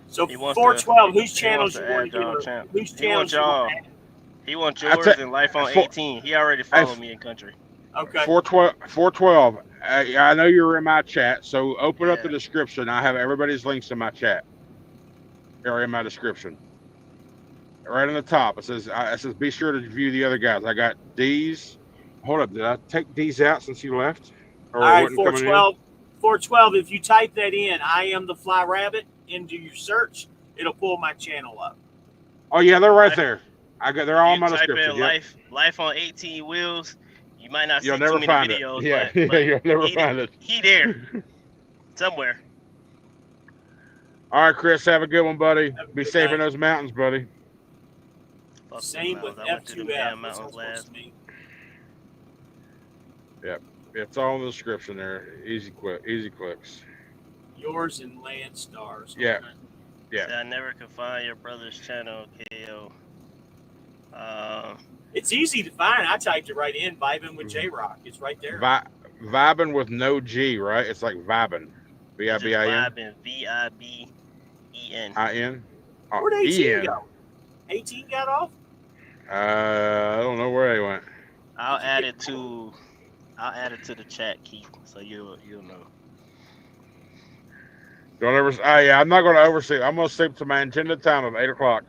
Speaker 2: So 412, whose channels you want to get? Whose channels you want?
Speaker 3: He wants yours and Life on 18. He already followed me in country.
Speaker 2: Okay.
Speaker 1: 412. I know you're in my chat, so open up the description. I have everybody's links in my chat. Or in my description. Right on the top, it says be sure to view the other guys. I got D's. Hold up, did I take D's out since you left?
Speaker 2: Or all right, 412. If you type that in, I am the Fly Rabbit into your search, it'll pull my channel up.
Speaker 1: Oh yeah, they're right there. They're all in my description.
Speaker 3: Life on 18 wheels. You might not see
Speaker 1: too
Speaker 3: many videos.
Speaker 1: Yeah, but you'll never find it.
Speaker 3: He there somewhere.
Speaker 1: All right, Chris, have a good one, buddy. Be safe in those mountains, buddy.
Speaker 2: Same with F2F.
Speaker 1: Yep, it's all in the description there. Easy clicks.
Speaker 2: Yours and Landstar's.
Speaker 1: Yeah, yeah.
Speaker 3: I never could find your brother's channel, KO.
Speaker 2: It's easy to find. I typed it right in. Vibing with J-Rock. It's right there.
Speaker 1: Vibing with no G, right? It's like vibing. V-I-B-I-N.
Speaker 3: Vibing. V-I-B-E-N.
Speaker 1: I-N. Oh,
Speaker 2: where'd 18 go? 18 got off?
Speaker 1: I don't know where he went.
Speaker 3: I'll add it to the chat, Keith, so you'll know.
Speaker 1: Don't ever. Yeah, I'm not going to oversleep. I'm going to sleep to my intended time of 8 o'clock.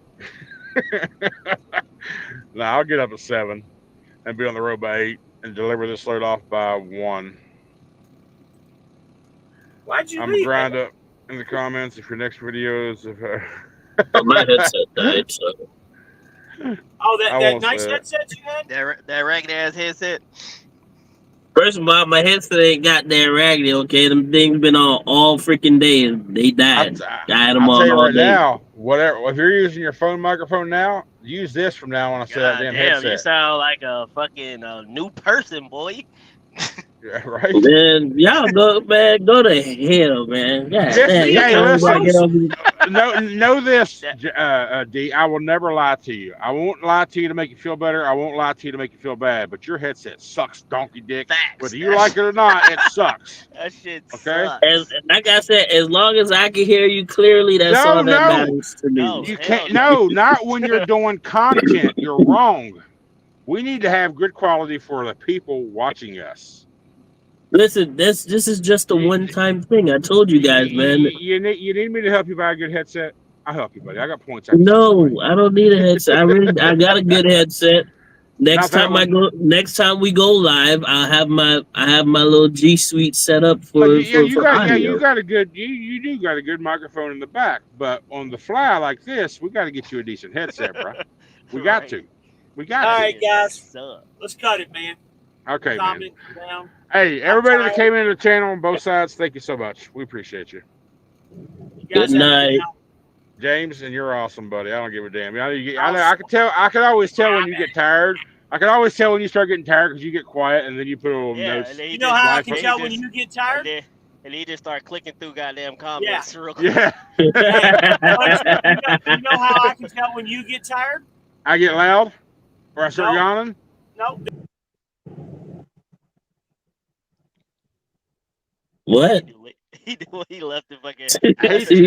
Speaker 1: No, I'll get up at 7 and be on the road by 8 and deliver this load off by 1.
Speaker 2: Why'd you
Speaker 1: I'm
Speaker 2: leave?
Speaker 1: grind up in the comments if your next video is.
Speaker 4: My headset died, so.
Speaker 2: Oh, that nice headset you had?
Speaker 3: That ragged ass headset.
Speaker 4: First of all, my headset ain't got that raggedy, okay? Them things been on all freaking day. They died. Died them all
Speaker 1: right
Speaker 4: day.
Speaker 1: now, whatever. If you're using your phone microphone now, use this from now on. I say that damn headset.
Speaker 3: You sound like a fucking new person, boy.
Speaker 1: Yeah, right.
Speaker 4: Man, y'all go to hell, man.
Speaker 1: Know this, D. I will never lie to you. I won't lie to you to make you feel better. I won't lie to you to make you feel bad. But your headset sucks, donkey dick.
Speaker 3: Facts.
Speaker 1: Whether you like it or not, it sucks.
Speaker 3: That shit
Speaker 1: okay?
Speaker 3: Sucks.
Speaker 4: Like I said, as long as I can hear you clearly, that's all that matters to me.
Speaker 1: You can't. No, not when you're doing content. You're wrong. We need to have good quality for the people watching us.
Speaker 4: Listen, this is just a one-time thing. I told you guys, man.
Speaker 1: You need me to help you buy a good headset? I'll help you, buddy. I got points.
Speaker 4: No, I don't need a headset. I got a good headset. Next time we go live, I have my little G Suite set up for audio.
Speaker 1: You got a good you do got a good microphone in the back, but on the fly like this, we got to get you a decent headset, bro. We got to. All
Speaker 2: right, guys, let's cut it, man.
Speaker 1: Okay,
Speaker 2: comment down.
Speaker 1: Hey, everybody that came into the channel on both sides, thank you so much. We appreciate you.
Speaker 4: Good night,
Speaker 1: James, and you're awesome, buddy. I don't give a damn. I can tell. I can always tell when you get tired. I can always tell when you start getting tired because you get quiet and then you put a little notes.
Speaker 2: You know how I can tell when you get tired?
Speaker 3: And he just start clicking through goddamn comments.
Speaker 2: Yeah.
Speaker 3: Real quick.
Speaker 1: Yeah.
Speaker 2: You know how I can tell when you get tired?
Speaker 1: I get loud, or I start yawning.
Speaker 2: No.
Speaker 4: What?
Speaker 3: He left the fucking.